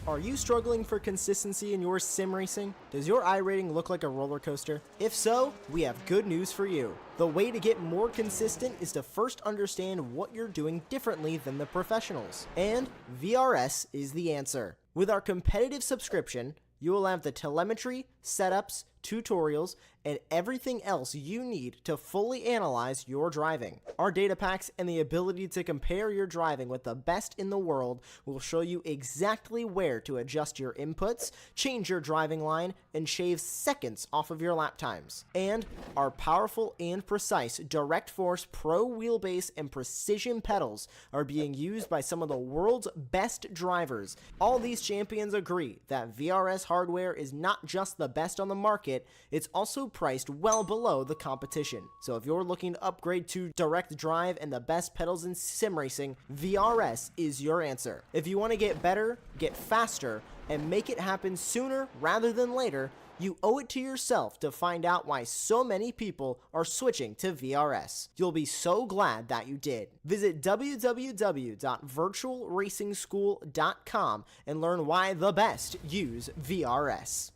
Are you struggling for consistency in your sim racing? Does your iRating look like a roller coaster? If so, we have good news for you. The way to get more consistent is to first understand what you're doing differently than the professionals. And VRS is the answer. With our competitive subscription, you will have the telemetry, setups, tutorials, and everything else you need to fully analyze your driving. Our data packs and the ability to compare your driving with the best in the world will show you exactly where to adjust your inputs, change your driving line, and shave seconds off of your lap times. And our powerful and precise Direct Force Pro wheelbase and precision pedals are being used by some of the world's best drivers. All these champions agree that VRS hardware is not just the best on the market, it's also priced well below the competition. So if you're looking to upgrade to direct drive and the best pedals in sim racing, VRS is your answer. If you want to get better, get faster, and make it happen sooner rather than later, you owe it to yourself to find out why so many people are switching to VRS. You'll be so glad that you did. Visit www.virtualracingschool.com and learn why the best use VRS.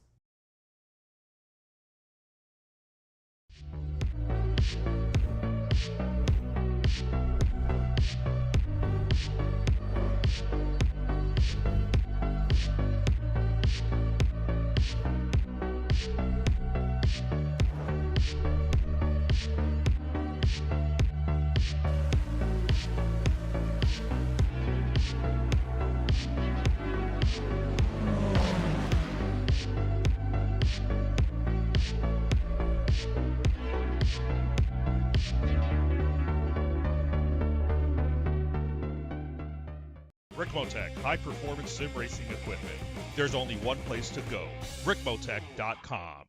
Ricmotech, high-performance sim racing equipment. There's only one place to go, ricmotech.com.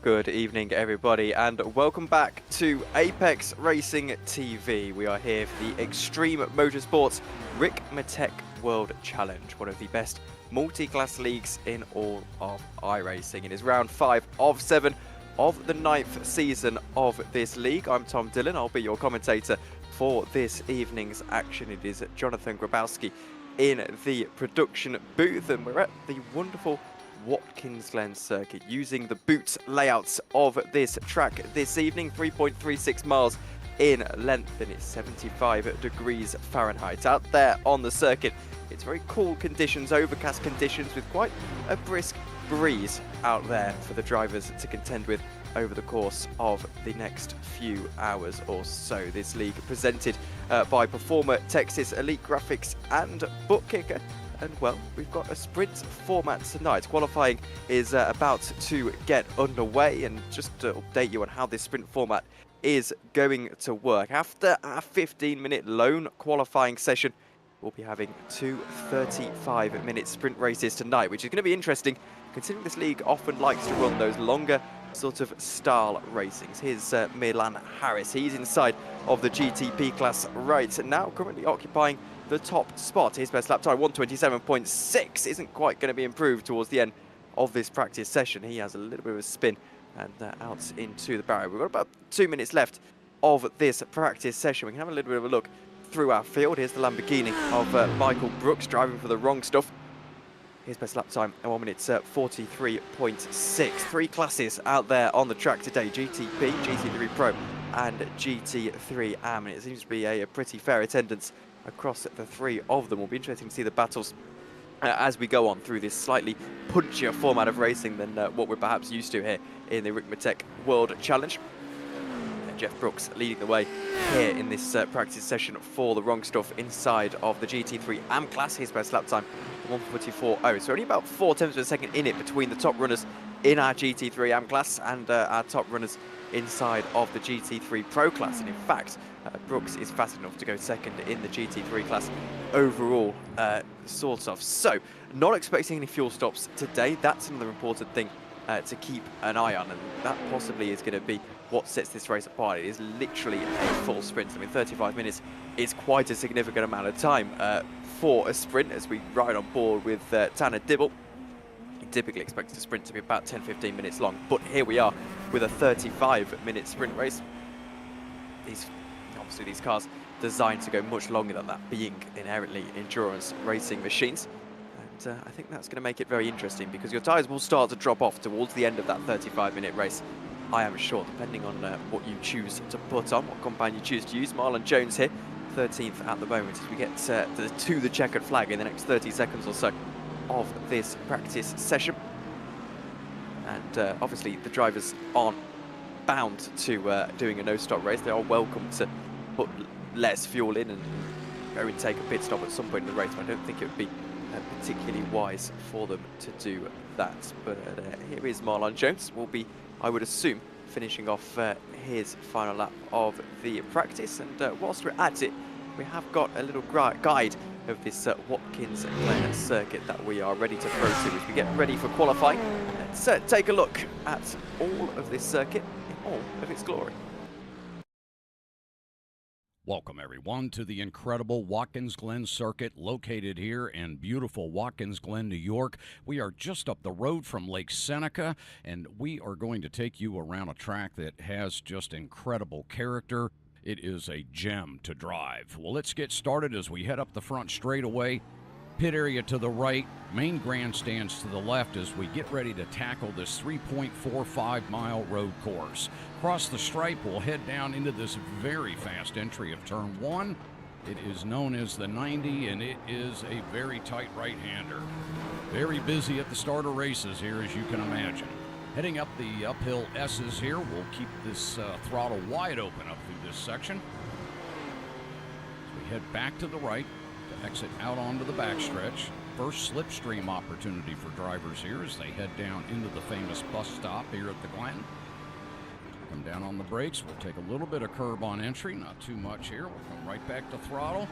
Good evening, everybody, and welcome back to Apex Racing TV. We are here for the Extreme Motorsports Ricmotech World Challenge, one of the best multi-class leagues in all of iRacing. It is round 5 of 7 of the 9th season of this league. I'm Tom Dillon. I'll be your commentator for this evening's action. It is Jonathan Grabowski in the production booth, and we're at the wonderful Watkins Glen circuit using the boot layouts of this track this evening. 3.36 miles in length, and it's 75 degrees Fahrenheit out there on the circuit. It's very cool conditions, overcast conditions, with quite a brisk breeze out there for the drivers to contend with over the course of the next few hours or so. This league presented by Performer, Texas Elite Graphics and Buttkicker. And well, we've got a sprint format tonight. Qualifying is about to get underway, and just to update you on how this sprint format is going to work. After our 15-minute lone qualifying session, we'll be having two 35-minute sprint races tonight, which is going to be interesting, considering this league often likes to run those longer sort of style racings. Here's Milan Harris. He's inside of the GTP class right now, currently occupying the top spot. His best lap time, 1:27.6, isn't quite going to be improved towards the end of this practice session. He has a little bit of a spin and out into the barrier. We've got about 2 minutes left of this practice session. We can have a little bit of a look through our field. Here's the Lamborghini of Michael Brooks driving for the wrong stuff. His best lap time at 1 minute 43.6. 3 classes out there on the track today: GTP, GT3 Pro, and GT3 Am. And it seems to be a pretty fair attendance across the 3 of them. Will be interesting to see the battles as we go on through this slightly punchier format of racing than what we're perhaps used to here in the Ricmotech World Challenge. Jeff Brooks leading the way here in this practice session for the wrong stuff inside of the GT3 Am class. His best lap time 1:44.0. So only about 4 tenths of a second in it between the top runners in our GT3 Am class and our top runners inside of the GT3 Pro class. And in fact, Brooks is fast enough to go second in the GT3 class overall, sort of. So, not expecting any fuel stops today. That's another important thing to keep an eye on, and that possibly is going to be what sets this race apart. It is literally a full sprint. I mean, 35 minutes is quite a significant amount of time for a sprint, as we ride on board with Tanner Dibble. He typically expects a sprint to be about 10-15 minutes long, but here we are with a 35-minute sprint race. Obviously these cars designed to go much longer than that, being inherently endurance racing machines. And I think that's going to make it very interesting, because your tyres will start to drop off towards the end of that 35-minute race, I am sure, depending on what you choose to put on, what compound you choose to use. Marlon Jones here, 13th at the moment, as we get to the checkered flag in the next 30 seconds or so of this practice session. And obviously the drivers aren't bound to doing a no-stop race. They are welcome to put less fuel in and go and take a pit stop at some point in the race, but I don't think it would be particularly wise for them to do that. But here is Marlon Jones. Will be, I would assume, finishing off his final lap of the practice. And whilst we're at it, we have got a little guide of this Watkins Glen circuit that we are ready to throw to as we get ready for qualifying. Let's take a look at all of this circuit in all of its glory. Welcome, everyone, to the incredible Watkins Glen circuit located here in beautiful Watkins Glen, New York. We are just up the road from Lake Seneca, and we are going to take you around a track that has just incredible character. It is a gem to drive. Well, let's get started as we head up the front straightaway. Pit area to the right, main grandstands to the left as we get ready to tackle this 3.45-mile road course. Across the stripe, we'll head down into this very fast entry of turn 1. It is known as the 90, and it is a very tight right-hander. Very busy at the start of races here, as you can imagine. Heading up the uphill S's here, we'll keep this throttle wide open up through this section. As we head back to the right, to exit out onto the backstretch. First slipstream opportunity for drivers here as they head down into the famous bus stop here at the Glen. Come down on the brakes. We'll take a little bit of curb on entry, not too much here. We'll come right back to throttle.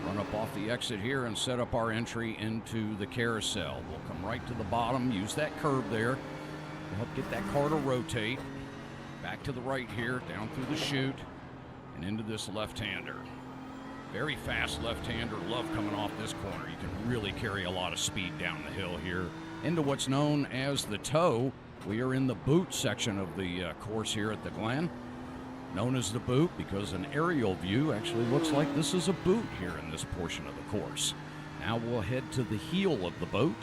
Run up off the exit here and set up our entry into the carousel. We'll come right to the bottom, use that curb there to help get that car to rotate. Back to the right here, down through the chute, and into this left-hander. Very fast left-hander. Love coming off this corner. You can really carry a lot of speed down the hill here into what's known as the toe. We are in the boot section of the course here at the Glen. Known as the boot because an aerial view actually looks like this is a boot here in this portion of the course. Now we'll head to the heel of the boat.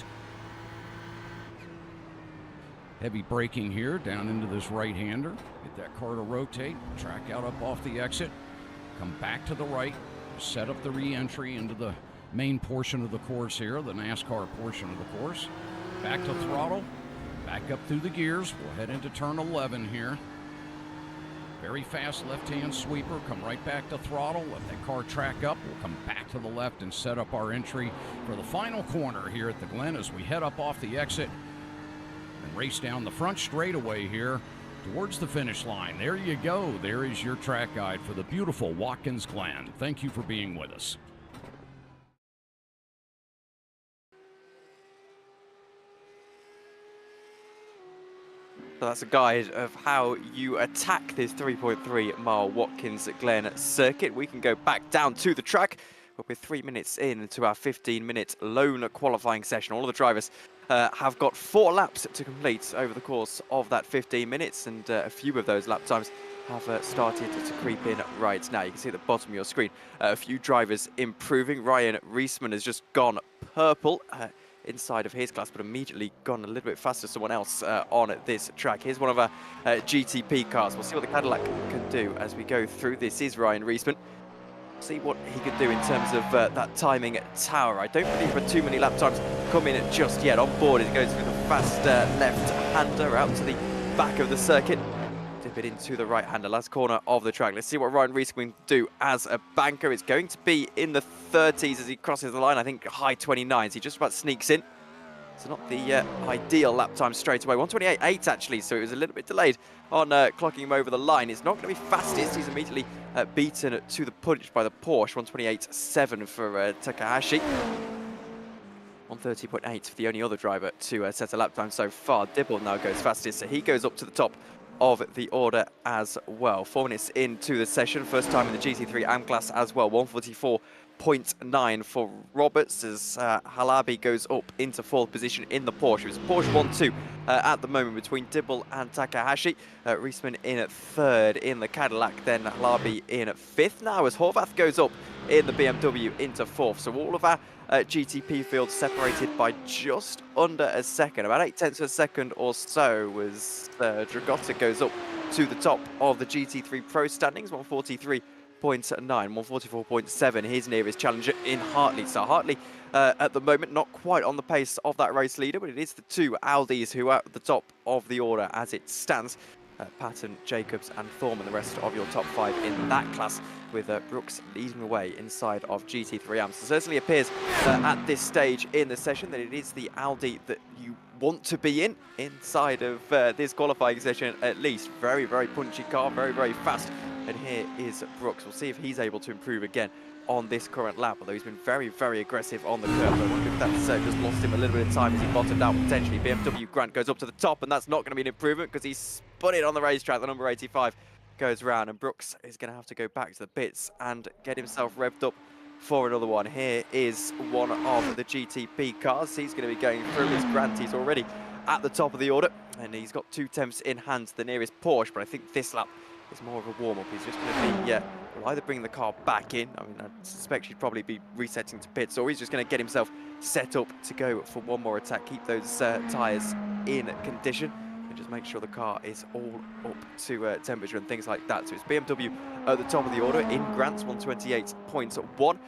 Heavy braking here down into this right-hander. Get that car to rotate. Track out up off the exit. Come back to the right. Set up the re-entry into the main portion of the course here, the NASCAR portion of the course. Back to throttle, back up through the gears. We'll head into turn 11 here. Very fast left-hand sweeper, come right back to throttle, let that car track up. We'll come back to the left and set up our entry for the final corner here at the Glen as we head up off the exit and race down the front straightaway here towards the finish line. There you go. There is your track guide for the beautiful Watkins Glen. Thank you for being with us. So that's a guide of how you attack this 3.3-mile Watkins Glen circuit. We can go back down to the track. We're 3 minutes into our 15-minute lone qualifying session. All of the drivers have got 4 laps to complete over the course of that 15 minutes, and a few of those lap times have started to creep in right now. You can see at the bottom of your screen a few drivers improving. Ryan Reisman has just gone purple inside of his class, but immediately gone a little bit faster to someone else on this track. Here's one of our GTP cars. We'll see what the Cadillac can do as we go through. This is Ryan Ricmotech. See what he could do in terms of that timing tower. I don't believe there are too many lap times coming just yet. On board, it goes with a fast left-hander out to the back of the circuit. Dip it into the right-hander, last corner of the track. Let's see what Ryan Ricmotech can do as a banker. It's going to be in the 30s as he crosses the line. I think high 29s. He just about sneaks in. It's not the ideal lap time straight away. 128.8 actually, so it was a little bit delayed on clocking him over the line. It's not going to be fastest. He's immediately beaten to the punch by the Porsche. 128.7 for Takahashi. 130.8 for the only other driver to set a lap time so far. Dibble now goes fastest, so he goes up to the top of the order as well. 4 minutes into the session, first time in the GT3 AM class as well. 144.9 for Roberts as Halabi goes up into 4th position in the Porsche. It's Porsche 1-2 at the moment between Dibble and Takahashi. Ricmotech in at 3rd in the Cadillac, then Halabi in at 5th now as Horvath goes up in the BMW into 4th. So all of our GTP field separated by just under a second, about 0.8 of a second or so, as Dragota goes up to the top of the GT3 Pro standings. 143.9, 144.7, his nearest challenger in Hartley. So Hartley at the moment not quite on the pace of that race leader, but it is the 2 Aldis who are at the top of the order as it stands. Patton, Jacobs and Thorman, the rest of your top 5 in that class, with Brooks leading the way inside of GT3 AM. So it certainly appears at this stage in the session that it is the Aldi that you want to be in inside of this qualifying session at least. Very, very punchy car, very, very fast. And here is Brooks. We'll see if he's able to improve again on this current lap, although he's been very, very aggressive on the curve. I wonder if that's just lost him a little bit of time as he bottomed out potentially. BMW Grant goes up to the top, and that's not going to be an improvement because he's spun it on the racetrack. The number 85 goes round, and Brooks is going to have to go back to the pits and get himself revved up for another one. Here is one of the GTP cars. He's going to be going through his Grant. He's already at the top of the order, and he's got 2 temps in hand, the nearest Porsche, but I think this lap is more of a warm-up. He's just going to be, will either bring the car back in. I mean, I suspect he'd probably be resetting to pits, or he's just going to get himself set up to go for one more attack, keep those tyres in condition, and just make sure the car is all up to temperature and things like that. So it's BMW at the top of the order in Grants, 128.1.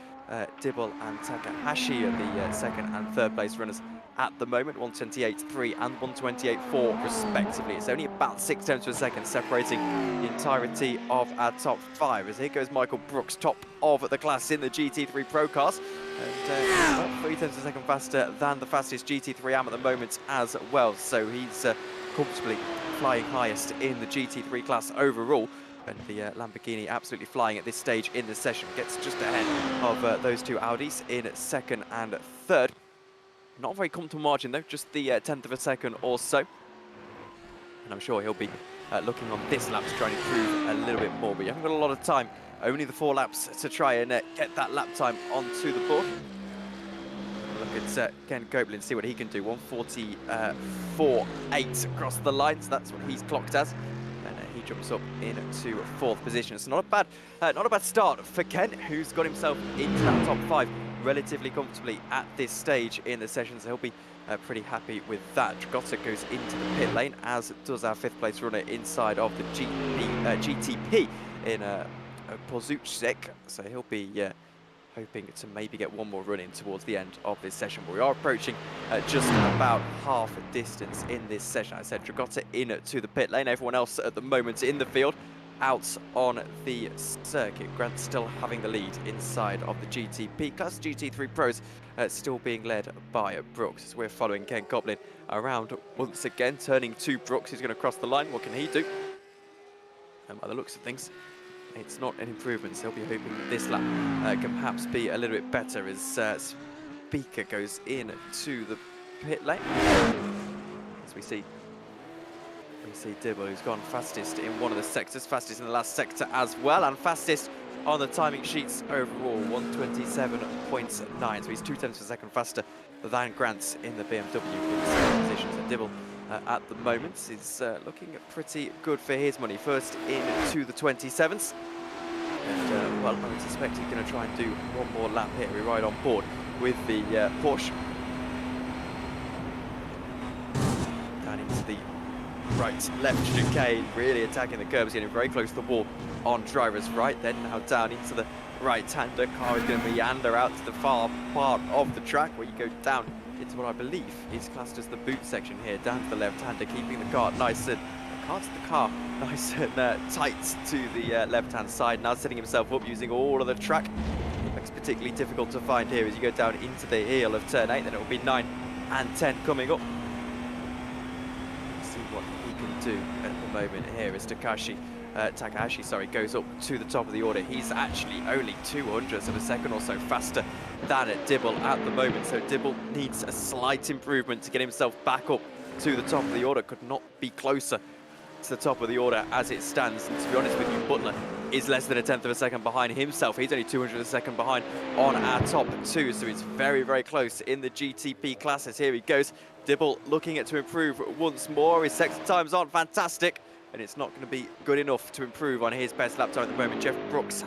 Dibble and Takahashi are the 2nd and 3rd place runners at the moment, 128.3 and 128.4 respectively. It's only about 6 tenths of a second separating the entirety of our top 5. As here goes Michael Brooks, top of the class in the GT3 Pro cars, and about 3 tenths of a second faster than the fastest GT3 AM at the moment as well. So he's comfortably flying highest in the GT3 class overall. And the Lamborghini absolutely flying at this stage in the session. Gets just ahead of those 2 Audis in 2nd and 3rd. Not a very comfortable margin though, just the 10th of a second or so. And I'm sure he'll be looking on this lap to try and improve a little bit more. But you haven't got a lot of time, only the 4 laps to try and get that lap time onto the board. Look at Ken Copeland, see what he can do. 144.8 across the lines, that's what he's clocked as. And he jumps up into 4th position. It's not a bad start for Ken, who's got himself into that top 5 relatively comfortably at this stage in the session, so he'll be pretty happy with that. Dragota goes into the pit lane, as does our 5th place runner inside of the GTP in Pozucek, so he'll be hoping to maybe get one more run in towards the end of this session. But we are approaching just about half a distance in this session. I said Dragota in to the pit lane, everyone else at the moment in the field out on the circuit. Grant still having the lead inside of the GTP class. GT3 Pros still being led by Brooks, as we're following Ken Copeland around once again, turning to Brooks. He's going to cross the line. What can he do? And by the looks of things, it's not an improvement, so he'll be hoping that this lap can perhaps be a little bit better as Speaker goes in to the pit lane. As we see Dibble, who's gone fastest in one of the sectors, fastest in the last sector as well, and fastest on the timing sheets overall, 127.9. So he's 2 tenths of a second faster than Grant in the BMW in the 2nd position. So Dibble at the moment is looking pretty good for his money. First into the 27s. And well, I would suspect he's going to try and do one more lap here. We ride on board with the Porsche the right-left chicane, really attacking the curbs, getting very close to the wall on driver's right, then now down into the right-hander. Car is going to meander out to the far part of the track where you go down into what I believe is classed as the boot section here, down to the left-hander, keeping the car nice and nice and tight to the left-hand side. Now setting himself up using all of the track. It's particularly difficult to find here as you go down into the heel of turn 8, then it will be 9 and 10 coming up. See what he can do at the moment here as Takahashi, sorry, goes up to the top of the order. He's actually only 200ths of a second or so faster than Dibble at the moment, so Dibble needs a slight improvement to get himself back up to the top of the order. Could not be closer to the top of the order as it stands, and to be honest with you, Butler is less than 1/10 of a second behind himself. He's only 200 of a second behind on our top two, so it's very, very close in the GTP classes. Here he goes. Dibble looking at to improve once more. His sector time's on fantastic, and it's not going to be good enough to improve on his best lap time at the moment. Jeff Brooks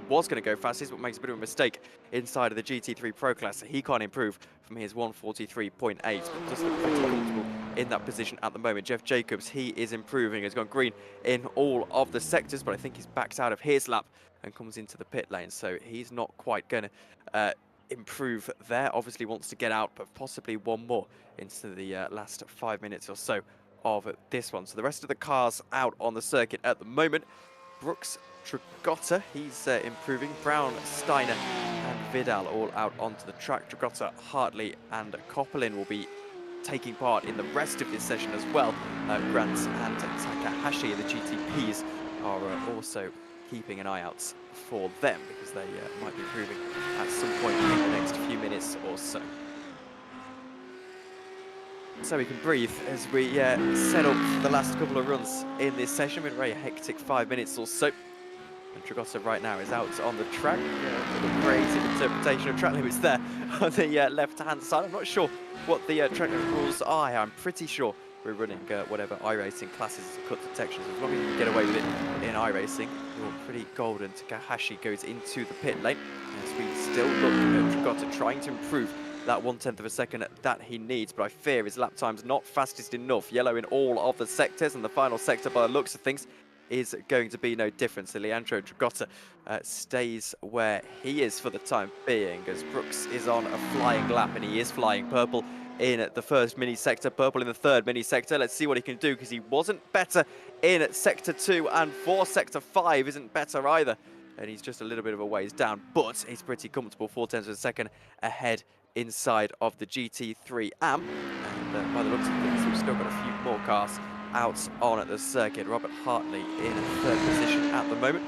was going to go fastest, but makes a bit of a mistake inside of the GT3 Pro class. He can't improve from his 143.8, but does look pretty comfortable in that position at the moment. Jeff Jacobs, he is improving, has gone green in all of the sectors, but I think he's backed out of his lap and comes into the pit lane, so he's not quite going to improve there. Obviously wants to get out, but possibly one more into the last 5 minutes or so of this one. So the rest of the cars out on the circuit at the moment. Brooks, Tragotta, he's improving. Brown, Steiner and Vidal all out onto the track. Tragotta, Hartley and Coppelin will be taking part in the rest of this session as well. Grant and Takahashi, the GTPs, are also keeping an eye out for them because they might be improving at some point in the next few minutes or so. So we can breathe as we set up the last couple of runs in this session. Been a very hectic 5 minutes or so. And Tragotta right now is out on the track. A creative interpretation of track limits there on the left-hand side. I'm not sure what the track limit rules are. I'm pretty sure we're running whatever iRacing classes and cut detections. As long as you can get away with it in iRacing, you're pretty golden. Takahashi goes into the pit lane as we still look at Tragotta trying to improve that 1/10 of a second that he needs, but I fear his lap time's not fastest enough. Yellow in all of the sectors, and the final sector, by the looks of things, is going to be no different. So Leandro Tragotta stays where he is for the time being, as Brooks is on a flying lap, and he is flying purple in the first mini sector, purple in the third mini sector. Let's see what he can do, because he wasn't better in sector 2, and for sector 5 isn't better either, and he's just a little bit of a ways down, but he's pretty comfortable, 4/10 of a second ahead inside of the GT3 AM, and by the looks of things, we've still got a few more cars out on at the circuit. Robert Hartley in third position at the moment,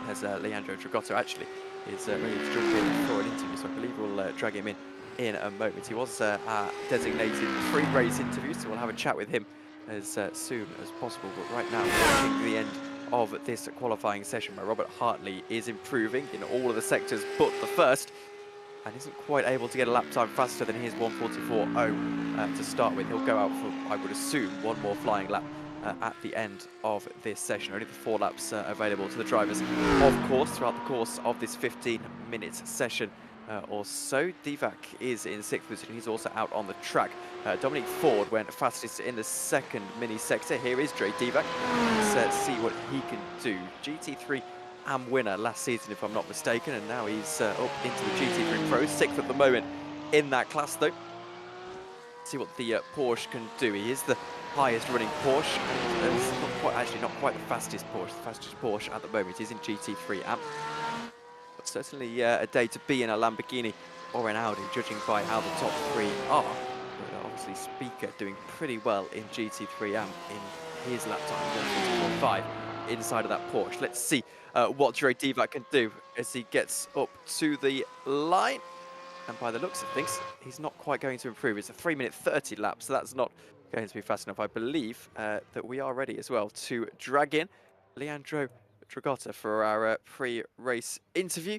as Leandro Tragotta actually is ready to jump in for an interview, so I believe we'll drag him in a moment. He was our designated pre-race interview, so we'll have a chat with him as soon as possible, but right now we're watching the end of this qualifying session where Robert Hartley is improving in all of the sectors but the first, and isn't quite able to get a lap time faster than his 1:44.0 to start with. He'll go out for, I would assume, one more flying lap at the end of this session. Only the 4 laps available to the drivers, of course, throughout the course of this 15-minute session or so. Divac is in 6th position. He's also out on the track. Dominic Ford went fastest in the second mini sector. Here is Dre Divac. Let's see what he can do. GT3 AM winner last season, if I'm not mistaken, and now he's up into the GT3 Pro, 6th at the moment in that class though. See what the Porsche can do. He is the highest running Porsche, and it's not quite the fastest Porsche. The fastest Porsche at the moment is in GT3 AM. But certainly a day to be in a Lamborghini or an Audi, judging by how the top 3 are. But obviously Speaker doing pretty well in GT3 AM in his lap time, 1:44.5 inside of that Porsche. Let's see what Dre Divac can do as he gets up to the line. And by the looks of things, he's not quite going to improve. It's a 3:30 lap, so that's not going to be fast enough. I believe that we are ready as well to drag in Leandro Tragotta for our pre-race interview.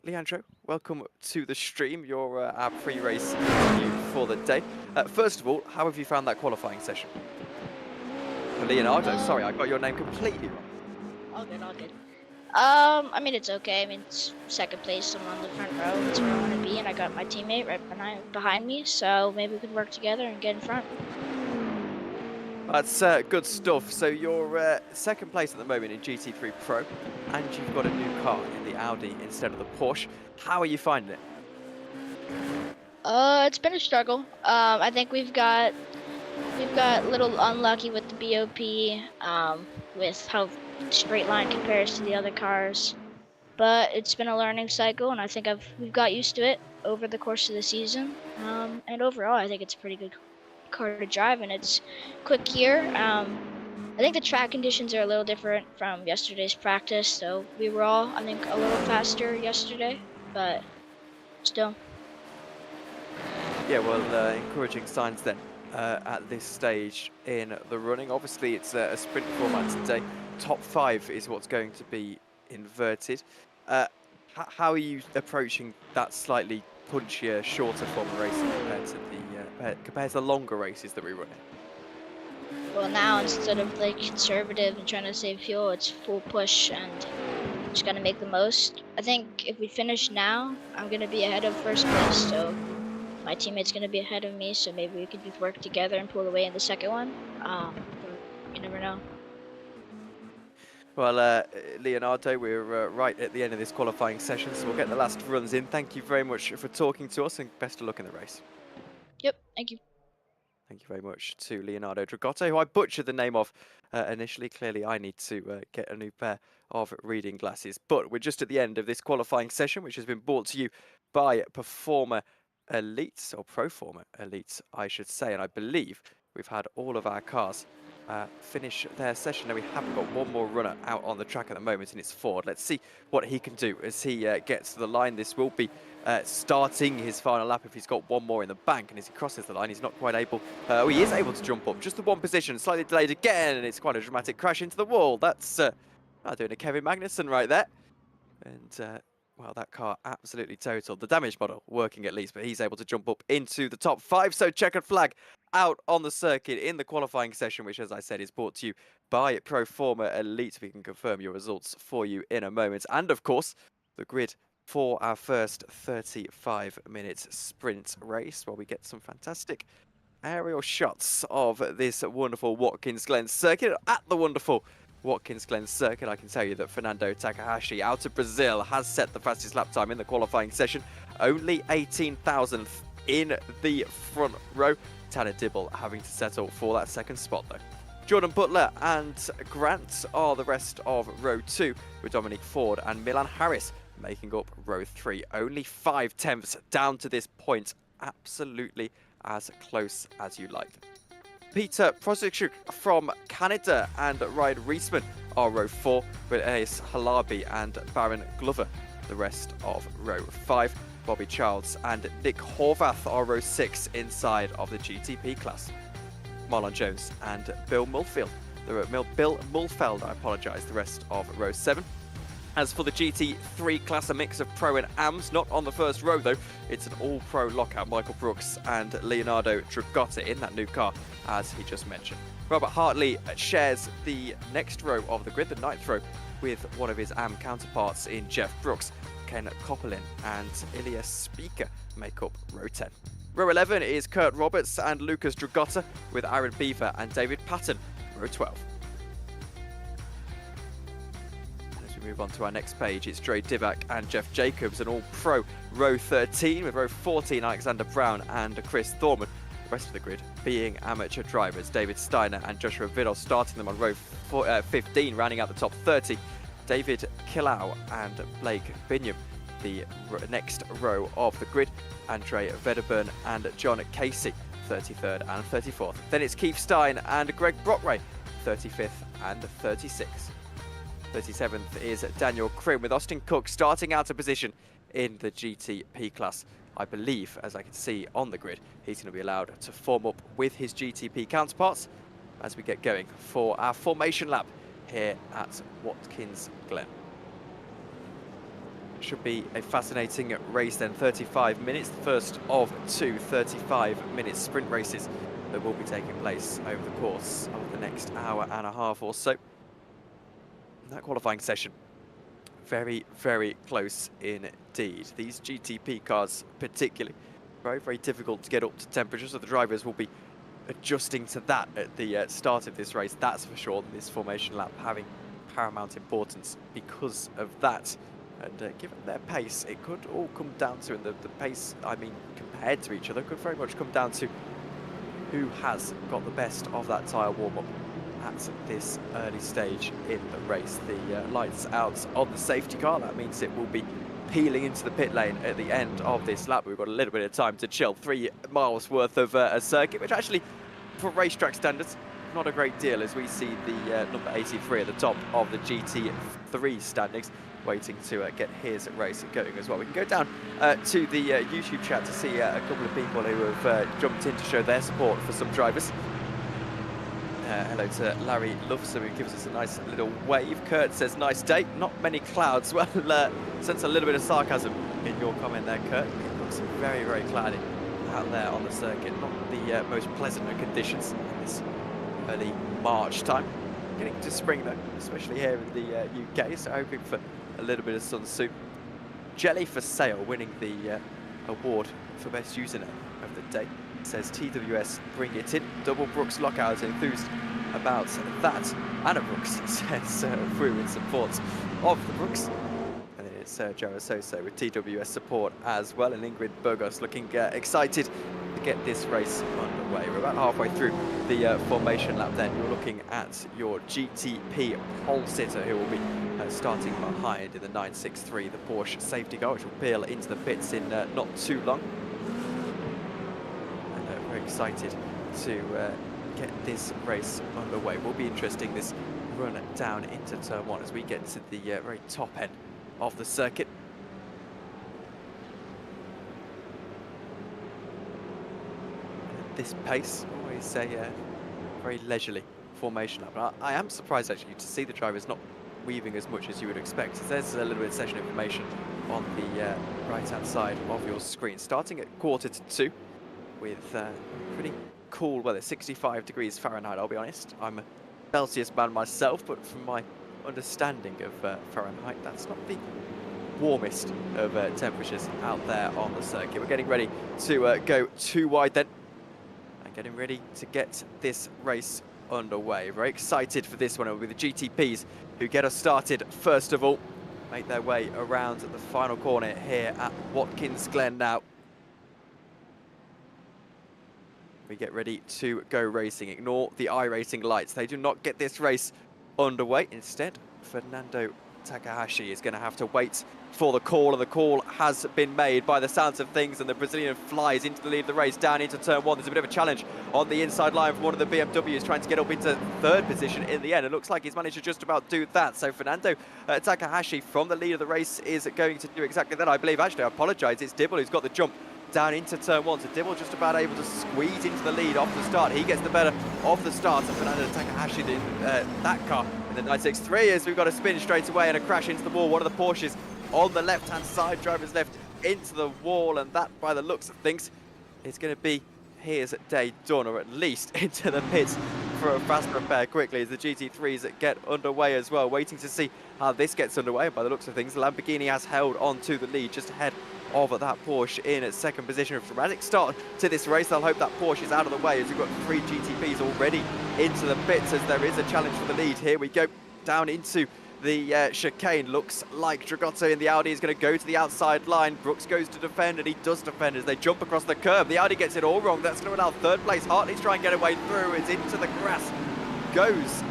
Leandro, welcome to the stream. You're our pre-race interview for the day. First of all, how have you found that qualifying session? Leonardo, sorry, I got your name completely wrong. All good, all good. I mean, it's okay. I mean, it's second place. I'm on the front row. That's where I want to be, and I got my teammate right behind me, so maybe we could work together and get in front. That's good stuff. So you're second place at the moment in GT3 Pro, and you've got a new car in the Audi instead of the Porsche. How are you finding it? It's been a struggle. I think we've got a little unlucky with the BOP, with how straight line compares to the other cars. But it's been a learning cycle, and I think we've got used to it over the course of the season. And overall, I think it's a pretty good car to drive, and it's quick here. I think the track conditions are a little different from yesterday's practice, so we were all, I think, a little faster yesterday, but still. Yeah, well, encouraging signs then at this stage in the running. Obviously, it's a sprint format today. Top 5 is what's going to be inverted. How are you approaching that slightly punchier, shorter form of racing compared to the longer races that we run in? Well, now instead of like conservative and trying to save fuel, it's full push and just gotta make the most. I think if we finish now, I'm gonna be ahead of first place, so my teammate's gonna be ahead of me, so maybe we could just work together and pull away in the second one. But you never know. Well, Leonardo, we're right at the end of this qualifying session, so we'll get the last runs in. Thank you very much for talking to us, and best of luck in the race. Yep, thank you. Thank you very much to Leonardo Dragotto, who I butchered the name of initially. Clearly, I need to get a new pair of reading glasses. But we're just at the end of this qualifying session, which has been brought to you by Performer Elites, or Proformer Elites, I should say. And I believe we've had all of our cars finish their session. Now we haven't got one more runner out on the track at the moment, and it's Ford. Let's see what he can do as he gets to the line. This will be starting his final lap if he's got one more in the bank, and as he crosses the line, he's not quite able, he is able to jump up just the one position, slightly delayed again, and it's quite a dramatic crash into the wall. That's doing a Kevin Magnussen right there. And well, that car absolutely totaled. The damage model working at least, but he's able to jump up into the top 5. So checkered flag out on the circuit in the qualifying session, which, as I said, is brought to you by Proformer Elite. We can confirm your results for you in a moment. And of course, the grid for our first 35 minutes sprint race, where we get some fantastic aerial shots of this wonderful Watkins Glen circuit. At the wonderful Watkins Glen circuit, I can tell you that Fernando Takahashi out of Brazil has set the fastest lap time in the qualifying session, only 18,000th in the front row. Tanner Dibble having to settle for that second spot though. Jordan Butler and Grant are the rest of row 2, with Dominic Ford and Milan Harris making up row 3. Only 5/10ths down to this point, absolutely as close as you like. Peter Prosichuk from Canada and Ryan Reisman are row 4, with Elias Halabi and Baron Glover the rest of row 5. Bobby Childs and Nick Horvath are row 6 inside of the GTP class. Marlon Jones and Bill Mulfield, Bill Mulfeld, I apologise, the rest of row 7. As for the GT3 class, a mix of pro and AMs, not on the first row though. It's an all-pro lockout. Michael Brooks and Leonardo Dragotta in that new car, as he just mentioned. Robert Hartley shares the next row of the grid, the 9th row, with one of his AM counterparts in Jeff Brooks. Ken Coppelin and Ilias Speaker make up row 10. Row 11 is Kurt Roberts and Lucas Dragotta, with Aaron Beaver and David Patton, row 12. Move on to our next page, it's Dre Divac and Jeff Jacobs, an all-pro row 13, with row 14 Alexander Brown and Chris Thorman. The rest of the grid being amateur drivers, David Steiner and Joshua Vidal starting them on row 15, rounding out the top 30. David Killau and Blake Bingham, the next row of the grid. Andre Vederburn and John Casey, 33rd and 34th. Then it's Keith Stein and Greg Brockway, 35th and 36th. 37th is Daniel Krim, with Austin Cook starting out of position in the GTP class. I believe, as I can see on the grid, he's going to be allowed to form up with his GTP counterparts as we get going for our formation lap here at Watkins Glen. Should be a fascinating race then, 35 minutes, the first of 2 35-minute sprint races that will be taking place over the course of the next hour and a half or so. That qualifying session, very, very close indeed. These GTP cars particularly, very, very difficult to get up to temperature, so the drivers will be adjusting to that at the start of this race, that's for sure. This formation lap having paramount importance because of that. And given their pace, it could all come down to, and the pace, I mean, compared to each other, could very much come down to who has got the best of that tyre warm-up at this early stage in the race. The lights out on the safety car, that means it will be peeling into the pit lane at the end of this lap. We've got a little bit of time to chill. 3 miles worth of a circuit, which actually, for racetrack standards, not a great deal, as we see the number 83 at the top of the GT3 standings, waiting to get his race going as well. We can go down to the YouTube chat to see a couple of people who have jumped in to show their support for some drivers. Hello to Larry Lufson, who gives us a nice little wave. Kurt says, nice day, not many clouds. Well, sense a little bit of sarcasm in your comment there, Kurt. It looks very, very cloudy out there on the circuit. Not the most pleasant of conditions in this early March time. Getting to spring though, especially here in the UK, so hoping for a little bit of sun soon. Jelly for Sale winning the award for best username of the day. Says TWS bring it in. Double Brooks lockout, enthused about that. Anna Brooks says through in support of the Brooks. And then it's Joe Soso with TWS support as well, and Ingrid Burgos looking excited to get this race underway. We're about halfway through the formation lap then. You're looking at your GTP pole sitter, who will be starting behind in the 963, the Porsche safety car, which will peel into the pits in not too long. Excited to get this race underway. Will be interesting, this run down into turn 1 as we get to the very top end of the circuit. At this pace, always a very leisurely formation up. But I am surprised actually to see the drivers not weaving as much as you would expect. There's a little bit of session information on the right hand side of your screen. Starting at 1:45 with pretty cool weather, 65 degrees Fahrenheit, I'll be honest. I'm a Celsius man myself, but from my understanding of Fahrenheit, that's not the warmest of temperatures out there on the circuit. We're getting ready to go 2 wide then, and getting ready to get this race underway. Very excited for this one. It will be the GTPs who get us started first of all, make their way around the final corner here at Watkins Glen now. We get ready to go racing. Ignore the iRacing lights. They do not get this race underway. Instead, Fernando Takahashi is going to have to wait for the call, and the call has been made by the sounds of things, and the Brazilian flies into the lead of the race down into turn 1. There's a bit of a challenge on the inside line from one of the BMWs trying to get up into 3rd position in the end. It looks like he's managed to just about do that. So Fernando Takahashi from the lead of the race is going to do exactly that, I believe. Actually, I apologise, it's Dibble who's got the jump down into turn 1. So Dibble just about able to squeeze into the lead off the start. He gets the better of the start, and Fernando Takahashi in that car in the 963 as we've got a spin straight away and a crash into the wall. One of the Porsches on the left-hand side, driver's left into the wall, and that, by the looks of things, is going to be his day done, or at least into the pits for a fast repair quickly as the GT3s that get underway as well. Waiting to see how this gets underway. By the looks of things, the Lamborghini has held on to the lead just ahead of that Porsche in its 2nd position. A dramatic start to this race. I'll hope that Porsche is out of the way as we've got 3 GTPs already into the pits as there is a challenge for the lead. Here we go down into the chicane. Looks like Dragotto in the Audi is going to go to the outside line. Brooks goes to defend, and he does defend as they jump across the curb. The Audi gets it all wrong. That's going to allow 3rd place. Hartley's trying to get away through. It's into the grass. Goes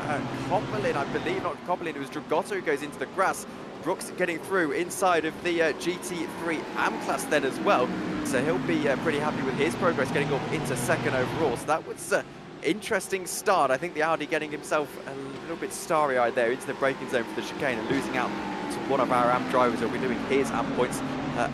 Copperlin, I believe, not Copperlin, it was Dragotto who goes into the grass. Brooks getting through inside of the GT3 AM-Class then as well. So he'll be pretty happy with his progress, getting up into 2nd overall. So that was an interesting start. I think the Audi getting himself a little bit starry-eyed there into the braking zone for the chicane and losing out to one of our AM drivers who'll be doing his AM points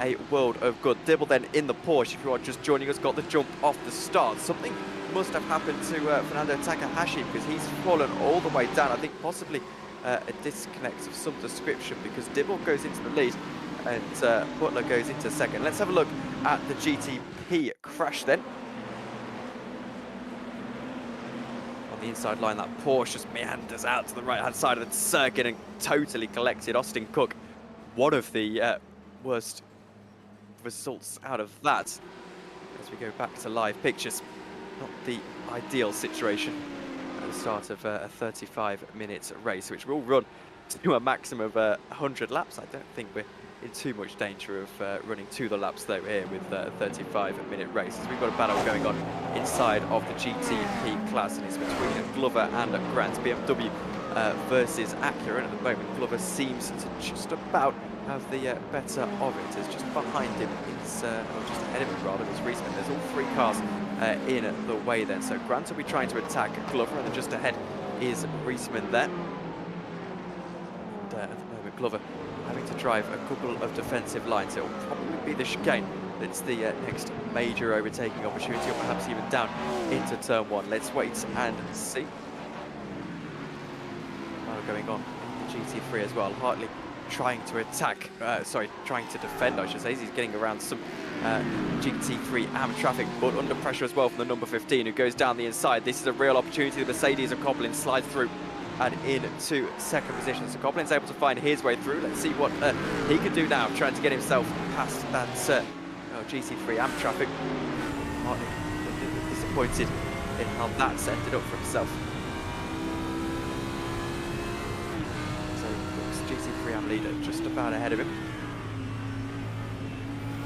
a world of good. Dibble then in the Porsche, if you are just joining us, got the jump off the start. Something must have happened to Fernando Takahashi because he's fallen all the way down. I think possibly a disconnect of some description, because Dibble goes into the lead and Butler goes into 2nd. Let's have a look at the GTP crash then. On the inside line, that Porsche just meanders out to the right-hand side of the circuit and totally collected Austin Cook. One of the worst results out of that. As we go back to live pictures, not the ideal situation at the start of a 35-minute race, which will run to a maximum of 100 laps. I don't think we're in too much danger of running to the laps though here with a 35-minute race, as we've got a battle going on inside of the GTP class, and it's between Glover and Grant. BMW versus Acura, and at the moment Glover seems to just about have the better of it, as just behind him is, or just ahead of him rather, is Ricmotech. There's all three cars in the way then, so Grant will be trying to attack Glover, and then just ahead is Ricmotech there. And at the moment Glover having to drive a couple of defensive lines. It will probably be the chicane that's the next major overtaking opportunity, or perhaps even down into turn one. Let's wait and see. Going on in the GT3 as well. Hartley trying to attack, trying to defend, I should say. He's getting around some GT3 AM traffic, but under pressure as well from the number 15, who goes down the inside. This is a real opportunity. The Mercedes of Coblin slides through and into second position. So Coblin's able to find his way through. Let's see what he can do now, trying to get himself past that GT3 AM traffic. Hartley a little bit disappointed in how that's ended up for himself. GT3 AM leader just about ahead of him.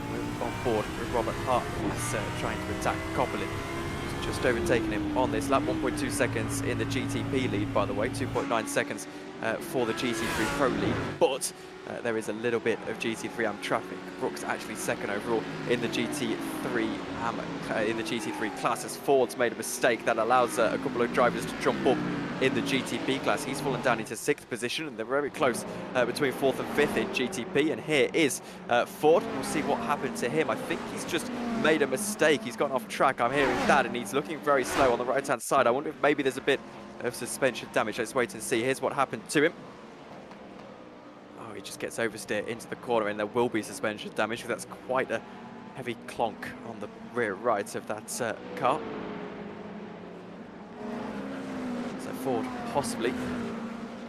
We're on board with Robert Hart, who's trying to attack Coblin. Just overtaken him on this lap. 1.2 seconds in the GTP lead, by the way. 2.9 seconds for the GT3 Pro lead. But there is a little bit of GT3 AM traffic. Brooks actually second overall in the GT3 AM in the GT3 class, as Ford's made a mistake that allows a couple of drivers to jump up in the GTP class. He's fallen down into 6th position, and they're very close between 4th and 5th in GTP. And here is Ford. We'll see what happened to him. I think he's just made a mistake. He's gone off track. I'm hearing that, and he's looking very slow on the right-hand side. I wonder if maybe there's a bit of suspension damage. Let's wait and see. Here's what happened to him. Oh, he just gets oversteer into the corner, and there will be suspension damage, because that's quite a heavy clonk on the rear right of that car. So Ford possibly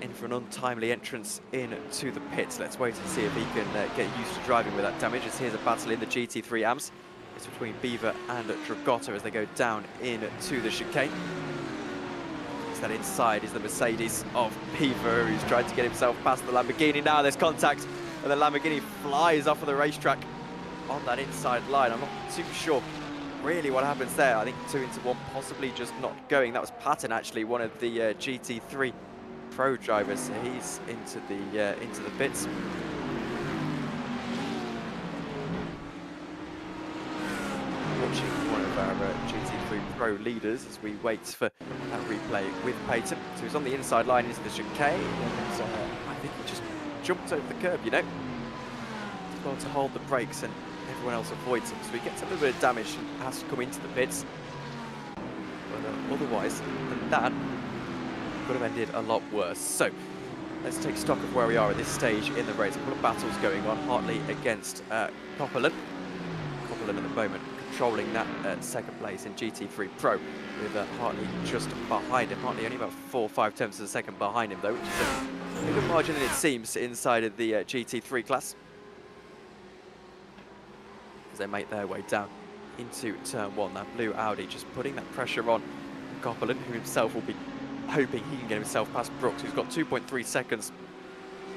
in for an untimely entrance into the pits. Let's wait and see if he can get used to driving with that damage, as here's a battle in the GT3 AMS. It's between Beaver and Dragotta as they go down into the chicane. That inside is the Mercedes of Beaver, who's trying to get himself past the Lamborghini. Now there's contact, and the Lamborghini flies off of the racetrack on that inside line. I'm not too sure really what happens there. I think 2 into 1 possibly just not going. That was Patton, actually, one of the GT3 Pro drivers. He's into the pits. Watching one of our GT3 Pro leaders as we wait for that replay with Peyton. So he's on the inside line into the chicane, and I think he just jumped over the curb, you know. He's well to hold the brakes, and everyone else avoids him. So he gets a little bit of damage and has to come into the pits. But otherwise than that, could have ended a lot worse. So let's take stock of where we are at this stage in the race. A couple of battles going on. Hartley against Copperland. Copperland at the moment controlling that second place in GT3 Pro, with Hartley just behind him. Hartley only about 4 or 5 tenths of a second behind him, though, which is a bigger margin than it seems inside of the GT3 class, as they make their way down into turn 1. That blue Audi just putting that pressure on Copperland, who himself will be hoping he can get himself past Brooks, who's got 2.3 seconds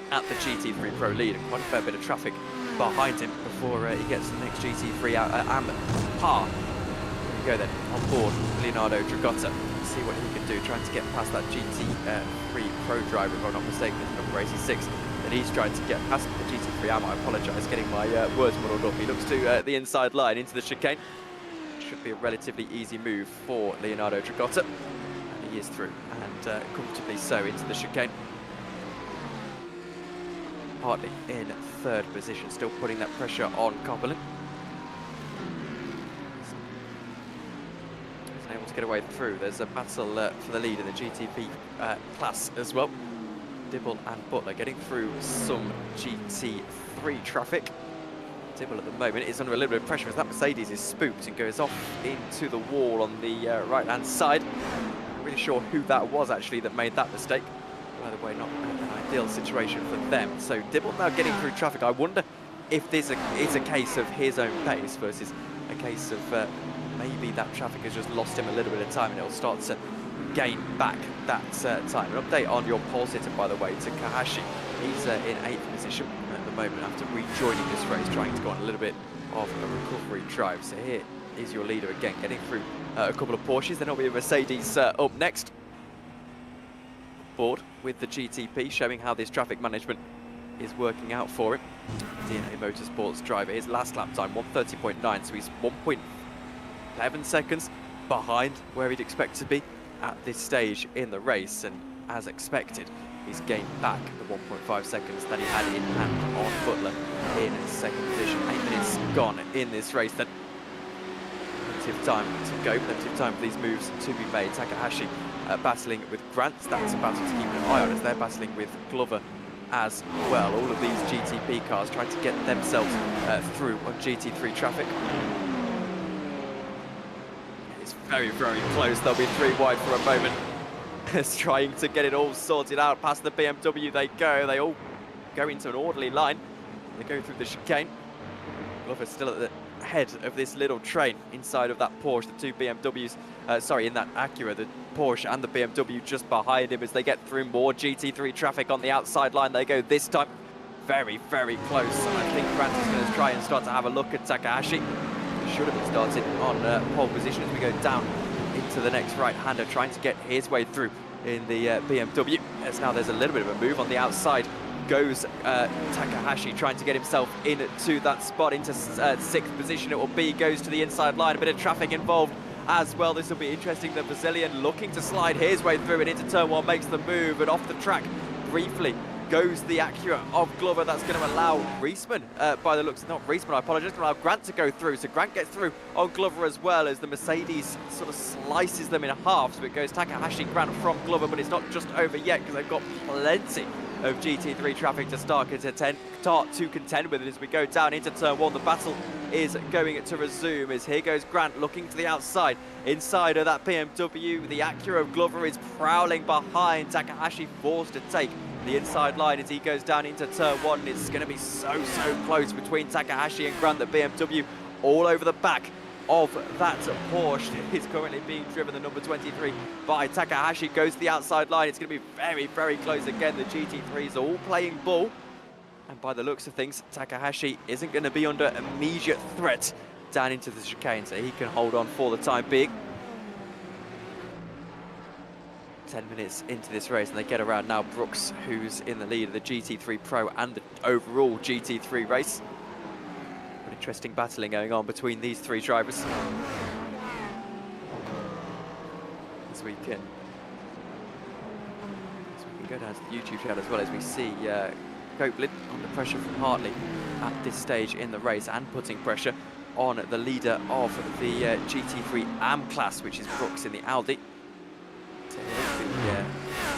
at the GT3 Pro lead, and quite a fair bit of traffic behind him before he gets the next GT3 AM par. There we go then, on board Leonardo Dragotta. See what he can do, trying to get past that GT3 Pro driver, if I'm not mistaken, number 86, that he's trying to get past the GT3 AM. I apologise, getting my words muddled up. He looks to the inside line into the chicane. Should be a relatively easy move for Leonardo Dragotta. And he is through, and comfortably so into the chicane. Hartley in 3rd position, still putting that pressure on Copperland. He's able to get away through. There's a battle for the lead in the GTP class as well. Dibble and Butler getting through some GT3 traffic. Dibble at the moment is under a little bit of pressure as that Mercedes is spooked and goes off into the wall on the right-hand side. Not really sure who that was actually that made that mistake. By the way, not an ideal situation for them. So Dibble now getting through traffic. I wonder if this is a case of his own pace versus a case of maybe that traffic has just lost him a little bit of time and it'll start to gain back that time. An update on your pole sitter, by the way, to Kahashi. He's in 8th position at the moment after rejoining this race, trying to go on a little bit of a recovery drive. So here is your leader again, getting through a couple of Porsches. Then it'll be a Mercedes up next. Board with the GTP, showing how this traffic management is working out for him. DNA Motorsports driver, his last lap time 1:30.9, so he's 1.11 seconds behind where he'd expect to be at this stage in the race, and as expected, he's gained back the 1.5 seconds that he had in hand on Butler in second position. 8 minutes gone in this race, then plenty of time to go, plenty of time for these moves to be made. Takahashi battling with Grant, that's a battle to keep an eye on as they're battling with Glover as well. All of these GTP cars trying to get themselves through on GT3 traffic. It's very, very close. They'll be 3 wide for a moment. It's trying to get it all sorted out. Past the BMW they go. They all go into an orderly line. They go through the chicane. Glover's still at the head of this little train inside of that Porsche. The 2 BMWs, in that Acura, the Porsche and the BMW just behind him as they get through more GT3 traffic on the outside line. They go this time very, very close. And I think Grant is going to try and start to have a look at Takahashi. He should have been starting on pole position as we go down into the next right-hander, trying to get his way through in the BMW. As now there's a little bit of a move on the outside. Goes Takahashi, trying to get himself into that spot, into 6th position it will be. Goes to the inside line, a bit of traffic involved as well. This will be interesting. The Brazilian looking to slide his way through and into turn 1, makes the move, and off the track briefly goes the Acura of Glover. That's going to allow Ricmotech, by the looks, not Ricmotech, I apologise, going to allow Grant to go through. So Grant gets through on Glover as well as the Mercedes sort of slices them in half. So it goes Takahashi, Grant from Glover, but it's not just over yet because they've got plenty of GT3 traffic to start to contend with it as we go down into turn 1. The battle is going to resume as here goes Grant looking to the outside. Inside of that BMW, the Acura of Glover is prowling behind. Takahashi forced to take the inside line as he goes down into turn 1. It's going to be so close between Takahashi and Grant. The BMW all over the back of that Porsche is currently being driven, the number 23, by Takahashi. Goes to the outside line. It's going to be very, very close again. The GT3s are all playing ball, and by the looks of things, Takahashi isn't going to be under immediate threat down into the chicane, so he can hold on for the time being. 10 minutes into this race, and they get around now Brooks, who's in the lead of the GT3 Pro and the overall GT3 race. Interesting battling going on between these 3 drivers. As we can go down to the YouTube chat as well, as we see Copeland under pressure from Hartley at this stage in the race, and putting pressure on the leader of the GT3 AM class, which is Brooks in the Audi. So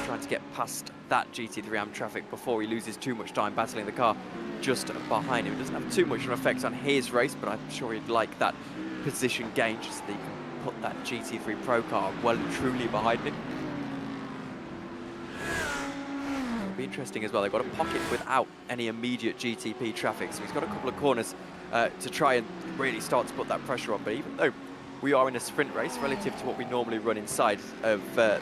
trying to get past that GT3 AM traffic before he loses too much time battling the car just behind him. It doesn't have too much of an effect on his race, but I'm sure he'd like that position gain just so that he can put that GT3 Pro car well and truly behind him. It'll be interesting as well. They've got a pocket without any immediate GTP traffic, so he's got a couple of corners to try and really start to put that pressure on. But even though we are in a sprint race relative to what we normally run inside of the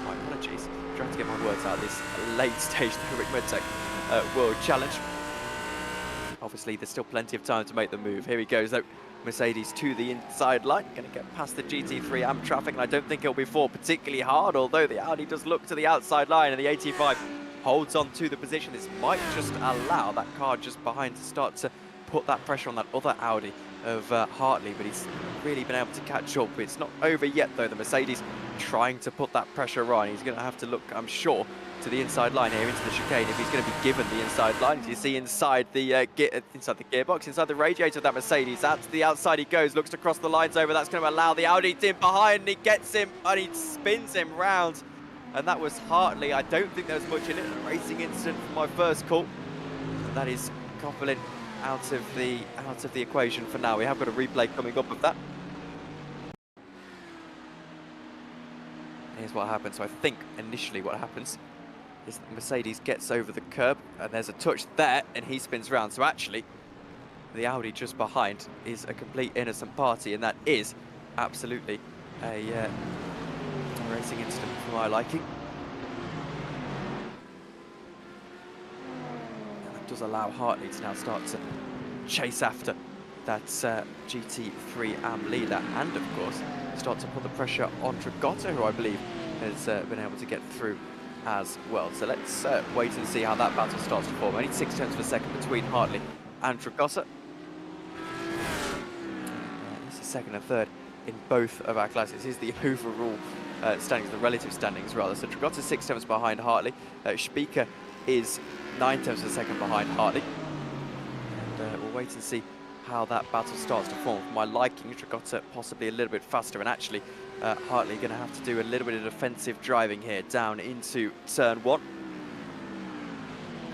my apologies, I'm trying to get my words out this late stage of the Ricmotech World Challenge. Obviously there's still plenty of time to make the move. Here he goes though, Mercedes to the inside line, going to get past the GT3 AM traffic, and I don't think it'll be fought particularly hard, although the Audi does look to the outside line, and the 85 holds on to the position. This might just allow that car just behind to start to put that pressure on that other Audi of Hartley, but he's really been able to catch up. It's not over yet though. The Mercedes trying to put that pressure on. He's going to have to look, I'm sure, to the inside line here into the chicane if he's going to be given the inside line. As you see inside the gearbox, inside the radiator of that Mercedes, out to the outside he goes, looks to cross the lines over. That's going to allow the Audi in behind, and he gets him and he spins him round. And that was Hartley. I don't think there was much in it. A racing incident from my first call. That is Copeland out of the equation for now. We have got a replay coming up of that. Here's what happens. So I think initially what happens is that Mercedes gets over the curb, and there's a touch there, and he spins round. So actually, the Audi just behind is a complete innocent party, and that is absolutely a racing incident for my liking. And that does allow Hartley to now start to chase after that GT3 AM leader, and of course start to put the pressure on Dragotto, who I believe has been able to get through as well. So let's wait and see how that battle starts to form. Only 6 tenths of a second between Hartley and Dragotto. This is second and third in both of our classes. Here's the overall standings, the relative standings rather. So Dragotto's 6 tenths behind Hartley. Speaker is 9 tenths of a second behind Hartley. And we'll wait and see how that battle starts to form. For my liking, Dragotto possibly a little bit faster, and actually Hartley going to have to do a little bit of defensive driving here down into turn 1.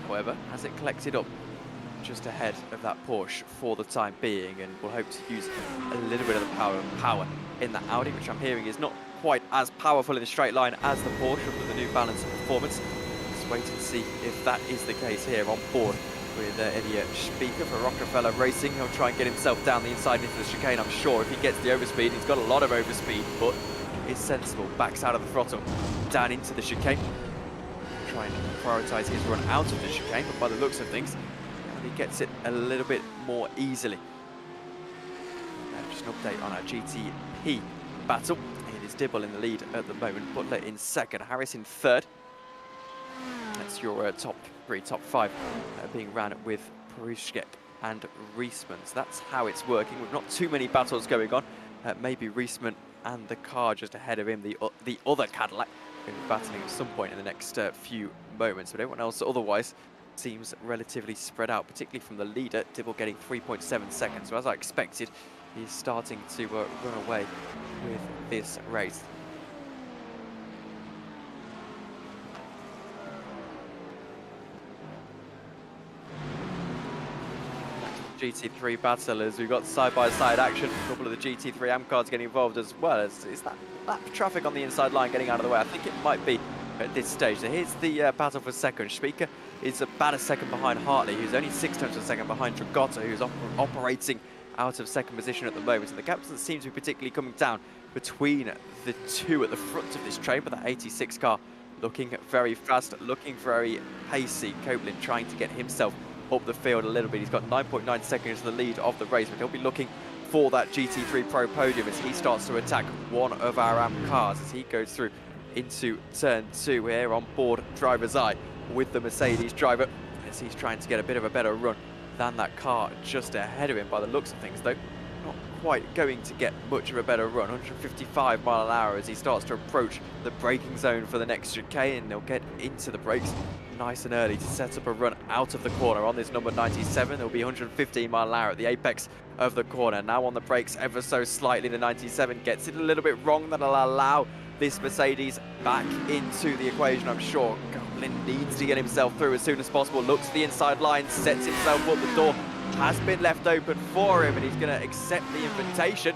However, has it collected up just ahead of that Porsche for the time being, and we'll hope to use a little bit of the power in that Audi, which I'm hearing is not quite as powerful in the straight line as the Porsche with the new balance of performance. Let's wait and see if that is the case here on board with Eddie Speaker for Rockefeller Racing. He'll try and get himself down the inside into the chicane, I'm sure, if he gets the overspeed. He's got a lot of overspeed, but is sensible. Backs out of the throttle, down into the chicane. Try and prioritise his run out of the chicane, but by the looks of things, he gets it a little bit more easily. Just an update on our GTP battle. It is Dibble in the lead at the moment, Butler in second, Harris in third. That's your top 3, top 5 being ran with Perushek and Ricmotech. So that's how it's working. We've not too many battles going on. Maybe Ricmotech and the car just ahead of him, the other Cadillac, going to be battling at some point in the next few moments. But everyone else otherwise seems relatively spread out, particularly from the leader, Dibble getting 3.7 seconds. So as I expected, he's starting to run away with this race. GT3 battle as we've got side-by-side action. A couple of the GT3 AM cars getting involved as well. Is that lap traffic on the inside line getting out of the way? I think it might be at this stage. So here's the battle for second. Speaker is about a second behind Hartley, who's only 6 tenths of a second behind Dragotto, who's operating out of second position at the moment. So the gap doesn't seem to be particularly coming down between the two at the front of this train, but that 86 car looking very fast, looking very pacey. Copeland trying to get himself up the field a little bit. He's got 9.9 seconds in the lead of the race, but he'll be looking for that GT3 Pro podium as he starts to attack one of our AM cars as he goes through into turn 2 here on board driver's eye with the Mercedes driver as he's trying to get a bit of a better run than that car just ahead of him. By the looks of things though, not quite going to get much of a better run. 155 mile an hour as he starts to approach the braking zone for the next chicane, and they'll get into the brakes nice and early to set up a run out of the corner on this number 97. There'll be 115 mile an hour at the apex of the corner. Now on the brakes ever so slightly. The 97 gets it a little bit wrong. That'll allow this Mercedes back into the equation, I'm sure. Goblin needs to get himself through as soon as possible. Looks at the inside line, sets himself up. The door has been left open for him and he's going to accept the invitation,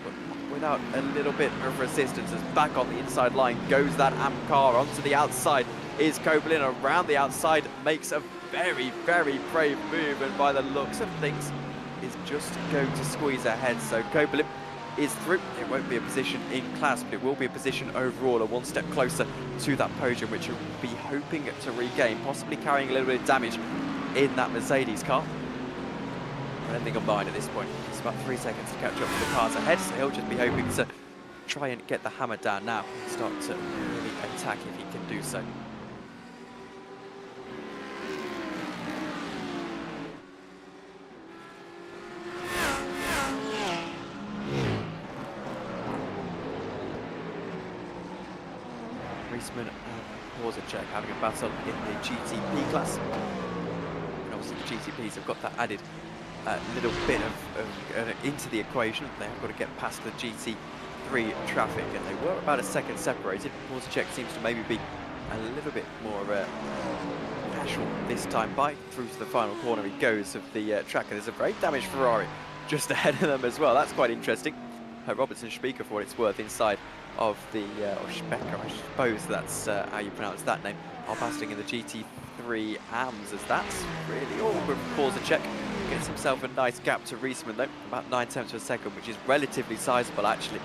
but not without a little bit of resistance as back on the inside line goes that AM car. Onto the outside is Copeland, around the outside, makes a very, very brave move, and by the looks of things is just going to squeeze ahead. So Copeland is through. It won't be a position in class, but it will be a position overall, a one step closer to that podium, which you'll be hoping to regain, possibly carrying a little bit of damage in that Mercedes car. I don't think I'm behind at this point. It's about 3 seconds to catch up to the cars ahead, so he'll just be hoping to try and get the hammer down now and start to really attack if he can do so. Ricmotech and Watkins having a battle in the GTP class. And obviously the GTPs have got that added little bit of into the equation. They've got to get past the GT3 traffic, and they were about a second separated. Watkins seems to maybe be a little bit more casual this time. By through to the final corner he goes of the track, and there's a very damaged Ferrari just ahead of them as well. That's quite interesting. Robertson Speaker, for what it's worth, inside of the or Specker, I suppose that's how you pronounce that name, are passing in the GT3 AMs, as that's really awkward for Watkins. Gets himself a nice gap to Ricmotech though, about 9/10 of a second, which is relatively sizable actually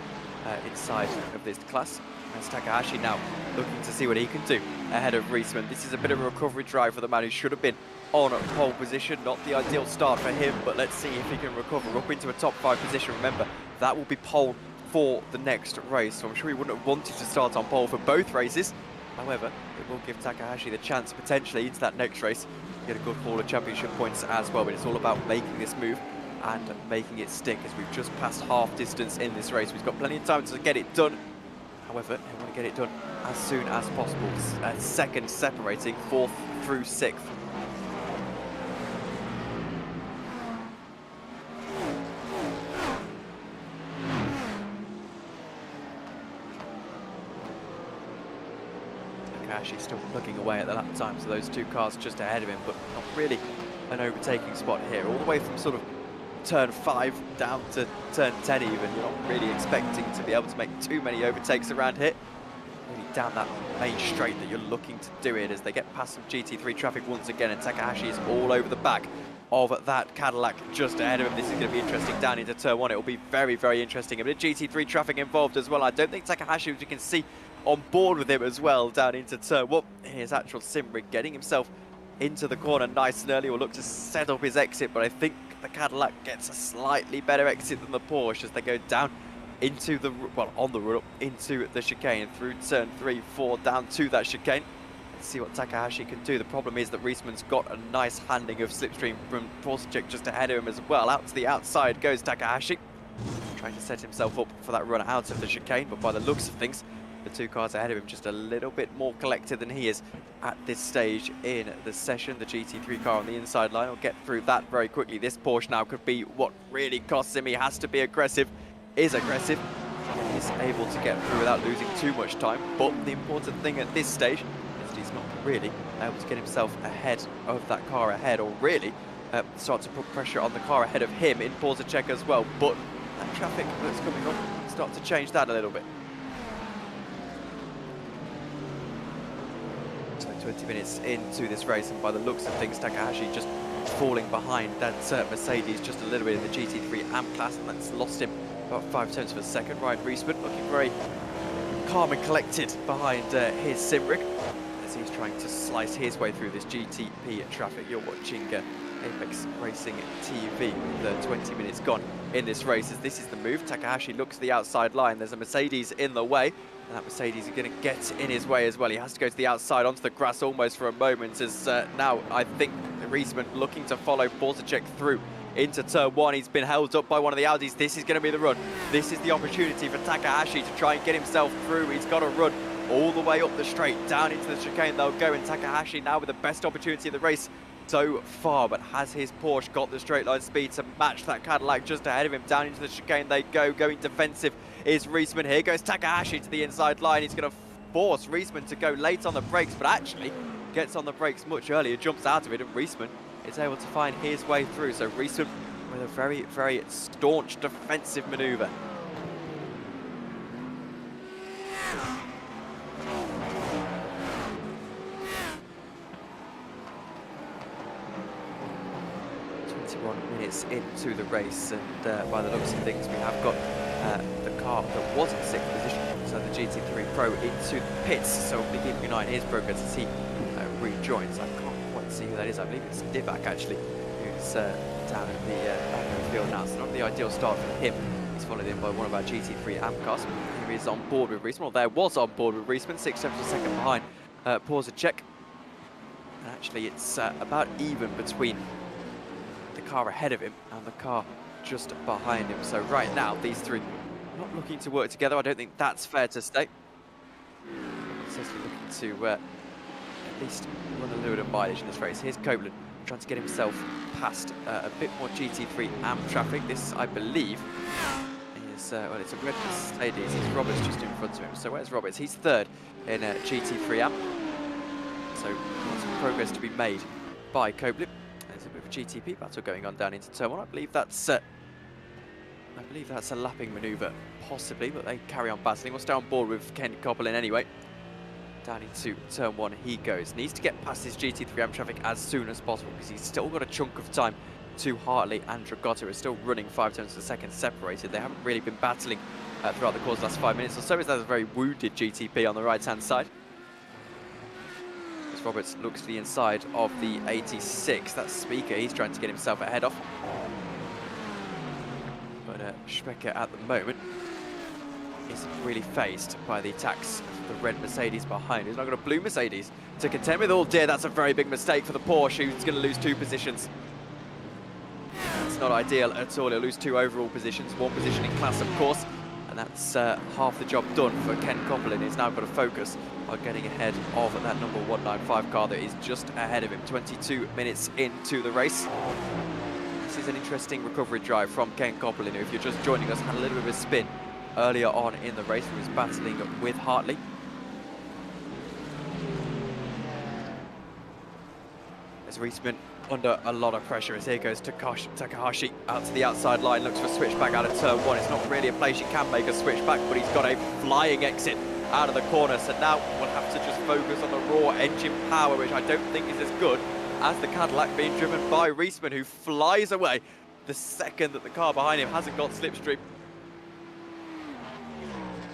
inside of this class. As Takahashi now looking to see what he can do ahead of Ricmotech. This is a bit of a recovery drive for the man who should have been on pole position. Not the ideal start for him, but let's see if he can recover up into a top 5 position. Remember, that will be pole for the next race, so I'm sure he wouldn't have wanted to start on pole for both races. However, it will give Takahashi the chance potentially into that next race to get a good haul of championship points as well. But it's all about making this move and making it stick, as we've just passed half distance in this race. We've got plenty of time to get it done. However, I want to get it done as soon as possible. Second separating 4th through 6th. Takahashi still plugging away at the lap time, so those 2 cars just ahead of him, but not really an overtaking spot here. All the way from sort of turn 5 down to turn 10 even. You're not really expecting to be able to make too many overtakes around here. Really down that main straight that you're looking to do it, as they get past some GT3 traffic once again, and Takahashi is all over the back of that Cadillac just ahead of him. This is going to be interesting down into turn 1. It will be very, very interesting. A bit of GT3 traffic involved as well. I don't think Takahashi, as you can see, on board with him as well down into turn 1. Here's actual Simrig getting himself into the corner nice and early. Will look to set up his exit, but I think the Cadillac gets a slightly better exit than the Porsche as they go down into the, well, on the run up into the chicane through turn 3, 4, down to that chicane. Let's see what Takahashi can do. The problem is that Ricmotech's got a nice handing of slipstream from Porsche just ahead of him as well. Out to the outside goes Takahashi, trying to set himself up for that run out of the chicane, but by the looks of things, the 2 cars ahead of him just a little bit more collected than he is at this stage in the session. The GT3 car on the inside line will get through that very quickly. This Porsche now could be what really costs him. He has to be aggressive, is aggressive, and is able to get through without losing too much time. But the important thing at this stage is that he's not really able to get himself ahead of that car ahead, or really start to put pressure on the car ahead of him in Porsche as well. But that traffic that's coming on start to change that a little bit. 20 minutes into this race, and by the looks of things, Takahashi just falling behind that Mercedes just a little bit in the GT3 AM class, and that's lost him about 5/10 of a second. Ryan Ricmotech looking very calm and collected behind his Simrig as he's trying to slice his way through this GTP traffic. You're watching Apex Racing TV with 20 minutes gone in this race, as this is the move. Takahashi looks to the outside line. There's a Mercedes in the way, and that Mercedes is going to get in his way as well. He has to go to the outside onto the grass almost for a moment, as now I think Ricmotech looking to follow Porsche through into turn 1. He's been held up by one of the Audis. This is going to be the run. This is the opportunity for Takahashi to try and get himself through. He's got to run all the way up the straight, down into the chicane they'll go, and Takahashi now with the best opportunity of the race so far, but has his Porsche got the straight line speed to match that Cadillac just ahead of him? Down into the chicane they go. Going defensive is Ricmotech. Here goes Takahashi to the inside line. He's going to force Ricmotech to go late on the brakes, but actually gets on the brakes much earlier, jumps out of it, and Ricmotech is able to find his way through. So Ricmotech with a very, very staunch defensive manoeuvre. Minutes into the race, and by the looks of things, we have got the car that was in 6th position, so the GT3 Pro, into the pits. So we'll be keeping an eye on his progress as he rejoins. I can't quite see who that is. I believe it's Divac actually, who's down in the back of the field now. So not the ideal start for him. He's followed in by one of our GT3 AM cars. Here he is on board with Ricmotech. Well, there was on board with Ricmotech, 6/7 of a second behind Porsche. And actually, it's about even between the car ahead of him and the car just behind him. So right now, these three not looking to work together. I don't think that's fair to state. Essentially looking to at least run a little bit of mileage in this race. Here's Copeland trying to get himself past a bit more GT3 AM traffic. This, I believe, is, well, it's a red Mercedes. It's Roberts just in front of him. So where's Roberts? He's third in GT3 AM. So lots of progress to be made by Copeland. There's a bit of a GTP battle going on down into turn 1. I believe that's a lapping manoeuvre, possibly, but they carry on battling. We'll stay on board with Ken Copeland anyway. Down into turn 1 he goes. Needs to get past his GT3 AM traffic as soon as possible because he's still got a chunk of time to Hartley and Dragota, are still running 5 tenths of a second separated. They haven't really been battling throughout the course of the last 5 minutes or so, as there's a very wounded GTP on the right-hand side. As Roberts looks to the inside of the 86, that's Speaker, he's trying to get himself ahead of. But Specker at the moment isn't really phased by the attacks of the red Mercedes behind. He's not got a blue Mercedes to contend with. Oh dear, that's a very big mistake for the Porsche, who's going to lose 2 positions. It's not ideal at all. He'll lose 2 overall positions, 1 position in class, of course. And that's half the job done for Ken Copeland. He's now got to focus on getting ahead of that number 195 car that is just ahead of him. 22 minutes into the race. This is an interesting recovery drive from Ken Copeland, who, if you're just joining us, had a little bit of a spin earlier on in the race. He was battling with Hartley. As Ricmotech under a lot of pressure, as here goes Takahashi out to the outside line, looks for a switchback out of turn 1. It's not really a place you can make a switchback, but he's got a flying exit out of the corner. So now we'll have to just focus on the raw engine power, which I don't think is as good as the Cadillac being driven by Ricmotech, who flies away the second that the car behind him hasn't got slipstream.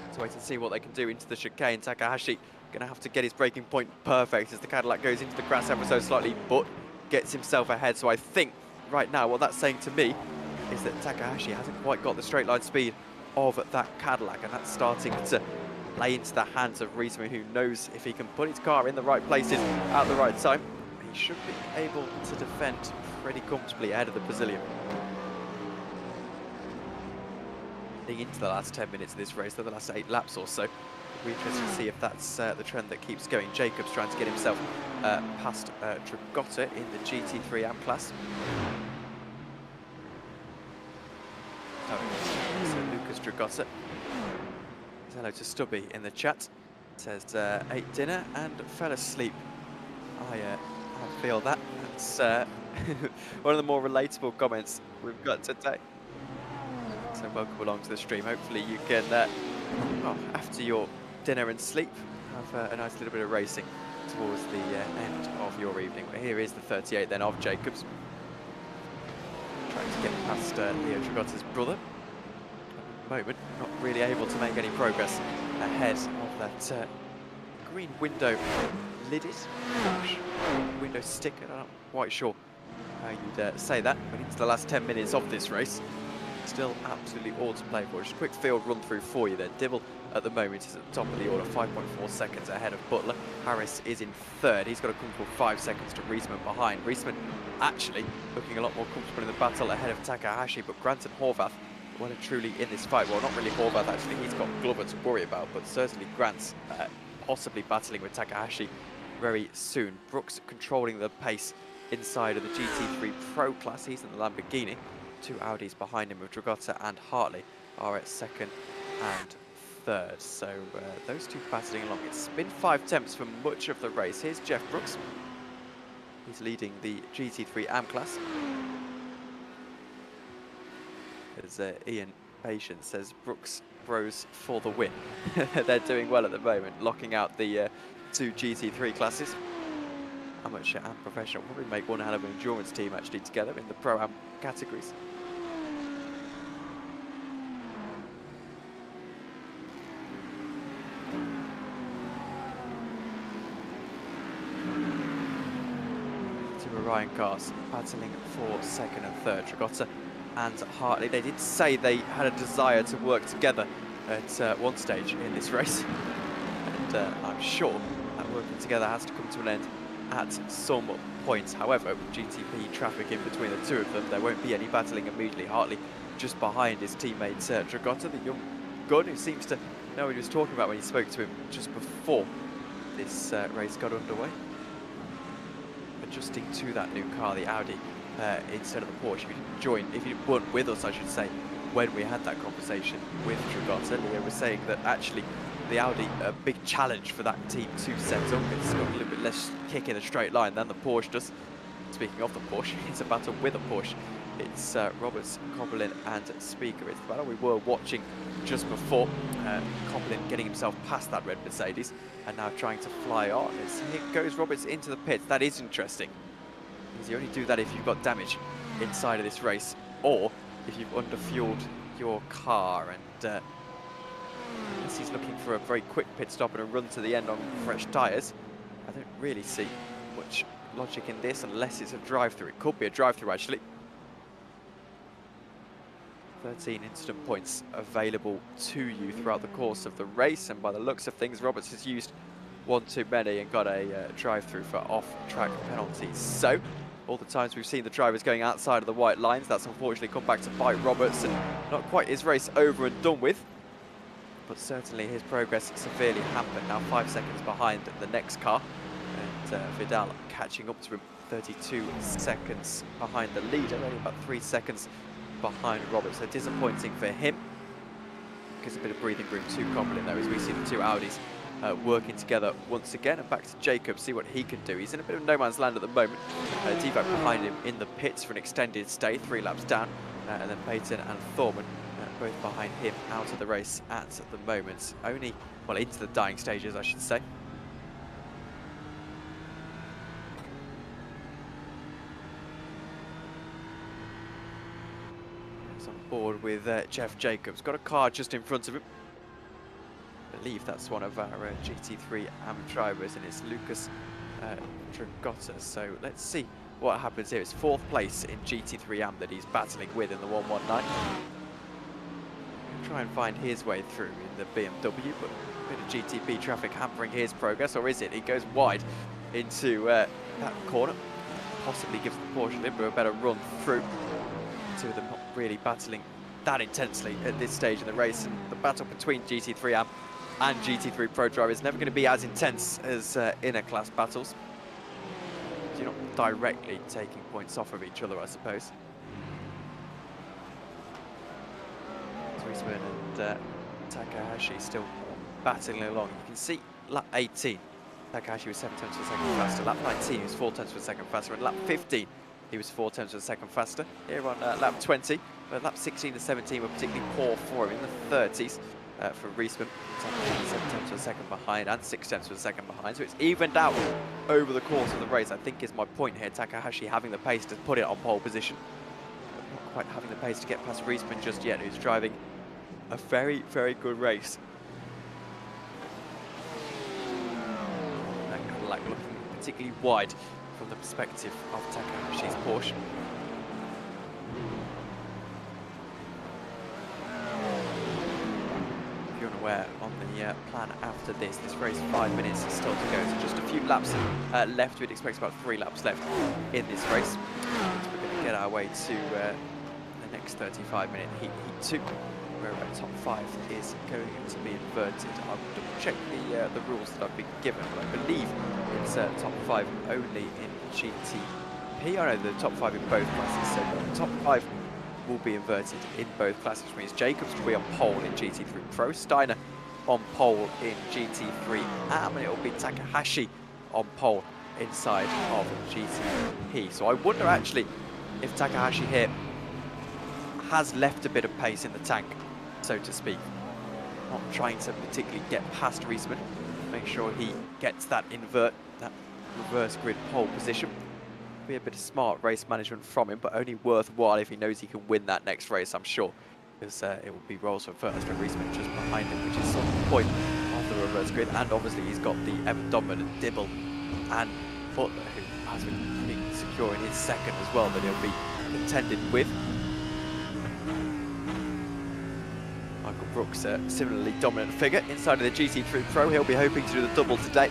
Let's wait and see what they can do into the chicane. Takahashi going to have to get his braking point perfect as the Cadillac goes into the grass ever so slightly, but gets himself ahead. So I think right now what that's saying to me is that Takahashi hasn't quite got the straight line speed of that Cadillac, and that's starting to play into the hands of Ricmotech, who knows if he can put his car in the right places at the right time, he should be able to defend pretty comfortably ahead of the Brazilian. Heading into the last 10 minutes of this race, the last 8 laps or so, it'll be interesting to see if that's the trend that keeps going. Jacobs trying to get himself past Dragota in the GT3 AM class. So Lucas Dragota says hello to Stubby in the chat. Says ate dinner and fell asleep. I feel that. That's one of the more relatable comments we've got today. So welcome along to the stream. Hopefully you can, well, after your dinner and sleep, have a nice little bit of racing towards the end of your evening. But here is the 38 then of Jacobs. Trying to get past Leo Dragotta's brother. At the moment, not really able to make any progress ahead of that green window lidded window sticker. I'm not quite sure how you'd say that, but into the last 10 minutes of this race. Still absolutely all to play for. Just a quick field run through for you there. Dibble at the moment is at the top of the order, 5.4 seconds ahead of Butler. Harris is in 3rd. He's got a comfortable 5 seconds to Ricmotech behind. Ricmotech actually looking a lot more comfortable in the battle ahead of Takahashi, but Grant and Horvath well and truly in this fight. Well, not really Horvath actually, he's got Glover to worry about, but certainly Grant's possibly battling with Takahashi very soon. Brooks controlling the pace inside of the GT3 Pro class. He's in the Lamborghini. 2 Audis behind him with Dragota and Hartley are at 2nd and 3rd. So those two battling along. It's been 5 attempts for much of the race. Here's Jeff Brooks. He's leading the GT3 AM class. As Ian Patient says, Brooks Bros for the win. They're doing well at the moment, locking out the 2 GT3 classes. Amateur and professional probably make one hell of an endurance team actually together in the Pro-Am categories. Ryan cars battling for 2nd and 3rd. Dragota and Hartley, they did say they had a desire to work together at one stage in this race, and I'm sure that working together has to come to an end at some point. However, with GTP traffic in between the two of them, there won't be any battling immediately. Hartley just behind his teammate Dragota, the young gun who seems to know what he was talking about when he spoke to him just before this race got underway. Adjusting to that new car, the Audi, instead of the Porsche. If you didn't join, if you weren't with us, I should say, when we had that conversation with Dragota, Leo was saying that actually the Audi, a big challenge for that team to set up. It's got a little bit less kick in a straight line than the Porsche does. Speaking of the Porsche, it's a battle with a Porsche. It's Roberts, Copeland and Speaker. It's the battle we were watching just before. Copeland getting himself past that red Mercedes and now trying to fly on. As here goes Roberts into the pits. That is interesting, because you only do that if you've got damage inside of this race, or if you've underfueled your car. And unless he's looking for a very quick pit stop and a run to the end on fresh tyres, I don't really see much logic in this unless it's a drive-through. It could be a drive-through actually. 13 instant points available to you throughout the course of the race, and by the looks of things, Roberts has used one too many and got a drive-through for off-track penalties. So, all the times we've seen the drivers going outside of the white lines, that's unfortunately come back to bite Roberts, and not quite his race over and done with, but certainly his progress severely hampered. Now 5 seconds behind the next car, and Vidal catching up to him, 32 seconds behind the leader, only about 3 seconds behind Roberts. So disappointing for him. Gives a bit of breathing room to Coughlin though, as we see the two Audis working together once again. And back to Jacob, see what he can do. He's in a bit of no man's land at the moment. Divac behind him in the pits for an extended stay, 3 laps down. And then Peyton and Thorman both behind him out of the race at the moment. Only, well, into the dying stages, I should say. On board with Jeff Jacobs. Got a car just in front of him. I believe that's one of our GT3 AM drivers, and it's Lucas Dragotta. So let's see what happens here. It's 4th place in GT3 AM that he's battling with in the 119. Try and find his way through in the BMW, but a bit of GTP traffic hampering his progress, or is it? He goes wide into that corner. Possibly gives the Porsche Limber a better run through. Two of them not really battling that intensely at this stage in the race, and the battle between GT3 AM and GT3 Pro Driver is never going to be as intense as inner class battles. You're not directly taking points off of each other, I suppose. Reisman and Takahashi still battling along. You can see lap 18, Takahashi was 7 tenths of a second faster. Lap 19, he was 4 tenths of a second faster. And lap 15, he was 4 tenths of a second faster. Here on lap 20, but lap 16 and 17 were particularly poor for him in the 30s for Reisman. 7 tenths of a second behind and 6 tenths of a second behind. So it's evened out over the course of the race, I think is my point here. Takahashi having the pace to put it on pole position. But not quite having the pace to get past Reisman just yet, who's driving a very, very good race. That Cadillac looking particularly wide from the perspective of Takahashi's Porsche. If you're unaware, on the plan after this race 5 minutes is still to go, so just a few laps left. We'd expect about 3 laps left in this race. So we're going to get our way to the next 35-minute heat 2. Where top 5 is going to be inverted. I'll double check the rules that I've been given, but I believe it's top 5 only in GTP. I know the top 5 in both classes, so the top 5 will be inverted in both classes, which means Jacobs will be on pole in GT3 Pro, Steiner on pole in GT3 AM, and it will be Takahashi on pole inside of GTP. So I wonder actually if Takahashi here has left a bit of pace in the tank, so to speak. Not trying to particularly get past Reisman. Make sure he gets that reverse grid pole position. Be a bit of smart race management from him, but only worthwhile if he knows he can win that next race, I'm sure. Because it will be Rolls for first and Reisman just behind him, which is sort of the point of the reverse grid. And obviously he's got the ever dominant Dibble and Butler, who has been pretty secure in his second as well, that he'll be contended with. Michael Brooks, a similarly dominant figure inside of the GT3 Pro. He'll be hoping to do the double today,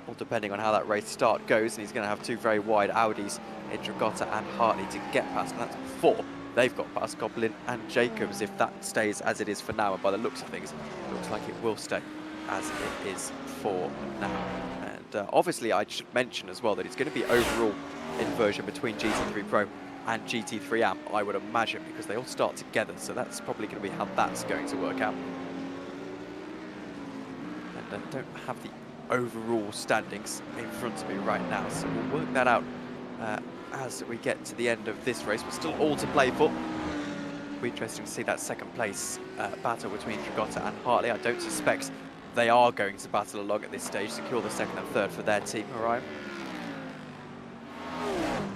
all depending on how that race start goes. And he's going to have 2 very wide Audis in Dragotta and Hartley to get past, and that's before they've got past Coughlin and Jacobs, if that stays as it is for now. And by the looks of things, it looks like it will stay as it is for now. And obviously I should mention as well that it's going to be overall inversion between GT3 Pro and GT3 AM, I would imagine, because they all start together, so that's probably going to be how that's going to work out. And I don't have the overall standings in front of me right now, so we'll work that out as we get to the end of this race. We're still all to play for. It'll be interesting to see that second place battle between Dragotta and Hartley. I don't suspect they are going to battle along at this stage, secure the second and third for their team, Orion.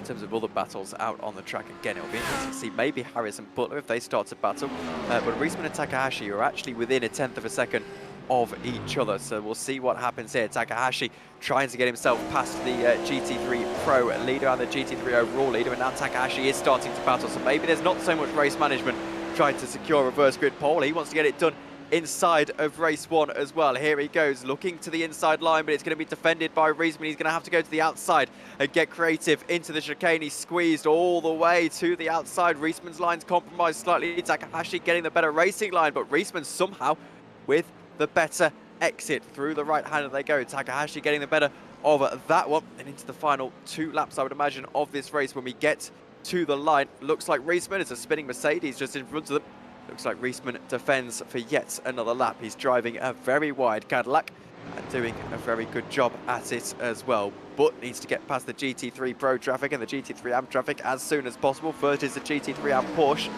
terms of other battles out on the track, again, it'll be interesting to see maybe Harris and Butler if they start to battle. But Ricmotech and Takahashi are actually within a 1/10 of a second of each other, so we'll see what happens here. Takahashi trying to get himself past the GT3 Pro leader and the GT3 overall leader, and now Takahashi is starting to battle, so maybe there's not so much race management trying to secure a reverse grid pole. He wants to get it done inside of race 1 as well. Here he goes, looking to the inside line, but it's going to be defended by Ricmotech. He's going to have to go to the outside and get creative into the chicane. He's squeezed all the way to the outside. Ricmotech's line's compromised slightly. Takahashi getting the better racing line, but Ricmotech somehow with the better exit. Through the right hand they go. Takahashi getting the better of that one, and into the final 2 laps, I would imagine, of this race when we get to the line. Looks like Ricmotech is a spinning Mercedes just in front of them. Looks like Ricmotech defends for yet another lap. He's driving a very wide Cadillac and doing a very good job at it as well. But needs to get past the GT3 Pro traffic and the GT3 Am traffic as soon as possible. First is the GT3 Am Porsche.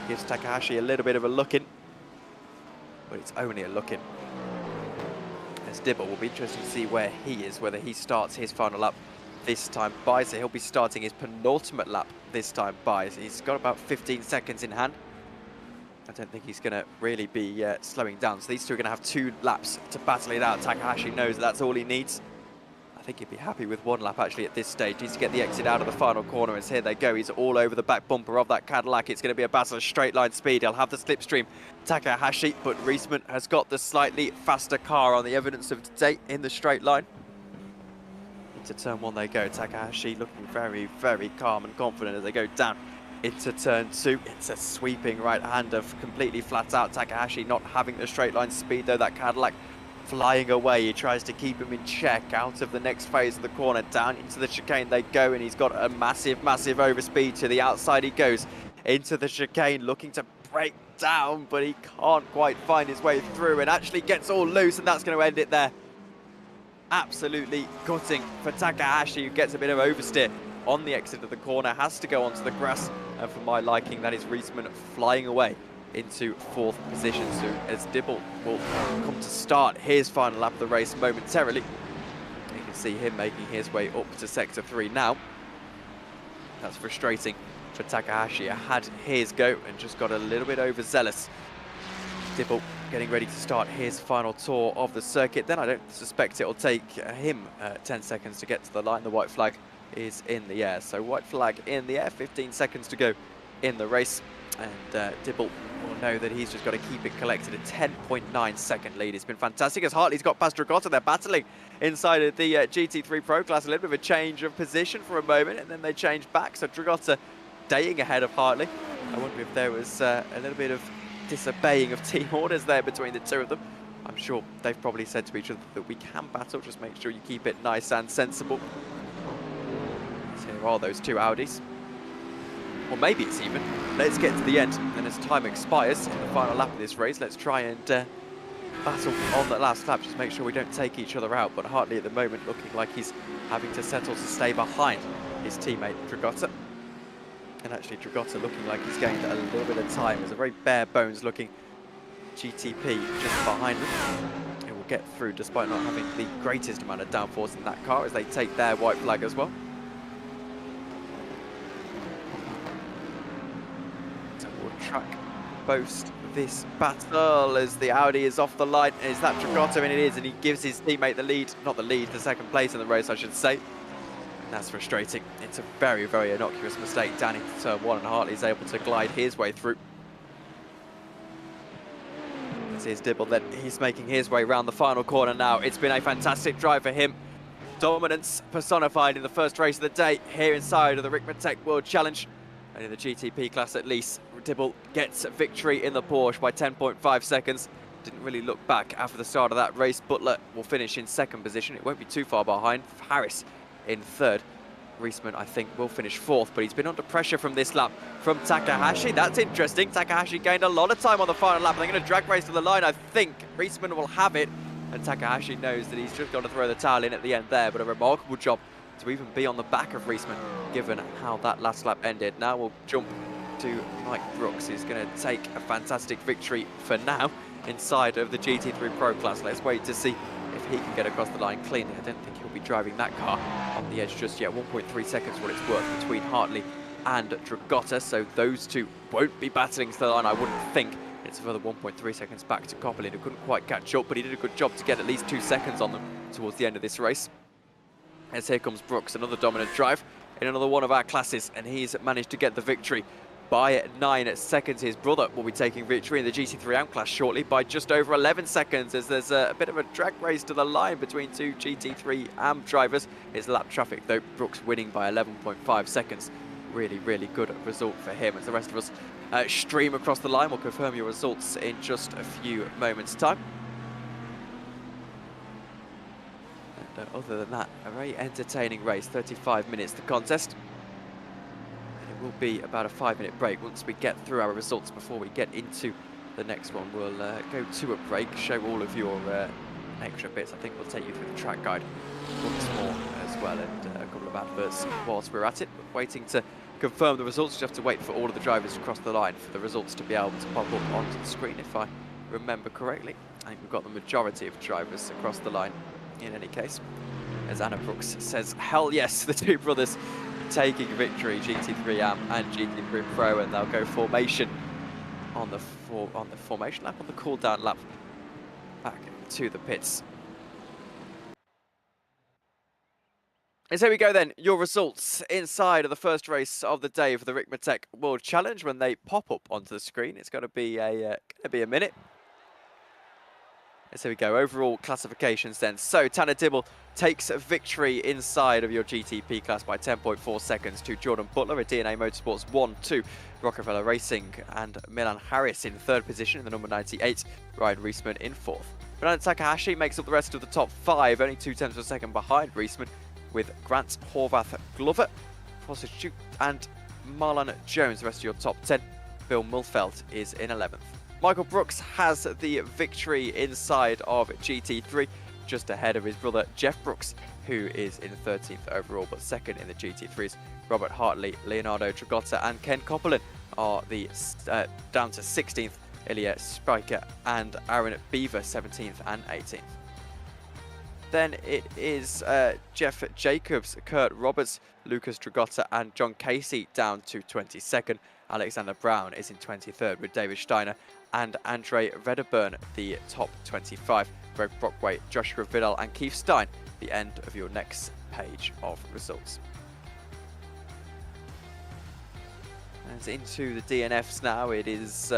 Gives Takahashi a little bit of a look-in, but it's only a look-in. As Dibble will be interesting to see where he is, whether he starts his final lap this time by. So he'll be starting his penultimate lap this time by. So he's got about 15 seconds in hand. I don't think he's going to really be slowing down. So these two are going to have 2 laps to battle it out. Takahashi knows that's all he needs. I think he'd be happy with 1 lap actually at this stage. He needs to get the exit out of the final corner, as here they go. He's all over the back bumper of that Cadillac. It's going to be a battle of straight line speed. He'll have the slipstream, Takahashi, but Ricmotech has got the slightly faster car on the evidence of today in the straight line. Into turn 1 they go. Takahashi looking very, very calm and confident as they go down into turn 2. It's a sweeping right-hander, completely flat out. Takahashi not having the straight line speed though. That Cadillac flying away. He tries to keep him in check out of the next phase of the corner. Down into the chicane they go, and he's got a massive overspeed. To the outside he goes into the chicane, looking to break down, but he can't quite find his way through and actually gets all loose, and that's going to end it there. Absolutely gutting for Takahashi, who gets a bit of oversteer on the exit of the corner, has to go onto the grass, and for my liking that is Ricmotech flying away into 4th position. So as Dibble will come to start his final lap of the race momentarily. You can see him making his way up to sector 3 now. That's frustrating for Takahashi. Had his go and just got a little bit overzealous. Dibble getting ready to start his final tour of the circuit. Then I don't suspect it'll take him 10 seconds to get to the line. The white flag is in the air. So white flag in the air, 15 seconds to go in the race. And Dibble will know that he's just got to keep it collected. A 10.9 second lead. It's been fantastic as Hartley's got past Dragota. They're battling inside of the GT3 Pro class. A little bit of a change of position for a moment, and then they change back. So Dragota staying ahead of Hartley. I wonder if there was a little bit of disobeying of team orders there between the two of them. I'm sure they've probably said to each other that we can battle, just make sure you keep it nice and sensible. So here are those 2 Audis. Or maybe it's even. Let's get to the end, and as time expires in the final lap of this race, let's try and battle on the last lap, just make sure we don't take each other out. But Hartley at the moment looking like he's having to settle to stay behind his teammate Dragota. And actually Dragota looking like he's gained a little bit of time. There's a very bare bones looking GTP just behind them. It will get through despite not having the greatest amount of downforce in that car as they take their white flag as well. So we'll track boast this battle as the Audi is off the line. Is that Dragota? And it is, and he gives his teammate the lead, not the lead, the second place in the race I should say. That's frustrating. It's a very, very innocuous mistake down into turn 1, and Hartley's able to glide his way through. Here's Dibble, then he's making his way around the final corner now. It's been a fantastic drive for him. Dominance personified in the first race of the day here inside of the Ricmotech World Challenge. And in the GTP class at least, Dibble gets victory in the Porsche by 10.5 seconds. Didn't really look back after the start of that race. Butler will finish in 2nd position. It won't be too far behind. Harris in 3rd. Ricmotech, I think, will finish 4th, but he's been under pressure from this lap from Takahashi. That's interesting. Takahashi gained a lot of time on the final lap. They're going to drag race to the line. I think Ricmotech will have it, and Takahashi knows that he's just got to throw the towel in at the end there, but a remarkable job to even be on the back of Ricmotech, given how that last lap ended. Now we'll jump to Mike Brooks, who's going to take a fantastic victory for now inside of the GT3 Pro class. Let's wait to see if he can get across the line cleanly. I don't think he'll be driving that car on on the edge just yet. 1.3 seconds what it's worth between Hartley and Dragotta, so those two won't be battling to the line, I wouldn't think. It's a further 1.3 seconds back to Coplin, who couldn't quite catch up, but he did a good job to get at least 2 seconds on them towards the end of this race. As here comes Brooks, another dominant drive in another one of our classes, and he's managed to get the victory by 9 seconds. His brother will be taking victory in the GT3 AM class shortly by just over 11 seconds, as there's a bit of a drag race to the line between two GT3 AM drivers. It's lap traffic, though. Brooks winning by 11.5 seconds. Really, really good result for him. As the rest of us stream across the line, we'll confirm your results in just a few moments' time. And other than that, a very entertaining race. 35 minutes the contest. And it will be about a 5-minute break once we get through our results before we get into the next one. We'll go to a break, show all of your extra bits. I think we'll take you through the track guide once more as well, and a couple of adverts whilst we're at it. But waiting to confirm the results, you have to wait for all of the drivers across the line for the results to be able to pop up onto the screen, if I remember correctly. I think we've got the majority of drivers across the line in any case. As Anna Brooks says, hell yes, the two brothers taking victory, GT3 AM and GT3 Pro, and they'll go formation on the formation lap, on the cool down lap, back to the pits. And so we go then, your results inside of the first race of the day for the Ricmotech World Challenge. When they pop up onto the screen, it's going to be a minute. And so we go, overall classifications then. So Tanner Dibble takes a victory inside of your GTP class by 10.4 seconds to Jordan Butler at DNA Motorsports 1-2, Rockefeller Racing, and Milan Harris in third position in the number 98, Ryan Reisman in fourth. Fernando Takahashi makes up the rest of the top 5, only 0.2 of a second behind Reisman, with Grant Horvath Glover, Foster and Marlon Jones, the rest of your top 10. Bill Mulfeld is in 11th. Michael Brooks has the victory inside of GT3, just ahead of his brother Jeff Brooks, who is in 13th overall, but second in the GT3s. Robert Hartley, Leonardo Dragotta and Ken Copeland are the down to 16th. Ilya Spiker and Aaron Beaver 17th and 18th. Then it is Jeff Jacobs, Kurt Roberts, Lucas Dragotta and John Casey down to 22nd. Alexander Brown is in 23rd with David Steiner and Andre Rederburn, the top 25. Greg Brockway, Joshua Vidal and Keith Stein, the end of your next page of results. And into the DNFs now. It is,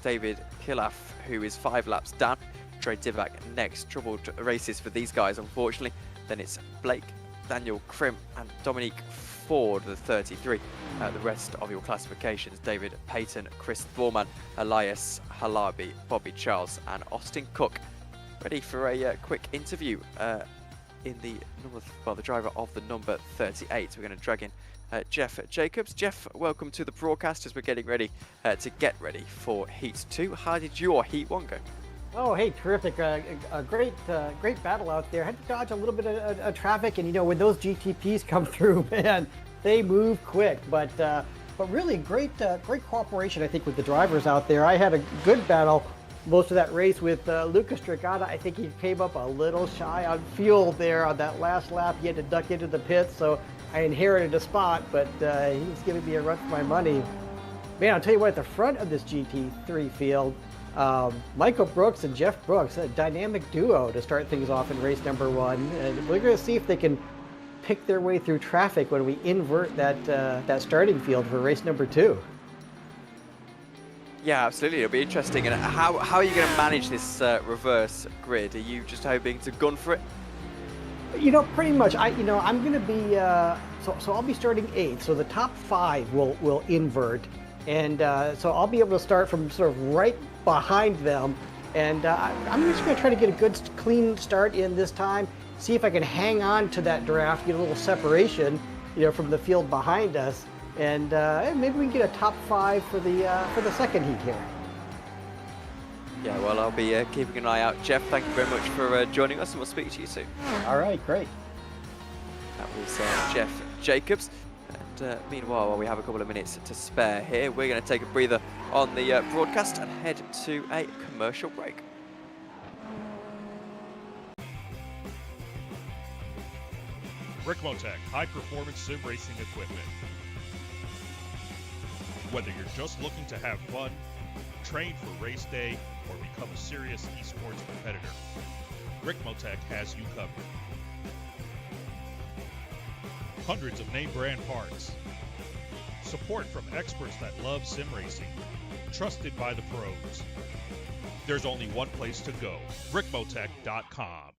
David Kilaf, who is 5 laps down. Trey Divac next. Troubled races for these guys, unfortunately. Then it's Blake, Daniel Krim and Dominique Ford, the 33. The rest of your classifications, David Payton, Chris Thorman, Elias Halabi, Bobby Charles and Austin Cook. Ready for a quick interview in the driver of the number 38. We're going to drag in Jeff Jacobs. Jeff, welcome to the broadcast as we're getting ready to get ready for Heat 2. How did your Heat 1 go? Oh, hey, terrific. A great battle out there. Had to dodge a little bit of traffic, and, you know, when those GTPs come through, man, they move quick. But really great cooperation, I think, with the drivers out there. I had a good battle most of that race with Lucas Dragotta. I think he came up a little shy on fuel there on that last lap. He had to duck into the pits, so I inherited a spot, but he was giving me a run for my money. Man, I'll tell you what, at the front of this GT3 field, Michael Brooks and Jeff Brooks, a dynamic duo to start things off in race number 1. And we're going to see if they can pick their way through traffic when we invert that starting field for race number 2. Yeah, absolutely. It'll be interesting. And how are you going to manage this reverse grid? Are you just hoping to gun for it? You know, pretty much. I'm going to be so I'll be starting 8th. So the top 5 will invert, and so I'll be able to start from sort of right behind them. And I'm just going to try to get a good clean start in this time. See if I can hang on to that draft, get a little separation, from the field behind us, and maybe we can get a top 5 for the second heat here. Yeah, well, I'll be keeping an eye out. Jeff, thank you very much for joining us, and we'll speak to you soon. All right, great. That was Jeff Jacobs. And meanwhile, while we have a couple of minutes to spare here, we're going to take a breather on the broadcast and head to a commercial break. Ricmotech high-performance sim racing equipment. Whether you're just looking to have fun, train for race day, or become a serious esports competitor, Ricmotech has you covered. Hundreds of name brand parts. Support from experts that love sim racing. Trusted by the pros. There's only one place to go, ricmotech.com.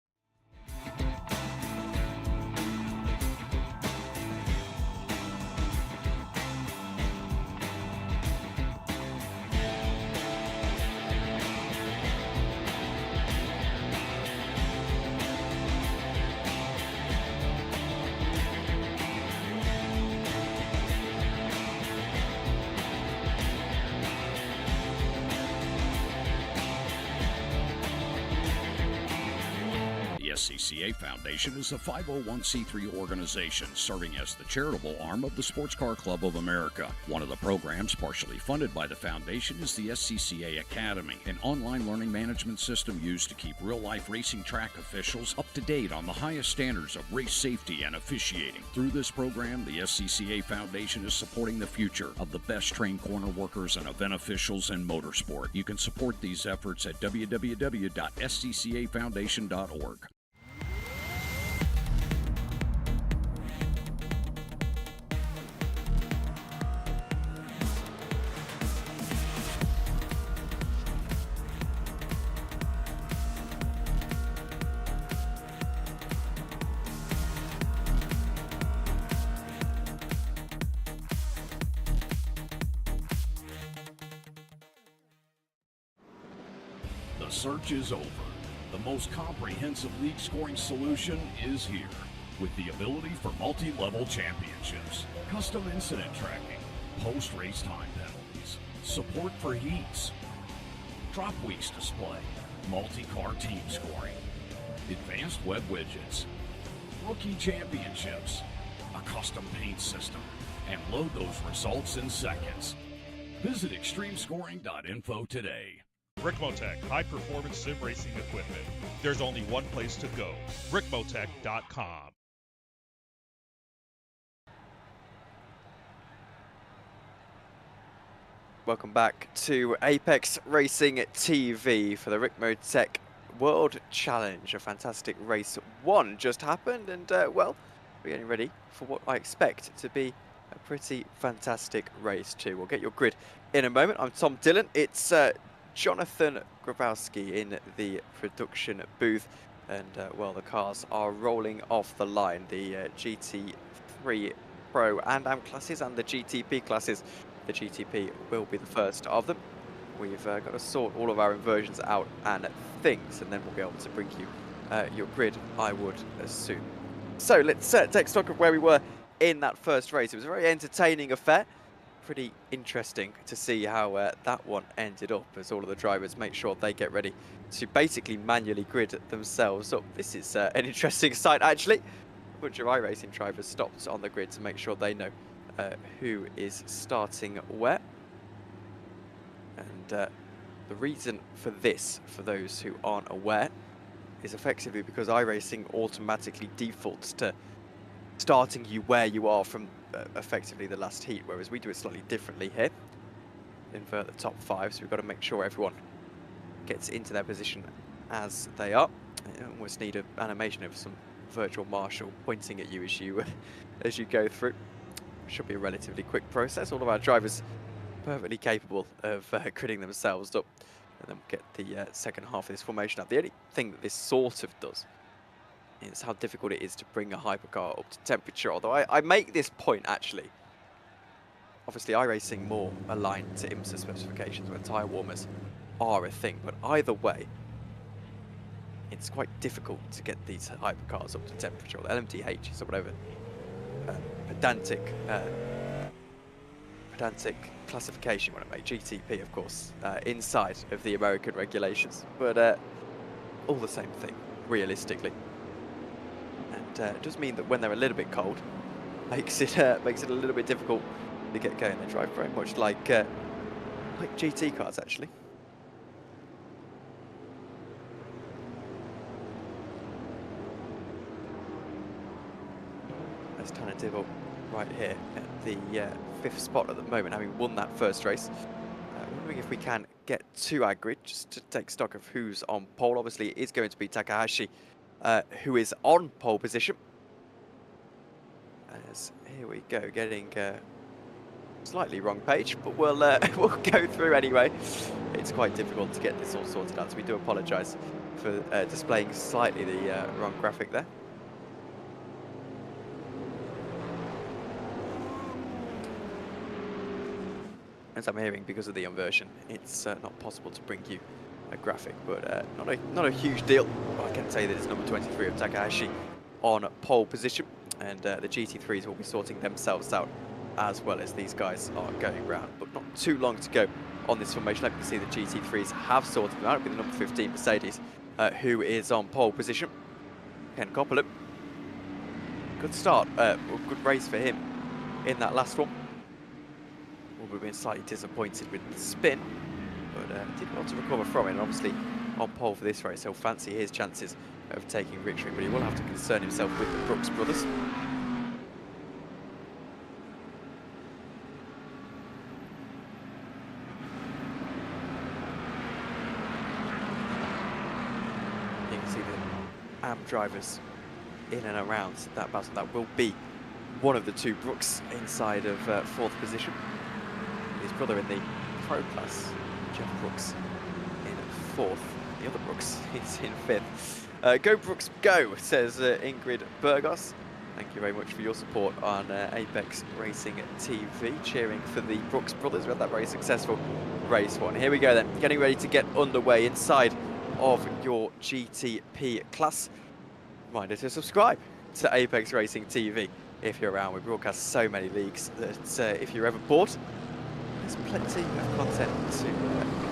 The SCCA Foundation is a 501c3 organization serving as the charitable arm of the Sports Car Club of America. One of the programs partially funded by the foundation is the SCCA Academy, an online learning management system used to keep real-life racing track officials up to date on the highest standards of race safety and officiating. Through this program, the SCCA Foundation is supporting the future of the best trained corner workers and event officials in motorsport. You can support these efforts at www.sccafoundation.org. The search is over. The most comprehensive league scoring solution is here, with the ability for multi-level championships, custom incident tracking, post-race time penalties, support for heats, drop weeks display, multi-car team scoring, advanced web widgets, rookie championships, a custom paint system, and load those results in seconds. Visit extremescoring.info today. Ricmotech high-performance sim racing equipment. There's only one place to go, ricmotech.com. Welcome back to Apex Racing TV for the Ricmotech World Challenge. A fantastic race one just happened, and well, we're getting ready for what I expect to be a pretty fantastic race too. We'll get your grid in a moment. I'm Tom Dillon. It's Jonathan Grabowski in the production booth, and well, the cars are rolling off the line. The GT3 Pro and AM classes and the GTP classes. The GTP will be the first of them. We've got to sort all of our inversions out and things, and then we'll be able to bring you your grid, I would assume. So let's take stock of where we were in that first race. It was a very entertaining affair. Pretty interesting to see how that one ended up, as all of the drivers make sure they get ready to basically manually grid themselves up. This is an interesting sight, actually. A bunch of iRacing drivers stopped on the grid to make sure they know who is starting where. And the reason for this, for those who aren't aware, is effectively because iRacing automatically defaults to starting you where you are from effectively the last heat, whereas we do it slightly differently here. Invert the top 5, so we've got to make sure everyone gets into their position as they are. You almost need an animation of some virtual marshal pointing at you as you go through. Should be a relatively quick process. All of our drivers perfectly capable of gridding themselves up, and then we'll get the second half of this formation up. The only thing that this sort of does is how difficult it is to bring a hypercar up to temperature, although I make this point actually. Obviously iRacing more aligned to IMSA specifications when tyre warmers are a thing, but either way it's quite difficult to get these hypercars up to temperature, or LMDH or whatever pedantic classification when I make GTP, of course, inside of the American regulations, but all the same thing realistically. And it does mean that when they're a little bit cold, makes it a little bit difficult to get going. They drive very much like GT cars, actually. He's trying to dibble right here at the 5th spot at the moment, having won that first race. Wondering if we can get to our grid just to take stock of who's on pole. Obviously, it is going to be Takahashi, who is on pole position. As here we go, getting slightly wrong page, but we'll we'll go through anyway. It's quite difficult to get this all sorted out, so we do apologise for displaying slightly the wrong graphic there. As I'm hearing, because of the inversion, it's not possible to bring you a graphic, but not a huge deal. But I can say that it's number 23 of Takahashi on pole position, and the GT3s will be sorting themselves out as well as these guys are going round. But not too long to go on this formation. Like you can see, the GT3s have sorted them out. It'll be the number 15 Mercedes, who is on pole position. Ken Coppola. Good start, good race for him in that last one. We've been slightly disappointed with the spin, but did want to recover from it. And obviously, on pole for this race, he'll fancy his chances of taking victory, but he will have to concern himself with the Brooks brothers. You can see the AM drivers in and around that battle. That will be one of the two Brooks inside of 4th position. His brother in the pro class, Jeff Brooks, in 4th. The other Brooks is in 5th. Go Brooks, go, says Ingrid Burgos. Thank you very much for your support on Apex Racing TV, cheering for the Brooks brothers. We had that very successful race one. Here we go then, getting ready to get underway inside of your GTP class. Reminder to subscribe to Apex Racing TV if you're around. We broadcast so many leagues that if you're ever bored, there's plenty of content to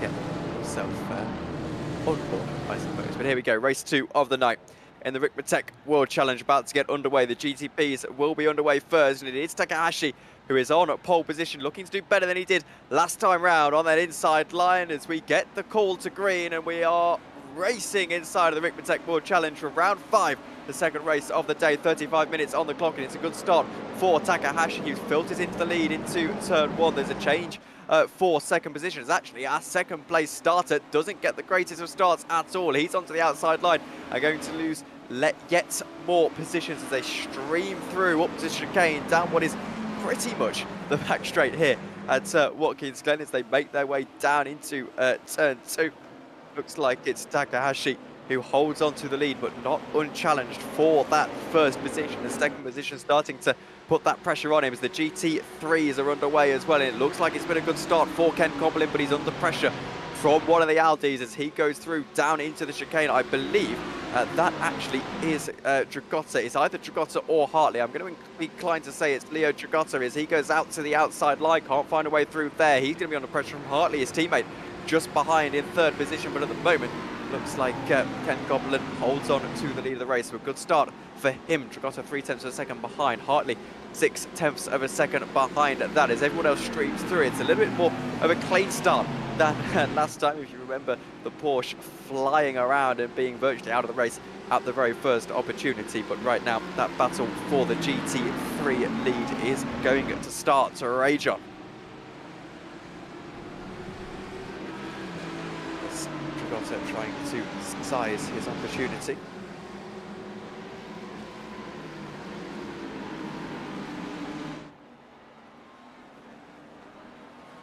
get yourself on board, I suppose. But here we go, race 2 of the night in the Ricmotech World Challenge, about to get underway. The GTPs will be underway first, and it is Takahashi who is on at pole position, looking to do better than he did last time round on that inside line as we get the call to green, and we are racing inside of the Ricmotech World Challenge for round 5. The second race of the day, 35 minutes on the clock, and it's a good start for Takahashi, who filters into the lead into turn 1. There's a change for second position. It's actually our second place starter doesn't get the greatest of starts at all. He's onto the outside line, are going to lose yet more positions as they stream through up to chicane down what is pretty much the back straight here at Watkins Glen as they make their way down into turn 2. Looks like it's Takahashi who holds on to the lead, but not unchallenged for that first position. The second position starting to put that pressure on him as the GT3s are underway as well. And it looks like it's been a good start for Ken Coblin, but he's under pressure from one of the Aldis as he goes through down into the chicane. I believe that actually is Dragotta. It's either Dragotta or Hartley. I'm going to be inclined to say it's Leo Dragotta as he goes out to the outside line. Can't find a way through there. He's going to be under pressure from Hartley, his teammate, just behind in third position. But at the moment, looks like Ken Goblin holds on to the lead of the race. So a good start for him. Dragotta 0.3 of a second behind. Hartley 0.6 of a second behind that as everyone else streams through. It's a little bit more of a clean start than last time, if you remember the Porsche flying around and being virtually out of the race at the very first opportunity. But right now, that battle for the GT3 lead is going to start to rage on. Dragotta trying to size his opportunity.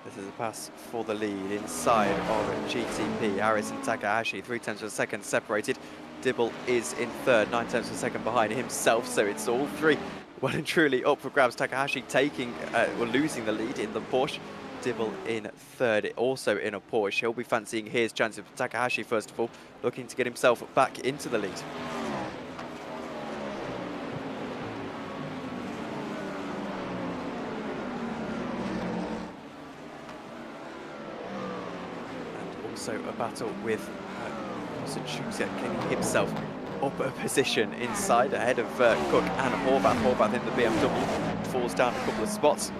This is a pass for the lead inside of GTP. Iracing Takahashi, 0.3 of a second separated. Dibble is in third, 0.9 of a second behind himself. So it's all three well and truly up for grabs. Takahashi taking or losing the lead in the Porsche. Dibble in third, also in a Porsche. He'll be fancying his chances for Takahashi first of all, looking to get himself back into the lead. And also a battle with Suchusa getting himself up a position inside ahead of Cook and Horvath. Horvath in the BMW falls down a couple of spots.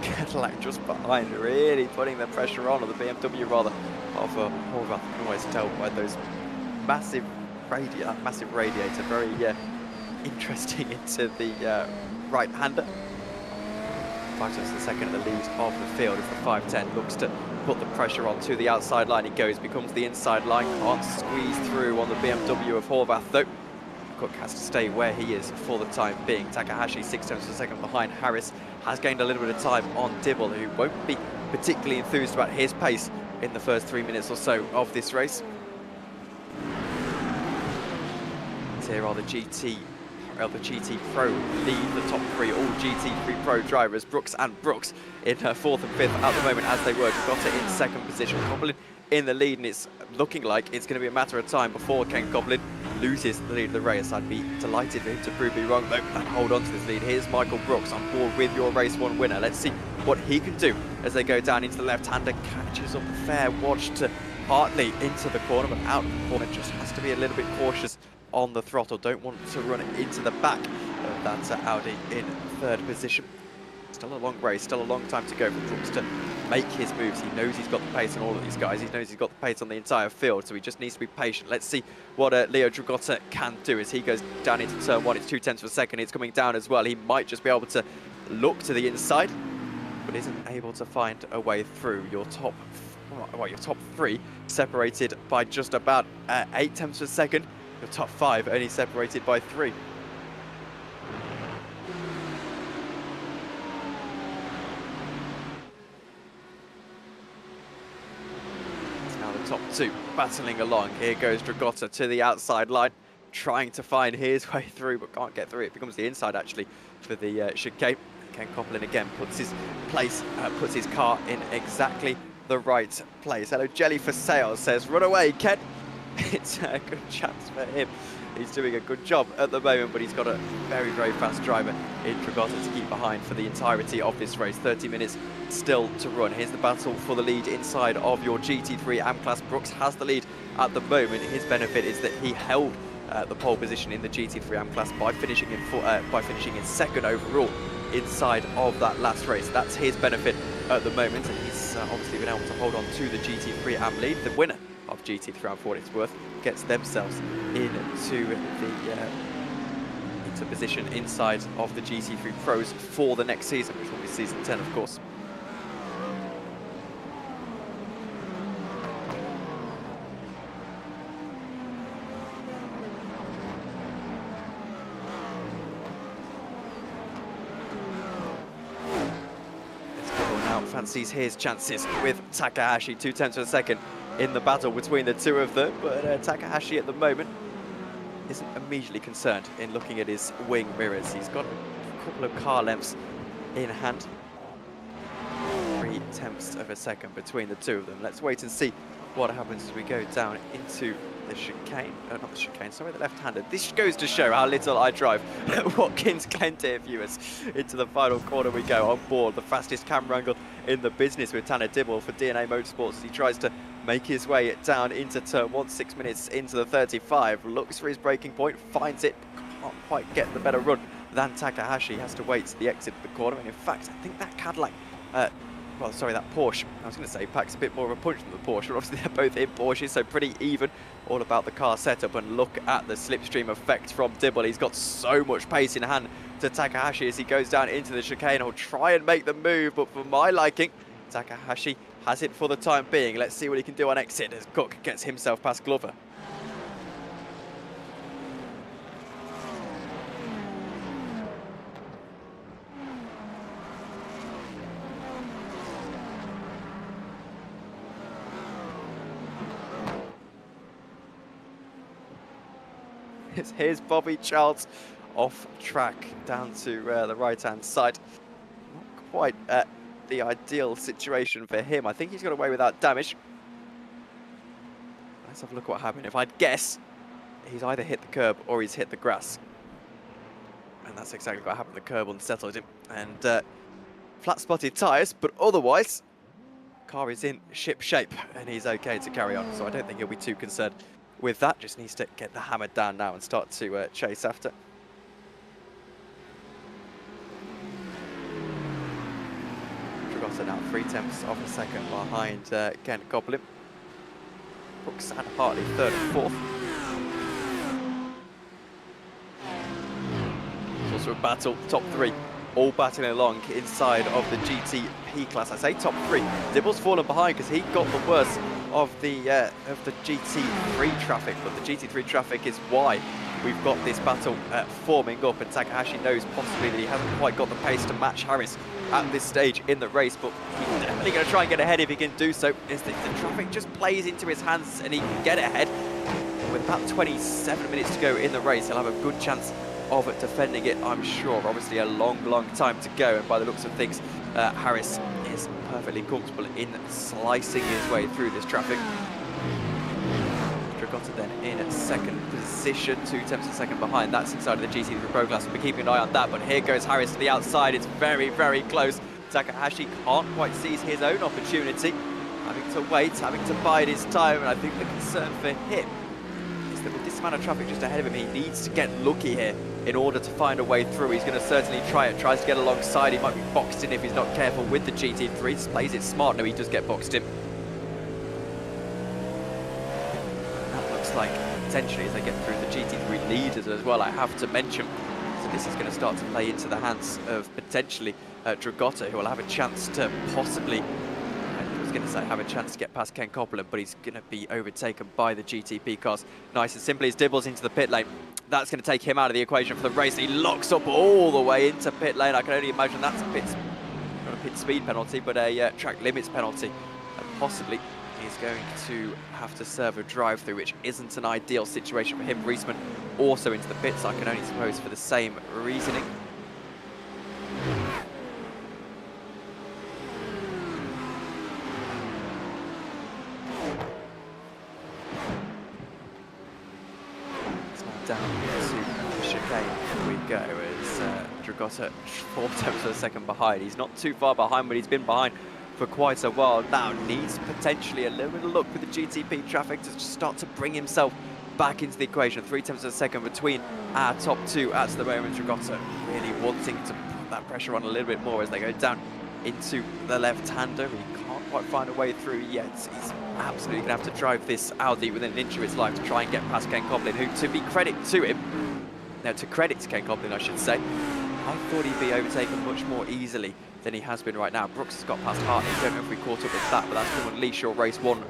Cadillac just behind, really putting the pressure on, or the BMW rather, of Horvath. You can always tell by those massive that massive radiator, very interesting into the right-hander. 5 tenths of a second at the lead of the field as the 510 looks to put the pressure on to the outside line. He goes, becomes the inside line, can't squeeze through on the BMW of Horvath though. Cook has to stay where he is for the time being. Takahashi 6 tenths of a second behind Harris, has gained a little bit of time on Dibble, who won't be particularly enthused about his pace in the first 3 minutes or so of this race. Here are the GT Pro lead, the top 3, all GT3 Pro drivers, Brooks and Brooks in 4th and 5th at the moment as they were. Got it in 2nd position, Coblin in the lead, and it's looking like it's going to be a matter of time before Ken Coblin loses the lead of the race. I'd be delighted for him to prove me wrong though and hold on to this lead. Here's Michael Brooks on board with your race 1 winner. Let's see what he can do as they go down into the left-hander, catches up a fair watch to Hartley into the corner, but out of the corner, just has to be a little bit cautious on the throttle. Don't want to run into the back of that Audi in 3rd position. Still a long race, still a long time to go for Brooks to make his moves. He knows he's got the pace on all of these guys. He knows he's got the pace on the entire field, so he just needs to be patient. Let's see what Leo Dragotta can do as he goes down into turn 1. It's 2 tenths of a second. It's coming down as well. He might just be able to look to the inside, but isn't able to find a way through. Your top 3 separated by just about 8 tenths of a second. Your top 5 only separated by 3. It's now the top 2 battling along. Here goes Dragotta to the outside line, trying to find his way through, but can't get through. It becomes the inside actually for the chicane. Ken Copeland again puts his car in exactly the right place. Hello, Jelly for Sale says, run away, Ken. It's a good chance for him. He's doing a good job at the moment, but he's got a very, very fast driver in Dragotta to keep behind for the entirety of this race. 30 minutes still to run. Here's the battle for the lead inside of your GT3 AM-Class. Brooks has the lead at the moment. His benefit is that he held the pole position in the GT3 AM-Class by finishing in 2nd overall inside of that last race. That's his benefit at the moment, and he's obviously been able to hold on to the GT3 AM lead. The winner of GT3 AM, for what it's worth, gets themselves into position inside of the GT3 Pros for the next season, which will be season 10, of course. Fancies his chances with Takahashi, 2 tenths of a second in the battle between the two of them, but Takahashi at the moment isn't immediately concerned in looking at his wing mirrors. He's got a couple of car lengths in hand. 3 tenths of a second between the two of them. Let's wait and see what happens as we go down into the chicane. Not the chicane, sorry, the left-hander. This goes to show how little I drive Watkins Glen, dear viewers. Into the final corner we go, on board the fastest camera angle in the business with Tanner Dibble for DNA Motorsports. He tries to make his way down into turn 1, 6 minutes into the 35. Looks for his braking point, finds it, can't quite get the better run than Takahashi. Has to wait to the exit of the corner, and in fact, I think that Cadillac, that Porsche, I was going to say, packs a bit more of a punch than the Porsche, but obviously they're both in Porsches, so pretty even. All about the car setup, and look at the slipstream effect from Dibble. He's got so much pace in hand to Takahashi as he goes down into the chicane. He'll try and make the move, but for my liking, Takahashi has it for the time being. Let's see what he can do on exit as Cook gets himself past Glover. Here's Bobby Charles off track down to the right-hand side. Not quite the ideal situation for him. I think he's got away without damage. Let's have a look what happened. If I'd guess, he's either hit the curb or he's hit the grass. And that's exactly what happened. The curb unsettled him. And flat-spotted tyres, but otherwise, car is in ship shape and he's okay to carry on. So I don't think he'll be too concerned with that. Just needs to get the hammer down now and start to chase after. Dragotta now 3 tenths of a second behind Ken Goblin. Brooks and Hartley 3rd and 4th. course of battle. Top 3 all battling along inside of the GTP class. I say top 3. Dibble's fallen behind because he got the worst of the GT3 traffic, but the GT3 traffic is why we've got this battle forming up, and Takahashi knows possibly that he hasn't quite got the pace to match Harris at this stage in the race, but he's definitely going to try and get ahead if he can do so. If the traffic just plays into his hands and he can get ahead, with about 27 minutes to go in the race, he'll have a good chance of defending it, I'm sure. Obviously a long time to go, and by the looks of things, Harris is perfectly comfortable in slicing his way through this traffic. Dragotta then in second position, 2/10 of a second behind. That's inside of the GT3 Pro class. We'll be keeping an eye on that, but here goes Harris to the outside. It's very close. Takahashi can't quite seize his own opportunity, having to wait, having to bide his time, and I think the concern for him is that with this amount of traffic just ahead of him, he needs to get lucky here in order to find a way through. He's going to certainly try it, tries to get alongside. He might be boxed in if he's not careful with the GT3. Plays it smart. No, he does get boxed in. That looks like potentially as they get through the GT3 leaders as well, I have to mention. So this is going to start to play into the hands of potentially Dragotta, who will have a chance to possibly, I was going to say have a chance to get past Ken Copeland, but he's going to be overtaken by the GTP cars. Nice and simply as Dibbles into the pit lane. That's going to take him out of the equation for the race. He locks up all the way into pit lane. I can only imagine that's a pit, not a pit speed penalty, but a track limits penalty. And possibly he's going to have to serve a drive-through, which isn't an ideal situation for him. Ricmotech also into the pits, I can only suppose for the same reasoning. Down to the chicane, here we go, as Dragotta 4/10 of a second behind. He's not too far behind, but he's been behind for quite a while now. Needs potentially a little bit of luck with the GTP traffic to start to bring himself back into the equation. 3/10 of a second between our top 2 at the moment. Dragotta really wanting to put that pressure on a little bit more as they go down into the left-hander. He can't quite find a way through yet. He's absolutely going to have to drive this Audi within an inch of its life to try and get past Ken Copeland, who, to be credit to him, now to credit to Ken Copeland I should say, I thought he'd be overtaken much more easily than he has been right now. Brooks has got past Hartley. Don't know if we caught up with that, but that's going to unleash your race 1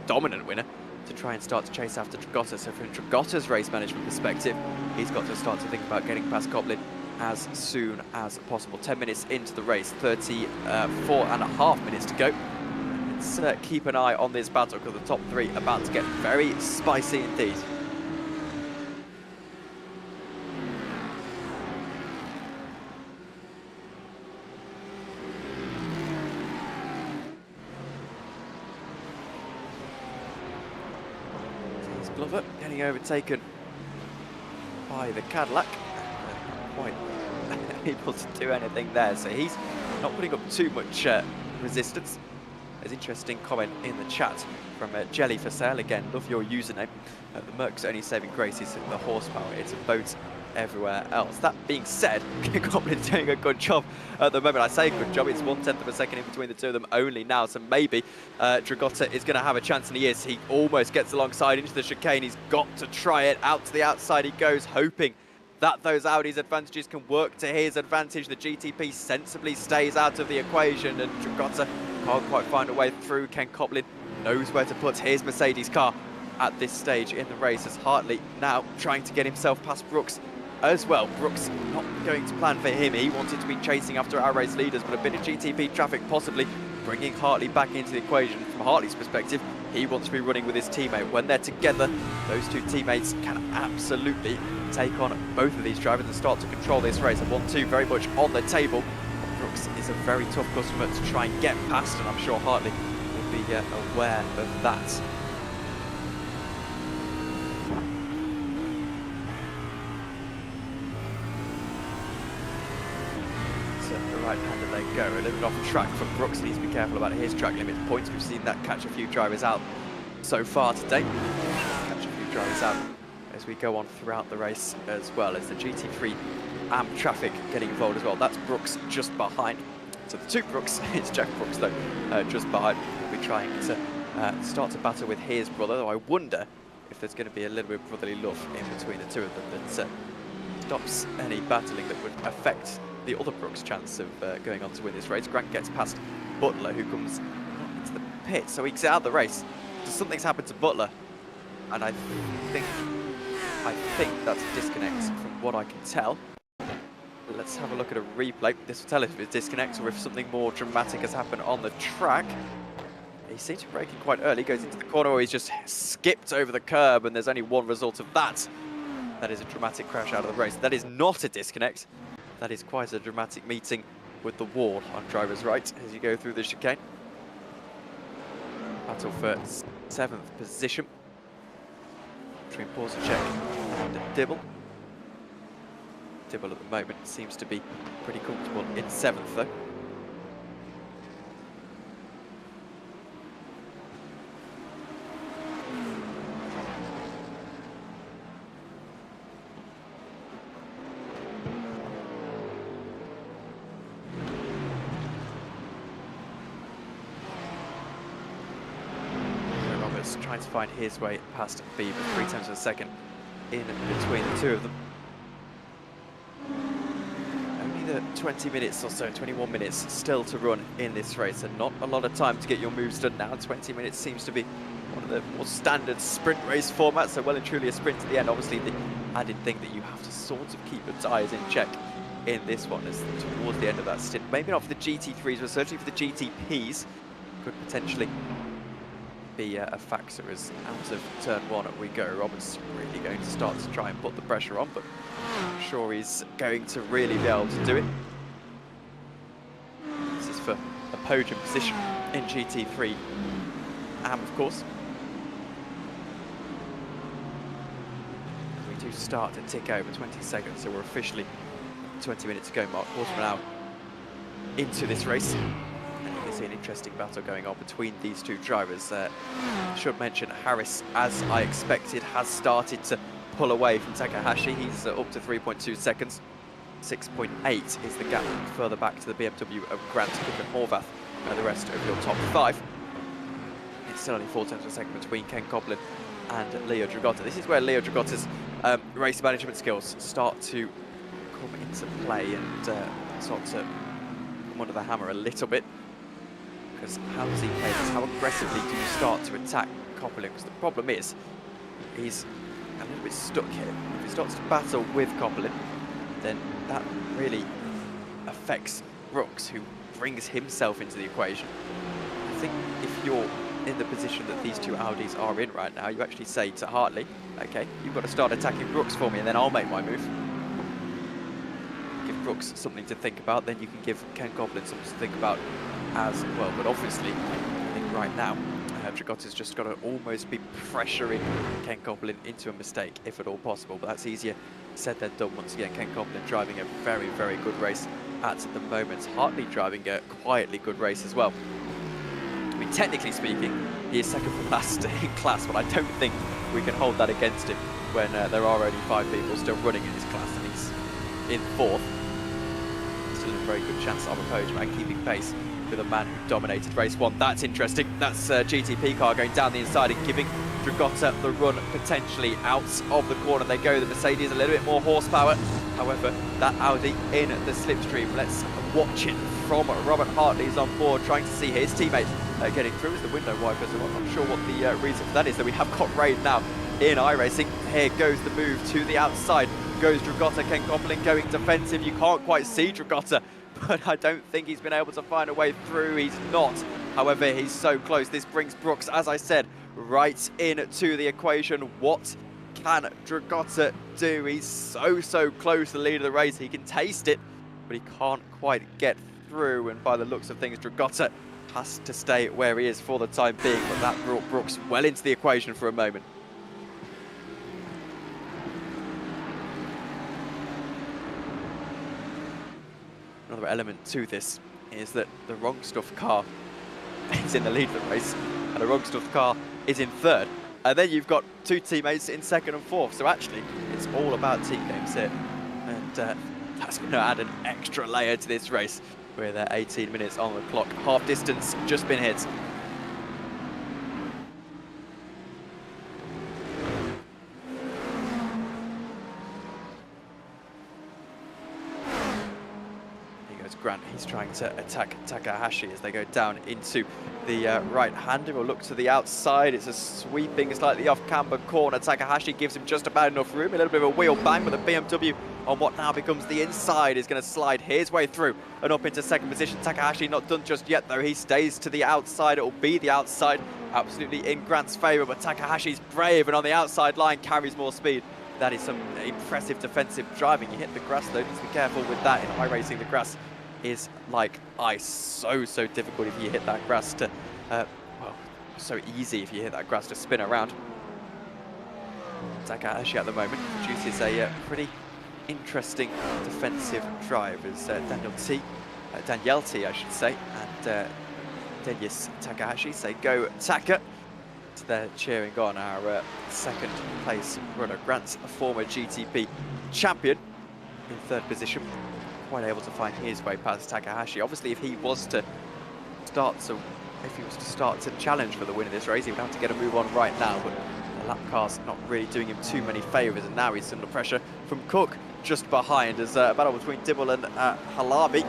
dominant winner to try and start to chase after Dragotta. So from Dragotta's race management perspective, he's got to start to think about getting past Copeland as soon as possible. 10 minutes into the race, 34.5 minutes to go. Let's keep an eye on this battle because the top 3 are about to get very spicy indeed. Here's Glover getting overtaken by the Cadillac. Quite able to do anything there, so he's not putting up too much resistance. There's an interesting comment in the chat from Jelly for Sale. Again, love your username. The Merc's only saving grace is the horsepower. It's a boat everywhere else. That being said, Goblin's doing a good job at the moment. I say good job, it's 1/10 of a second in between the two of them only now, so maybe Dragotta is going to have a chance, and he is. He almost gets alongside into the chicane. He's got to try it. Out to the outside he goes, hoping that those Audi's advantages can work to his advantage. The GTP sensibly stays out of the equation, and Dragotta can't quite find a way through. Ken Copeland knows where to put his Mercedes car at this stage in the race, as Hartley now trying to get himself past Brooks as well. Brooks not going to plan for him. He wanted to be chasing after our race leaders, but a bit of GTP traffic possibly bringing Hartley back into the equation. From Hartley's perspective, he wants to be running with his teammate. When they're together, those two teammates can absolutely take on both of these drivers and start to control this race. A 1-2 very much on the table. Brooks is a very tough customer to try and get past, and I'm sure Hartley will be aware of that. So the right-hander they go. A little bit off the track for Brooks. Needs to be careful about his track limit points. We've seen that catch a few drivers out so far today. Catch a few drivers out as we go on throughout the race as well, as the GT3 amp traffic getting involved as well. That's Brooks just behind. So the two Brooks, it's Jack Brooks though, just behind. We'll be trying to start to battle with his brother, though I wonder if there's going to be a little bit of brotherly love in between the two of them. But stops any battling that would affect the other Brooks' chance of going on to win this race. Grant gets past Butler, who comes into the pit, so he's out of the race. Something's happened to Butler, and I think that's a disconnect from what I can tell. Let's have a look at a replay. This will tell us if it's disconnect or if something more dramatic has happened on the track. He seems to be braking quite early, goes into the corner, or he's just skipped over the curb, and there's only one result of that. That is a dramatic crash out of the race. That is not a disconnect. That is quite a dramatic meeting with the wall on driver's right as you go through the chicane. Battle for 7th position between Porzachek and Dibble. Dibble at the moment seems to be pretty comfortable in 7th though. Trying to find his way past Bieber 3 times a second in between the two of them. Only the 20 minutes or so, 21 minutes still to run in this race, and not a lot of time to get your moves done now. 20 minutes seems to be one of the more standard sprint race formats, so well and truly a sprint to the end. Obviously the added thing that you have to sort of keep your tyres in check in this one is towards the end of that stint. Maybe not for the GT3s, but certainly for the GTPs could potentially be a factor as out of turn 1 we go. Roberts really going to start to try and put the pressure on, but I'm sure he's going to really be able to do it. This is for a podium position in GT3 AM, of course. We do start to tick over 20 seconds, so we're officially 20 minutes to go, mark, quarter of an hour into this race. See an interesting battle going on between these two drivers. Should mention Harris, as I expected, has started to pull away from Takahashi. He's up to 3.2 seconds. 6.8 is the gap further back to the BMW of Grant, Cook and Horvath, and the rest of your top 5. It's still only 4 times a second between Ken Coplin and Leo Dragotta. This is where Leo Dragotta's race management skills start to come into play and start to come under the hammer a little bit. Because how does he play this? How aggressively do you start to attack Coplin? Because the problem is, he's a little bit stuck here. If he starts to battle with Coplin, then that really affects Brooks, who brings himself into the equation. I think if you're in the position that these two Audis are in right now, you actually say to Hartley, okay, you've got to start attacking Brooks for me, and then I'll make my move. Give Brooks something to think about, then you can give Ken Coplin something to think about as well. But obviously, I think right now, Dragotta's just got to almost be pressuring Ken Coplin into a mistake, if at all possible. But that's easier said than done. Once again, Ken Coplin driving a very, very good race at the moment. Hartley driving a quietly good race as well. I mean, technically speaking, he is second from last in class, but I don't think we can hold that against him when there are only 5 people still running in his class, and he's in 4th. Still a very good chance of a podium and keeping pace with a man who dominated race 1. That's interesting. That's a GTP car going down the inside and giving Dragotta the run potentially out of the corner. They go. The Mercedes a little bit more horsepower. However, that Audi in the slipstream. Let's watch it from Robert Hartley. He's on board trying to see his teammates getting through as the window wipers. I'm not sure what the reason for that is, that we have got rain now in iRacing. Here goes the move to the outside. Goes Dragotta. Ken Coplin going defensive. You can't quite see Dragotta, but I don't think he's been able to find a way through. He's not. However, he's so close. This brings Brooks, as I said, right into the equation. What can Dragotta do? He's so close to the lead of the race. He can taste it, but he can't quite get through. And by the looks of things, Dragotta has to stay where he is for the time being. But that brought Brooks well into the equation for a moment. Another element to this is that the Wrong Stuff car is in the lead of the race, and the Wrong Stuff car is in 3rd. And then you've got 2 teammates in 2nd and 4th. So actually, it's all about team games here. And that's going to add an extra layer to this race, with 18 minutes on the clock. Half distance just been hit. as Grant, he's trying to attack Takahashi as they go down into the right-hander. We'll look to the outside. It's a sweeping, slightly off-camber corner. Takahashi gives him just about enough room. A little bit of a wheel bang, but the BMW on what now becomes the inside is going to slide his way through and up into second position. Takahashi not done just yet, though. He stays to the outside. It will be the outside, absolutely in Grant's favour, but Takahashi's brave and on the outside line carries more speed. That is some impressive defensive driving. You hit the grass though, need to be careful with that. In iRacing, the grass is like ice. So difficult if you hit that grass to, well, so easy if you hit that grass to spin around. Takahashi at the moment produces a pretty interesting defensive drive as Daniel T, I should say, and Denis Takahashi say go Taka. They're cheering on our second place runner. Grant's a former GTP champion in third position, quite able to find his way past Takahashi. Obviously, if he was to start to challenge for the win of this race, he would have to get a move on right now, but the lap car's not really doing him too many favours, and now he's under pressure from Cook just behind as a battle between Dibble and Halabi.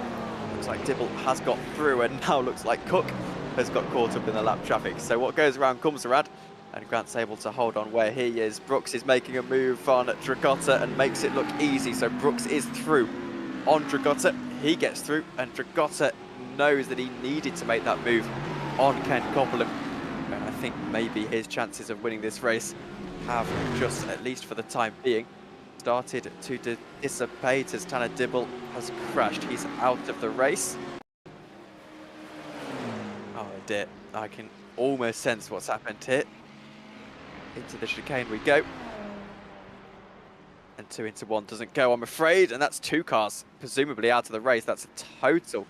Looks like Dibble has got through, and now looks like Cook has got caught up in the lap traffic. So what goes around comes around, and Grant's able to hold on where he is. Brooks is making a move on Dragotta and makes it look easy. So Brooks is through on Dragotta. He gets through, and Dragotta knows that he needed to make that move on Ken Copeland. And I think maybe his chances of winning this race have just, at least for the time being, started to dissipate as Tanner Dibble has crashed. He's out of the race. Oh dear, I can almost sense what's happened here. Into the chicane we go. And 2 into 1 doesn't go, I'm afraid. And that's 2 cars, presumably out of the race. That's a total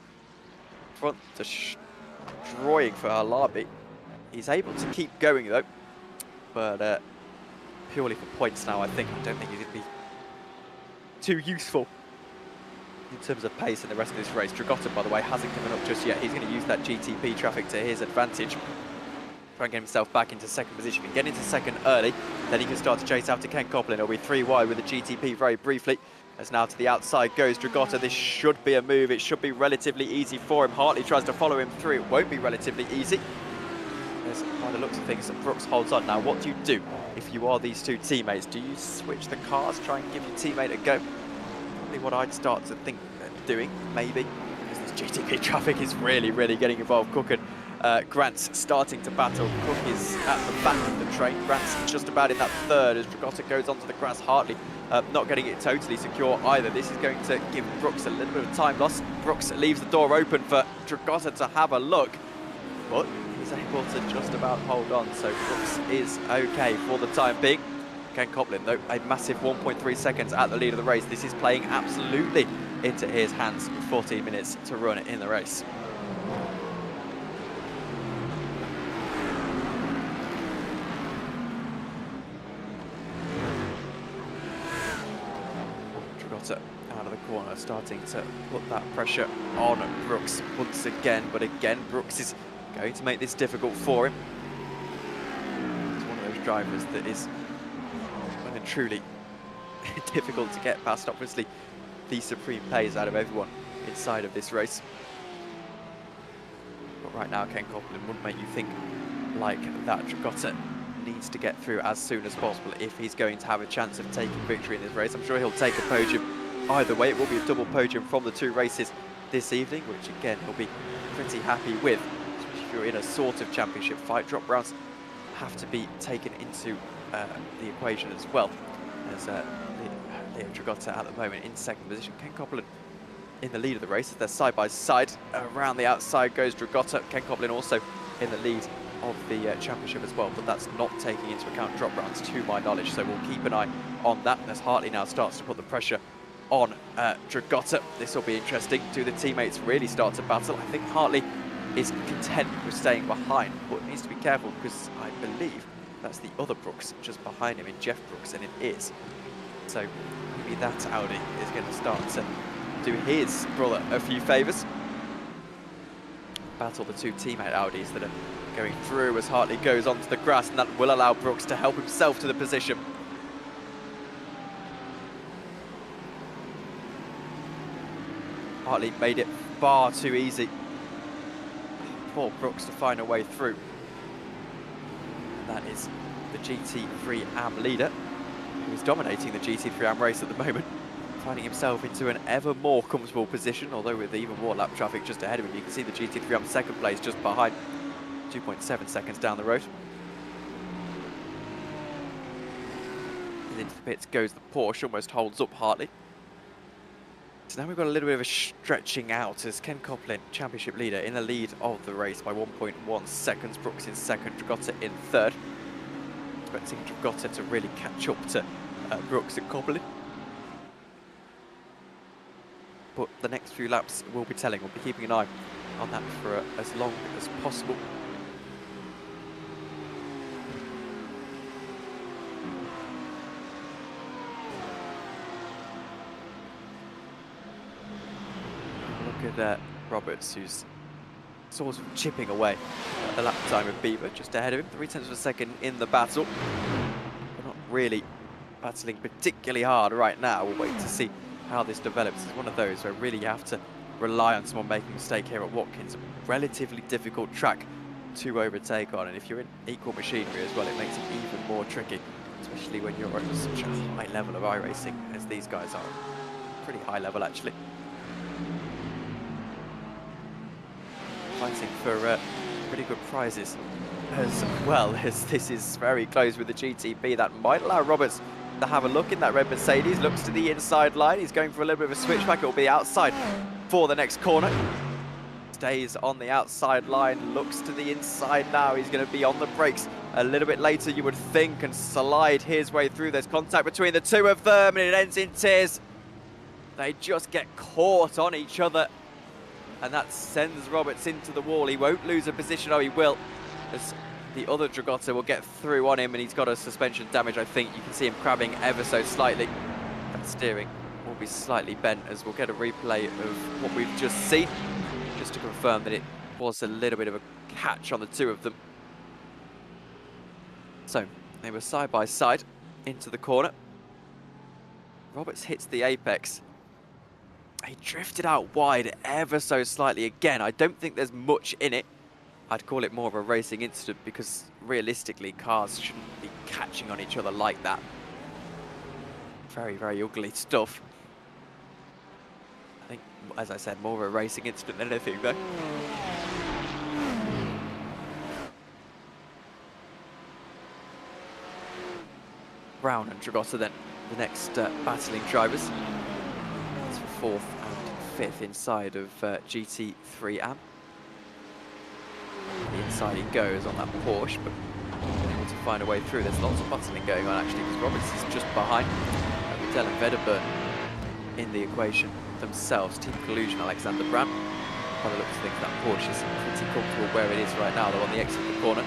front destroying for Halabi. He's able to keep going though, but purely for points now, I don't think he's going to be too useful in terms of pace in the rest of this race. Dragotta, by the way, hasn't given up just yet. He's going to use that GTP traffic to his advantage. Try and get himself back into second position. If he can get into second early, then he can start to chase after Ken Copeland. He'll be 3 wide with the GTP very briefly. As now to the outside goes Dragotta. This should be a move. It should be relatively easy for him. Hartley tries to follow him through. It won't be relatively easy. As by the looks of things, Brooks holds on. Now, what do you do if you are these two teammates? Do you switch the cars, try and give your teammate a go? Probably what I'd start to think doing, maybe, because this GTP traffic is really getting involved. Cook and Grant's starting to battle. Cook is at the back of the train. Grant's just about in that third as Dragotta goes onto the grass. Hartley not getting it totally secure either. This is going to give Brooks a little bit of time loss. Brooks leaves the door open for Dragotta to have a look, but he's able to just about hold on, so Brooks is okay for the time being. Ken Copeland, though, a massive 1.3 seconds at the lead of the race. This is playing absolutely into his hands with 14 minutes to run in the race. Dragotta out of the corner, starting to put that pressure on Brooks once again, but again, Brooks is going to make this difficult for him. He's one of those drivers that is truly difficult to get past. Obviously, the supreme pace out of everyone inside of this race. But right now, Ken Copeland wouldn't make you think like that. Dragotta needs to get through as soon as possible if he's going to have a chance of taking victory in this race. I'm sure he'll take a podium either way. It will be a double podium from the 2 races this evening, which again, he'll be pretty happy with. If you're in a sort of championship fight, drop rounds have to be taken into the equation as well. As Leo Dragotta at the moment in second position. Ken Copeland in the lead of the race as they're side by side. Around the outside goes Dragotta. Ken Copeland also in the lead of the championship as well, but that's not taking into account drop rounds to my knowledge, so we'll keep an eye on that as Hartley now starts to put the pressure on Dragotta. This will be interesting. Do the teammates really start to battle? I think Hartley is content with staying behind, but needs to be careful because I believe that's the other Brooks just behind him in Jeff Brooks, and it is. So maybe that Audi is going to start to do his brother a few favours. Battle the 2 teammate Audis that are going through as Hartley goes onto the grass, and that will allow Brooks to help himself to the position. Hartley made it far too easy for Brooks to find a way through. That is the GT3 AM leader, who is dominating the GT3 AM race at the moment, finding himself into an ever more comfortable position, although with even more lap traffic just ahead of him. You can see the GT3 AM second place just behind, 2.7 seconds down the road. And into the pits goes the Porsche, almost holds up Hartley. So now we've got a little bit of a stretching out as Ken Coplin, championship leader, in the lead of the race by 1.1 seconds. Brooks in second, Dragota in third. Expecting Dragota to really catch up to Brooks and Coplin. But the next few laps will be telling. We'll be keeping an eye on that for as long as possible. Look at Roberts, who's sort of chipping away at the lap time of Beaver, just ahead of him, 0.3 of a second in the battle. We're not really battling particularly hard right now. We'll wait to see how this develops. It's one of those where really you have to rely on someone making a mistake here at Watkins. A relatively difficult track to overtake on, and if you're in equal machinery as well, it makes it even more tricky, especially when you're at such a high level of iRacing as these guys are. Pretty high level, actually. Fighting for pretty good prizes as well, as this is very close with the GTP. That might allow Roberts to have a look in that red Mercedes. Looks to the inside line. He's going for a little bit of a switchback. It will be outside for the next corner. Stays on the outside line. Looks to the inside now. He's going to be on the brakes a little bit later, you would think, and slide his way through. There's contact between the two of them, and it ends in tears. They just get caught on each other, and that sends Roberts into the wall. He won't lose a position, oh he will, as the other Dragota will get through on him, and he's got a suspension damage, I think. You can see him crabbing ever so slightly. That steering will be slightly bent, as we'll get a replay of what we've just seen, just to confirm that it was a little bit of a catch on the two of them. So, they were side by side into the corner. Roberts hits the apex. He drifted out wide ever so slightly again. I don't think there's much in it. I'd call it more of a racing incident, because realistically cars shouldn't be catching on each other like that. Very, very ugly stuff. I think, as I said, more of a racing incident than anything though. Brown and Dragota then, the next battling drivers. It's for 4th and 5th inside of GT3 AM. The inside he goes on that Porsche, but able to find a way through. There's lots of battling going on actually, because Roberts is just behind Riddell and Vedderburn in the equation themselves. Team collusion, Alexander Brandt. By the looks of things, that Porsche is pretty comfortable where it is right now, though on the exit of the corner.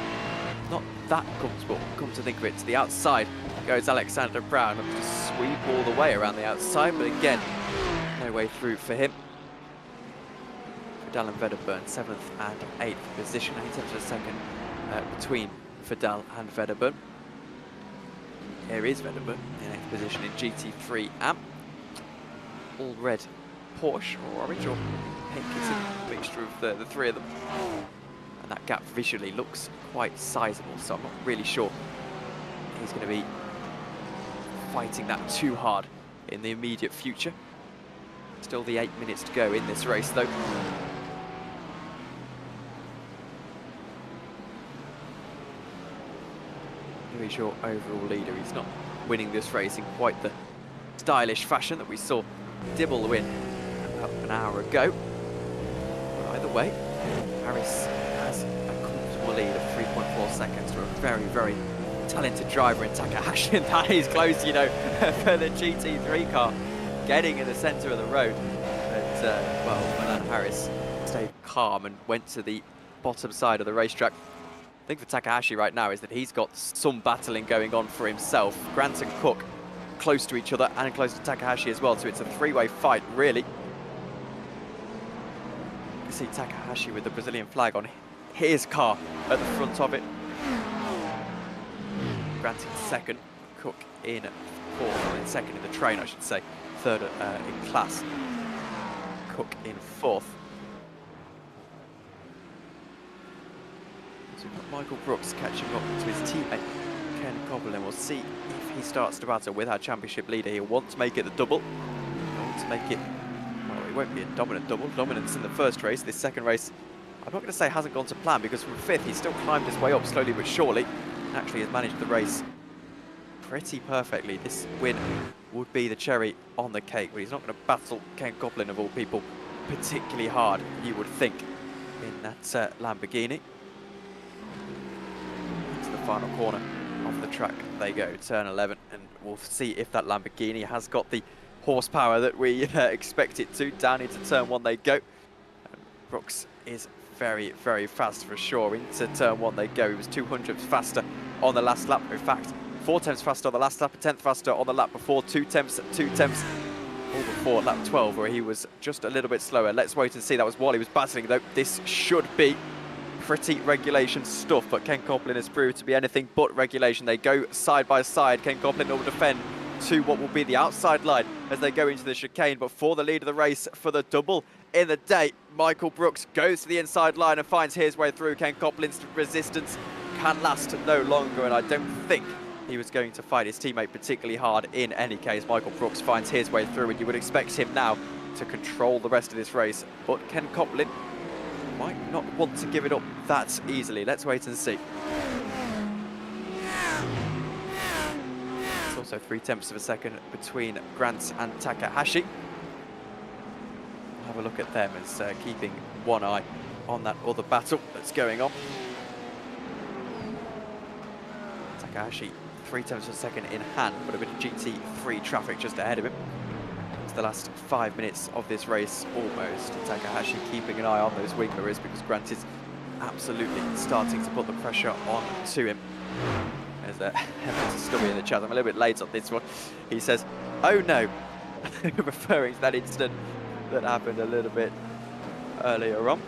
Not that comfortable, come to think of it. To the outside goes Alexander Brown, looking to sweep all the way around the outside, but again, no way through for him. Fidel and Vedderburn, 7th and 8th position, 8 tenths of a second between Fidel and Vedderburn. Here is Vedderburn in 8th position in GT3 AM. All red Porsche, or orange, or pink. It's a mixture of the three of them. And that gap visually looks quite sizable, so I'm not really sure he's going to be fighting that too hard in the immediate future. Still the 8 minutes to go in this race though. He's your overall leader. He's not winning this race in quite the stylish fashion that we saw Dibble win about an hour ago. But either way, Harris has a comfortable lead of 3.4 seconds for a very, very talented driver in Takahashi, and that is close, you know, for the GT3 car, getting in the centre of the road. But, well, Milan Harris stayed calm and went to the bottom side of the racetrack. I think for Takahashi right now is that he's got some battling going on for himself. Grant and Cook close to each other and close to Takahashi as well, so it's a three-way fight, really. You can see Takahashi with the Brazilian flag on his car at the front of it. Grant in second, Cook in fourth, or in second in the train, I should say. Third in class. Cook in 4th. So we've got Michael Brooks catching up to his teammate Ken Copeland. We'll see if he starts to battle with our championship leader. He'll want to make it the double. He'll want to make it, well, it won't be a dominant double. Dominance in the first race. This second race, I'm not going to say hasn't gone to plan, because from 5th he's still climbed his way up slowly but surely. Actually has managed the race pretty perfectly. This win would be the cherry on the cake, but he's not going to battle Ken Copeland of all people particularly hard, you would think, in that Lamborghini. Into the final corner of the track they go, turn 11, and we'll see if that Lamborghini has got the horsepower that we expect it to. Down into turn 1 they go. Brooks is very, very fast for sure. Into turn 1 they go. He was 200ths faster on the last lap. In fact, 4 tenths faster on the last lap, a 10th faster on the lap before, 2 tenths all before lap 12, where he was just a little bit slower. Let's wait and see. That was while he was battling, though. This should be pretty regulation stuff, but Ken Copeland has proved to be anything but regulation. They go side by side. Ken Copeland will defend to what will be the outside line as they go into the chicane, but for the lead of the race for the double in the day, Michael Brooks goes to the inside line and finds his way through. Ken Copeland's resistance can last no longer, and I don't think he was going to fight his teammate particularly hard in any case. Michael Brooks finds his way through, and you would expect him now to control the rest of this race, but Ken Copeland might not want to give it up that easily. Let's wait and see. It's also 3 tenths of a second between Grant and Takahashi. We'll have a look at them as keeping one eye on that other battle that's going on. Takahashi 3 tenths of a second in hand, but a bit of GT3 traffic just ahead of him. It's the last 5 minutes of this race almost. Takahashi keeping an eye on those wing mirrors, because Grant is absolutely starting to put the pressure on to him. There's a story in the chat. I'm a little bit late on this one. He says, "Oh no," referring to that incident that happened a little bit earlier on.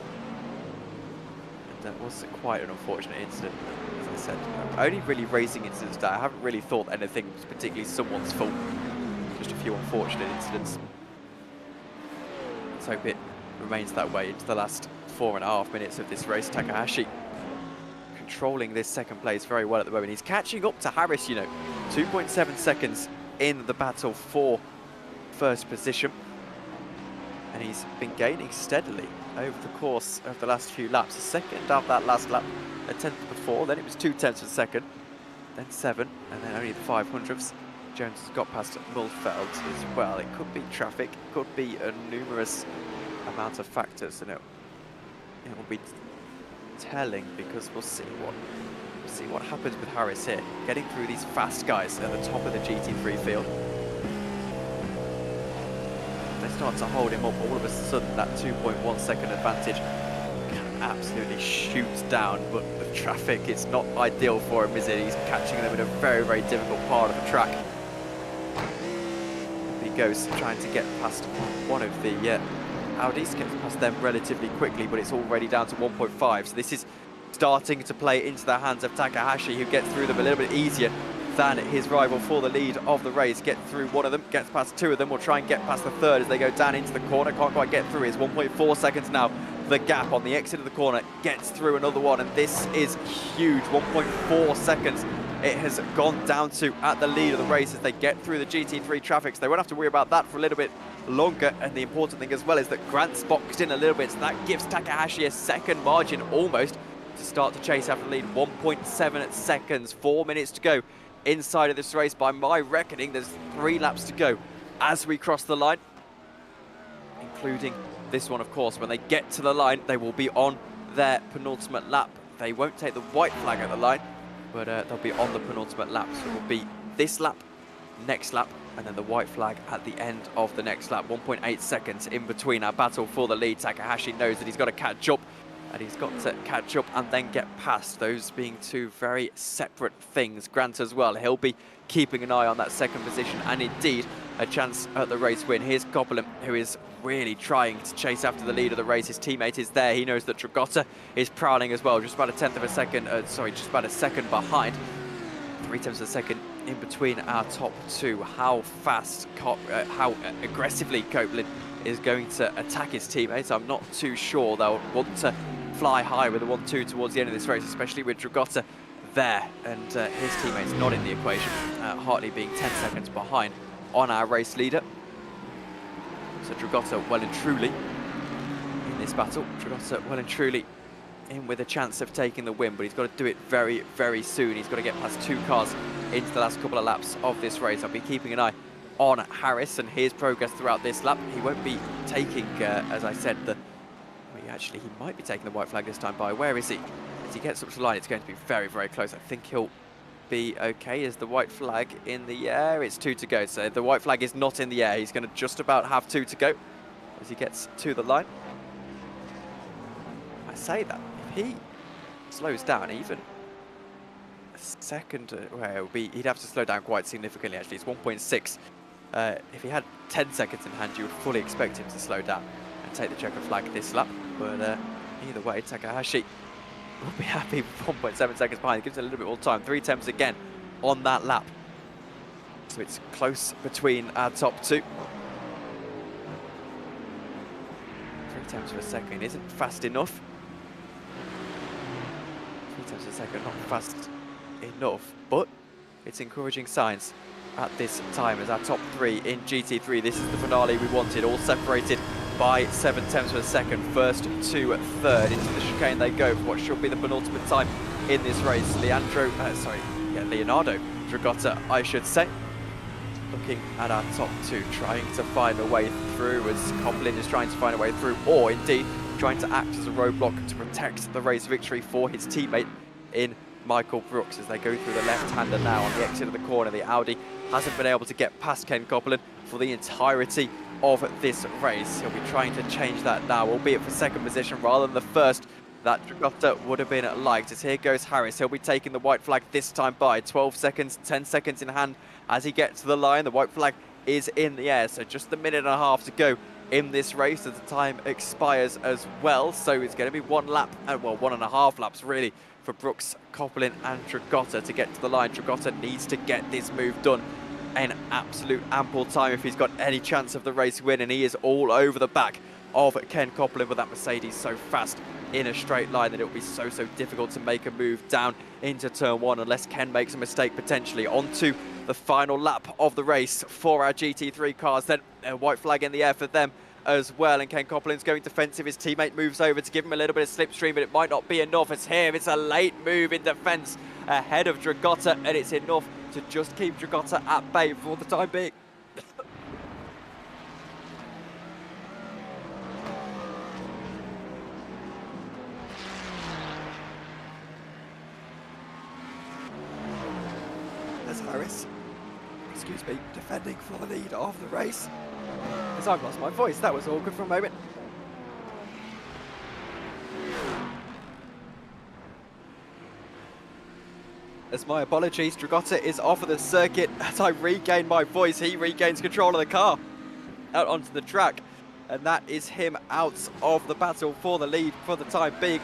And that was quite an unfortunate incident, as I said. Only really racing incidents that I haven't really thought anything was particularly someone's fault. Just a few unfortunate incidents. Let's hope it remains that way into the last 4.5 minutes of this race. Takahashi controlling this second place very well at the moment. He's catching up to Harris, you know, 2.7 seconds in the battle for first position. And he's been gaining steadily over the course of the last few laps. A second out that last lap, a 10th before, then it was 2 tenths of a second, then 7, and then only the 500ths. Jones has got past Mulfeld as well. It could be traffic, it could be a numerous amount of factors, and it will be telling, because we'll see what happens with Harris here, getting through these fast guys at the top of the GT3 field. They start to hold him up, all of a sudden that 2.1 second advantage can absolutely shoot down, but the traffic, it's not ideal for him, is it? He's catching them in a very, very difficult part of the track. He goes trying to get past one of the Audis, gets past them relatively quickly, but it's already down to 1.5, so this is starting to play into the hands of Takahashi, who gets through them a little bit easier than his rival for the lead of the race. Get through one of them, gets past 2 of them, will try and get past the third as they go down into the corner. Can't quite get through. It's 1.4 seconds now. The gap on the exit of the corner, gets through another one, and this is huge. 1.4 seconds it has gone down to at the lead of the race as they get through the GT3 traffic. So they won't have to worry about that for a little bit longer. And the important thing as well is that Grant's boxed in a little bit, so that gives Takahashi a second margin almost to start to chase after the lead. 1.7 seconds, 4 minutes to go inside of this race. By my reckoning, there's 3 laps to go as we cross the line, including this one, of course. When they get to the line, they will be on their penultimate lap. They won't take the white flag at the line, but they'll be on the penultimate lap. So it will be this lap, next lap, and then the white flag at the end of the next lap. 1.8 seconds in between our battle for the lead. Takahashi knows that he's got to catch up, and he's got to catch up and then get past, those being 2 very separate things. Grant as well, he'll be keeping an eye on that second position and indeed a chance at the race win. Here's Copeland, who is really trying to chase after the lead of the race. His teammate is there. He knows that Tragotta is prowling as well, just about a 10th of a second, just about a second behind. 3 tenths of a second in between our top 2. How fast, how aggressively Copeland is going to attack his teammates. I'm not too sure they'll want to fly high with a 1-2 towards the end of this race, especially with Dragota there and his teammates not in the equation. Hartley being 10 seconds behind on our race leader. So Dragota well and truly in this battle. Dragota well and truly in with a chance of taking the win, but he's got to do it very, very soon. He's got to get past 2 cars into the last couple of laps of this race. I'll be keeping an eye on Harris and his progress throughout this lap. He won't be taking, as I said, he might be taking the white flag this time by. Where is he? As he gets up to the line, it's going to be very, very close. I think he'll be okay. Is the white flag in the air? It's 2 to go. So the white flag is not in the air. He's going to just about have 2 to go as he gets to the line. I say that if he slows down even a second, well, he'd have to slow down quite significantly actually. It's 1.6. If he had 10 seconds in hand, you would fully expect him to slow down and take the checkered flag this lap. But either way, Takahashi will be happy with 1.7 seconds behind. It gives it a little bit more time. 3 attempts again on that lap. So it's close between our top 2. 3 attempts per second isn't fast enough. 3 attempts per second, not fast enough, but it's encouraging signs at this time as our top 3 in GT3. This is the finale we wanted, all separated by 7 attempts per second. First to third into the chicane they go for what should be the penultimate time in this race. Leonardo Dragota, I should say. Looking at our top 2, trying to find a way through as Coplin is trying to find a way through, or indeed trying to act as a roadblock to protect the race victory for his teammate in Michael Brooks as they go through the left-hander now on the exit of the corner. The Audi hasn't been able to get past Ken Copeland for the entirety of this race. He'll be trying to change that now, albeit for second position rather than the first that Dragota would have been liked. As here goes Harris, he'll be taking the white flag this time by 12 seconds, 10 seconds in hand as he gets to the line. The white flag is in the air, so just a minute and a half to go in this race as the time expires as well. So it's going to be 1 lap, well, 1.5 laps really, for Brooks, Copeland and Dragota to get to the line. Dragota needs to get this move done in absolute ample time if he's got any chance of the race win, and he is all over the back of Ken Copeland with that Mercedes so fast in a straight line that it'll be so difficult to make a move down into turn 1 unless Ken makes a mistake potentially. On to the final lap of the race for our GT3 cars, then a white flag in the air for them as well, and Ken Copeland's going defensive. His teammate moves over to give him a little bit of slipstream, but it might not be enough. It's here, it's a late move in defense ahead of Dragota, and it's enough to just keep Dragota at bay for the time being. There's Harris, excuse me, defending for the lead of the race. As I've lost my voice, that was awkward for a moment. As my apologies, Dragota is off of the circuit. As I regain my voice, he regains control of the car out onto the track. And that is him out of the battle for the lead for the time being.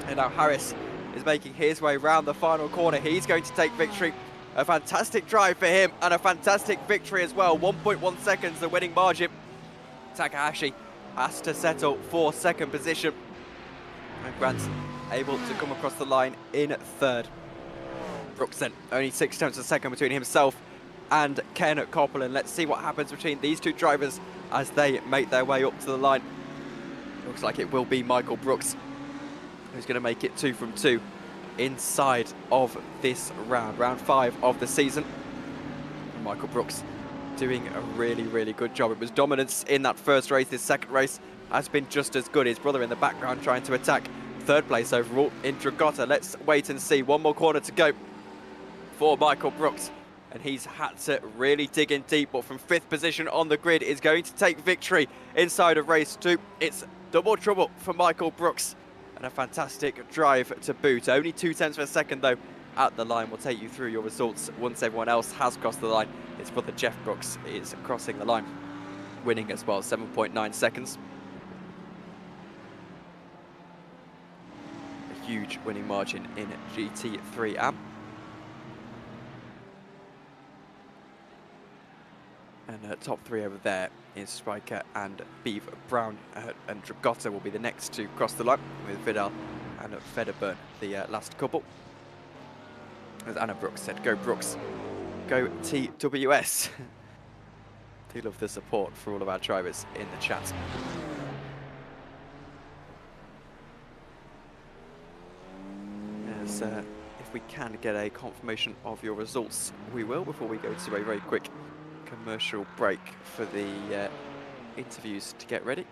And now Harris is making his way round the final corner. He's going to take victory. A fantastic drive for him and a fantastic victory as well. 1.1 seconds, the winning margin. Takahashi has to settle for second position. And Grant's able to come across the line in third. Brooks then, only 6 attempts a second between himself and Ken Copeland. Let's see what happens between these 2 drivers as they make their way up to the line. Looks like it will be Michael Brooks who's going to make it 2 from 2 inside of this round 5 of the season. Michael Brooks doing a really good job. It was dominance in that first race. This second race has been just as good. His brother in the background trying to attack third place overall in Dragota. Let's wait and see. 1 more corner to go for Michael Brooks, and he's had to really dig in deep, but from 5th position on the grid is going to take victory inside of race 2. It's double trouble for Michael Brooks, and a fantastic drive to boot. Only 2 tenths of a second though at the line. We'll take you through your results once everyone else has crossed the line. His brother Jeff Brooks is crossing the line, winning as well, 7.9 seconds. A huge winning margin in GT3 AM. And top 3 over there is Spiker and Beeve Brown and Dragotta will be the next to cross the line, with Vidal and Federburn the last couple. As Anna Brooks said, go Brooks, go TWS. Do love the support for all of our drivers in the chat. As if we can get a confirmation of your results, we will, before we go to a very quick commercial break for the interviews to get ready.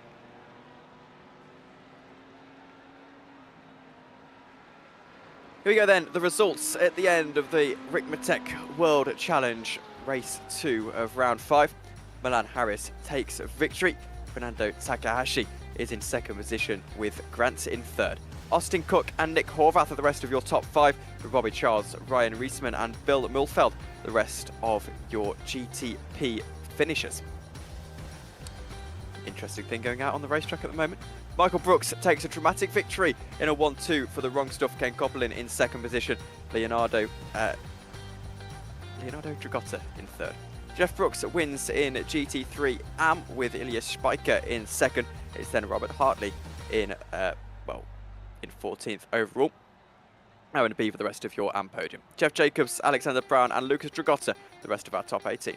Here we go then, the results at the end of the Ricmotech World Challenge Race 2 of Round 5. Milan Harris takes victory. Fernando Takahashi is in second position with Grant in third. Austin Cook and Nick Horvath are the rest of your top 5, with Bobby Charles, Ryan Reisman and Bill Mulfeld the rest of your GTP finishers. Interesting thing going out on the racetrack at the moment. Michael Brooks takes a dramatic victory in a 1-2 for the wrong stuff. Ken Copeland in second position. Leonardo Dragotta in third. Jeff Brooks wins in GT3 AM with Ilya Spiker in second. It's then Robert Hartley in in 14th overall. Now in B for the rest of your AM podium. Jeff Jacobs, Alexander Brown and Lucas Dragotta, the rest of our top 18.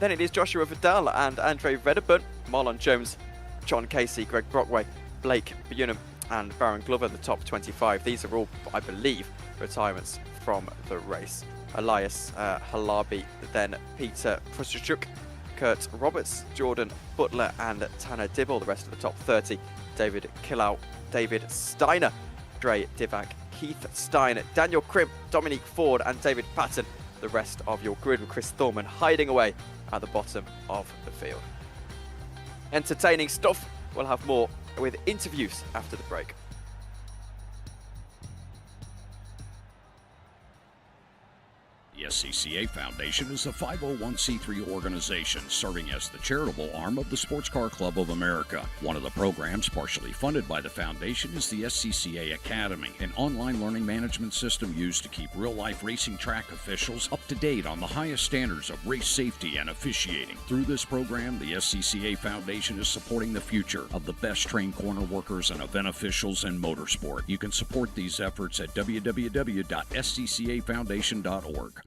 Then it is Joshua Vidal and Andre Vederburn, Marlon Jones, John Casey, Greg Brockway, Blake Bunham and Baron Glover, the top 25. These are all, I believe, retirements from the race. Elias Halabi, then Peter Prusachuk, Kurt Roberts, Jordan Butler and Tanner Dibble, the rest of the top 30. David Killau, David Steiner, Dre Divac, Keith Stein, Daniel Crimp, Dominique Ford and David Patton, the rest of your grid, with Chris Thorman hiding away at the bottom of the field. Entertaining stuff. We'll have more with interviews after the break. The SCCA Foundation is a 501c3 organization serving as the charitable arm of the Sports Car Club of America. One of the programs partially funded by the foundation is the SCCA Academy, an online learning management system used to keep real-life racing track officials up to date on the highest standards of race safety and officiating. Through this program, the SCCA Foundation is supporting the future of the best trained corner workers and event officials in motorsport. You can support these efforts at www.sccafoundation.org.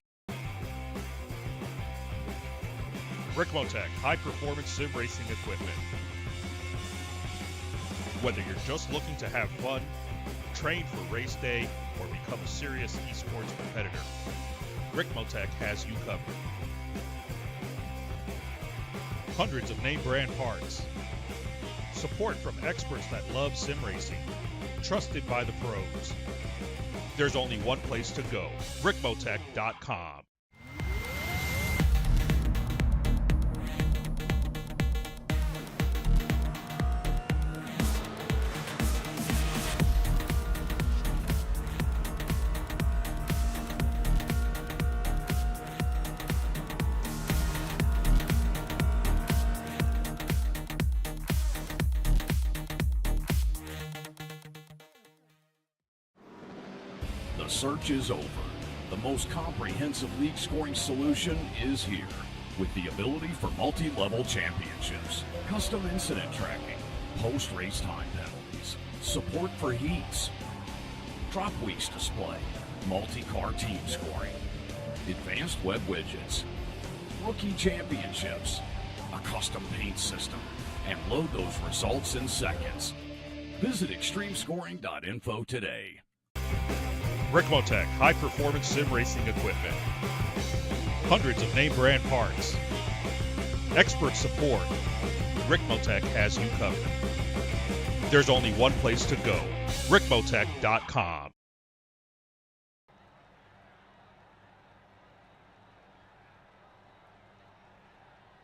Ricmotech high-performance sim racing equipment. Whether you're just looking to have fun, train for race day, or become a serious esports competitor, Ricmotech has you covered. Hundreds of name brand parts. Support from experts that love sim racing. Trusted by the pros. There's only one place to go, ricmotech.com. The search is over. The most comprehensive league scoring solution is here, with the ability for multi-level championships, custom incident tracking, post-race time penalties, support for heats, drop weeks display, multi-car team scoring, advanced web widgets, rookie championships, a custom paint system, and load those results in seconds. Visit extremescoring.info today. Ricmotech high-performance sim racing equipment. Hundreds of name brand parts. Expert support. Ricmotech has you covered. There's only one place to go, ricmotech.com.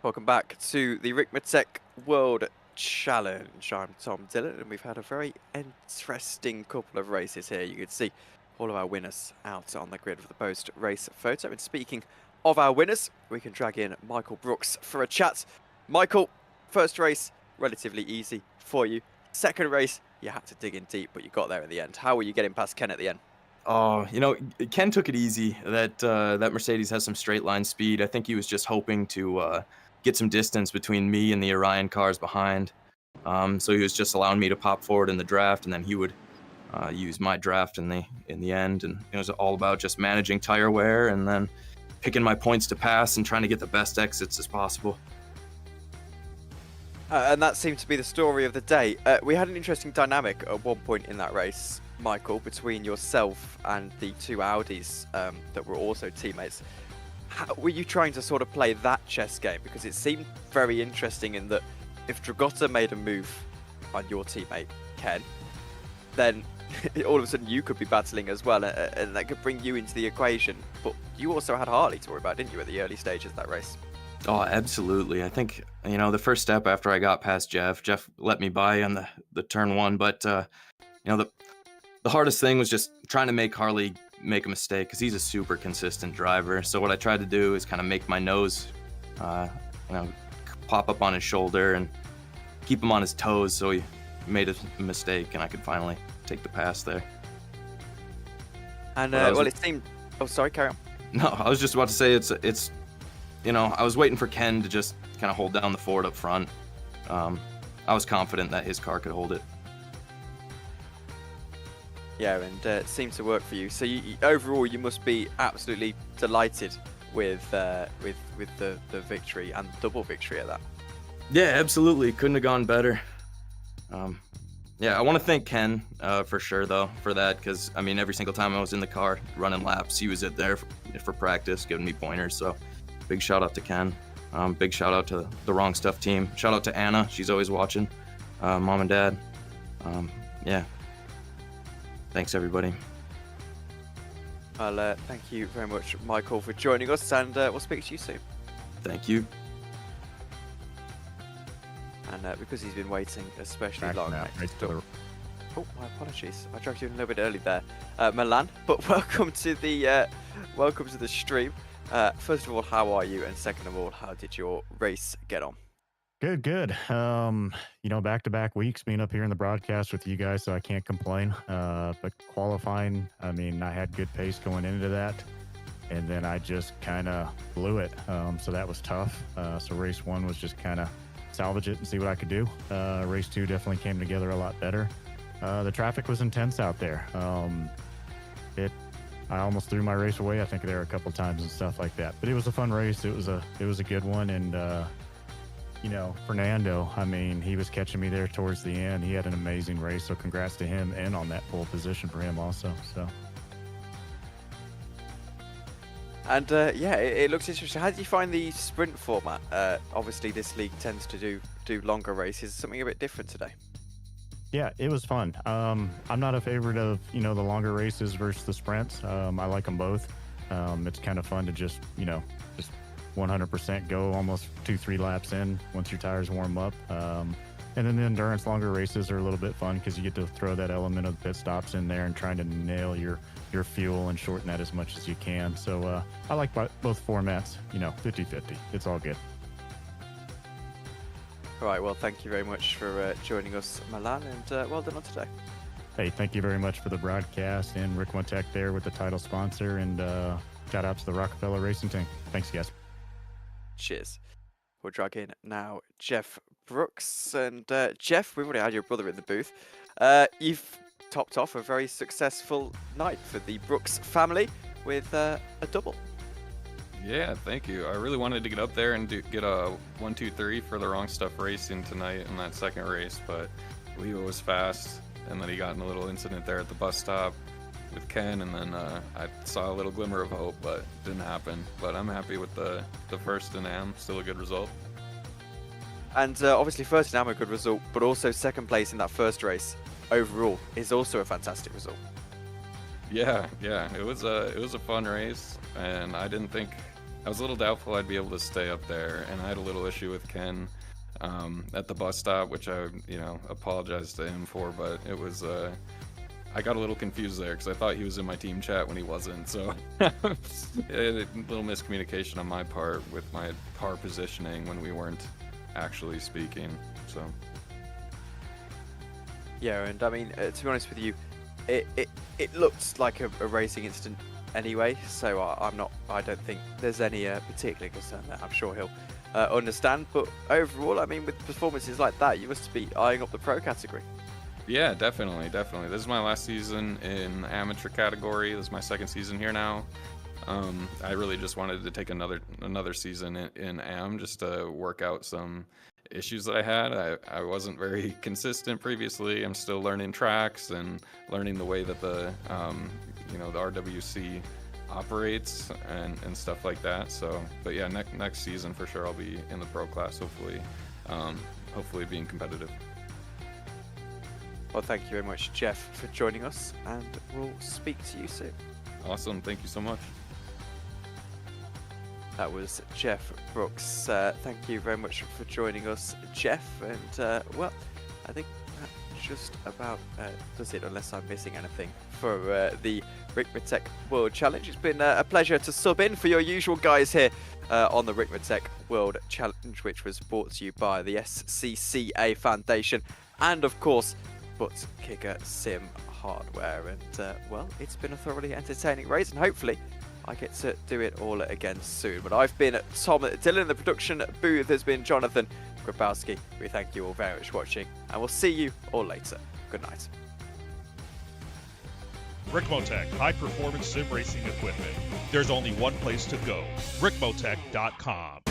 Welcome back to the Ricmotech World Challenge. I'm Tom Dillon and we've had a very interesting couple of races here. You can see all of our winners out on the grid for the post-race photo. And speaking of our winners, we can drag in Michael Brooks for a chat. Michael, first race, relatively easy for you. Second race, you had to dig in deep, but you got there in the end. How were you getting past Ken at the end? Oh, you know, Ken took it easy. That Mercedes has some straight line speed. I think he was just hoping to get some distance between me and the Orion cars behind. So he was just allowing me to pop forward in the draft, and then he would use my draft in the end. And it was all about just managing tire wear and then picking my points to pass and trying to get the best exits as possible. And that seemed to be the story of the day. We had an interesting dynamic at one point in that race, Michael, between yourself and the two Audis that were also teammates. How were you trying to sort of play that chess game? Because it seemed very interesting in that if Dragotta made a move on your teammate, Ken, then all of a sudden you could be battling as well, and that could bring you into the equation. But you also had Harley to worry about, didn't you, at the early stages of that race? Oh, absolutely. I think, the first step after I got past Jeff let me by on the turn one, but, the hardest thing was just trying to make Harley make a mistake because he's a super consistent driver. So what I tried to do is kind of make my nose, pop up on his shoulder and keep him on his toes so he made a mistake and I could finally take the pass there. And, it seemed... Oh, sorry, carry on. No, I was just about to say it's I was waiting for Ken to just kind of hold down the fort up front. I was confident that his car could hold it. Yeah, and it seemed to work for you. So overall, you must be absolutely delighted with the victory and double victory at that. Yeah, absolutely. Couldn't have gone better. I want to thank Ken for sure, though, for that, because, every single time I was in the car running laps, he was there for practice, giving me pointers. So big shout out to Ken. Big shout out to the Wrong Stuff team. Shout out to Anna. She's always watching. Mom and Dad. Thanks, everybody. Well, thank you very much, Michael, for joining us, and we'll speak to you soon. Thank you. And because he's been waiting especially long. Oh, my apologies. I dragged you in a little bit early there, Milan. But welcome to the stream. First of all, how are you? And second of all, how did your race get on? Good. Back-to-back weeks being up here in the broadcast with you guys, so I can't complain. But qualifying, I had good pace going into that, and then I just kind of blew it. So that was tough. So race one was just kind of salvage it and see what I could do. Race two definitely came together a lot better. The traffic was intense out there. I almost threw my race away, I think, there a couple times and stuff like that. But it was a fun race. It was a good one, and Fernando, he was catching me there towards the end. He had an amazing race, so congrats to him, and on that pole position for him also. So. And it looks interesting. How did you find the sprint format? Obviously, this league tends to do longer races. Something a bit different today. Yeah, it was fun. I'm not a favorite of the longer races versus the sprints. I like them both. It's kind of fun to just 100% go almost 2-3 laps in once your tires warm up. And then the endurance longer races are a little bit fun because you get to throw that element of pit stops in there and trying to nail your fuel and shorten that as much as you can. So I like both formats, 50-50. It's all good. All right, well, thank you very much for joining us, Milan, and well done on today. Hey, thank you very much for the broadcast, and Ricmotech there with the title sponsor, and shout out to the Rockefeller Racing team. Thanks, guys. Cheers. We'll drag in now Jeff Brooks. And Jeff, we've already had your brother in the booth. You've topped off a very successful night for the Brooks family with a double. Yeah, thank you. I really wanted to get up there and get a 1, 2, 3 for the Wrong Stuff Racing tonight in that second race, but Leo was fast, and then he got in a little incident there at the bus stop with Ken, and then I saw a little glimmer of hope, but it didn't happen. But I'm happy with the first in Am, still a good result. And obviously first in Am a good result, but also second place in that first race overall is also a fantastic result. Yeah, it was a fun race, and I was a little doubtful I'd be able to stay up there, and I had a little issue with Ken at the bus stop, which I apologized to him for, but it was I got a little confused there because I thought he was in my team chat when he wasn't, so a little miscommunication on my part with my car positioning when we weren't actually speaking. So yeah, and to be honest with you, it looked like a racing incident anyway, so I don't think there's any particular concern there. I'm sure he'll understand. But overall, I mean, with performances like that, you must be eyeing up the pro category. Yeah, definitely. This is my last season in amateur category. This is my second season here now. I really just wanted to take another season in AM just to work out some issues that I had. I wasn't very consistent previously. I'm still learning tracks and learning the way that the the RWC operates and stuff like that. So, but yeah, next season for sure I'll be in the pro class, hopefully being competitive. Well, thank you very much, Jeff, for joining us, and we'll speak to you soon. Awesome, thank you so much. That was Jeff Brooks. Thank you very much for joining us, Jeff. And, well, I think that just about does it, unless I'm missing anything, for the Ricmotech World Challenge. It's been a pleasure to sub in for your usual guys here on the Ricmotech World Challenge, which was brought to you by the SCCA Foundation and, of course, Buttkicker Sim Hardware. And, well, it's been a thoroughly entertaining race, and hopefully I get to do it all again soon. But I've been Tom Dillon. The production booth has been Jonathan Grabowski. We thank you all very much for watching, and we'll see you all later. Good night. Ricmotech, high-performance sim racing equipment. There's only one place to go, ricmotech.com.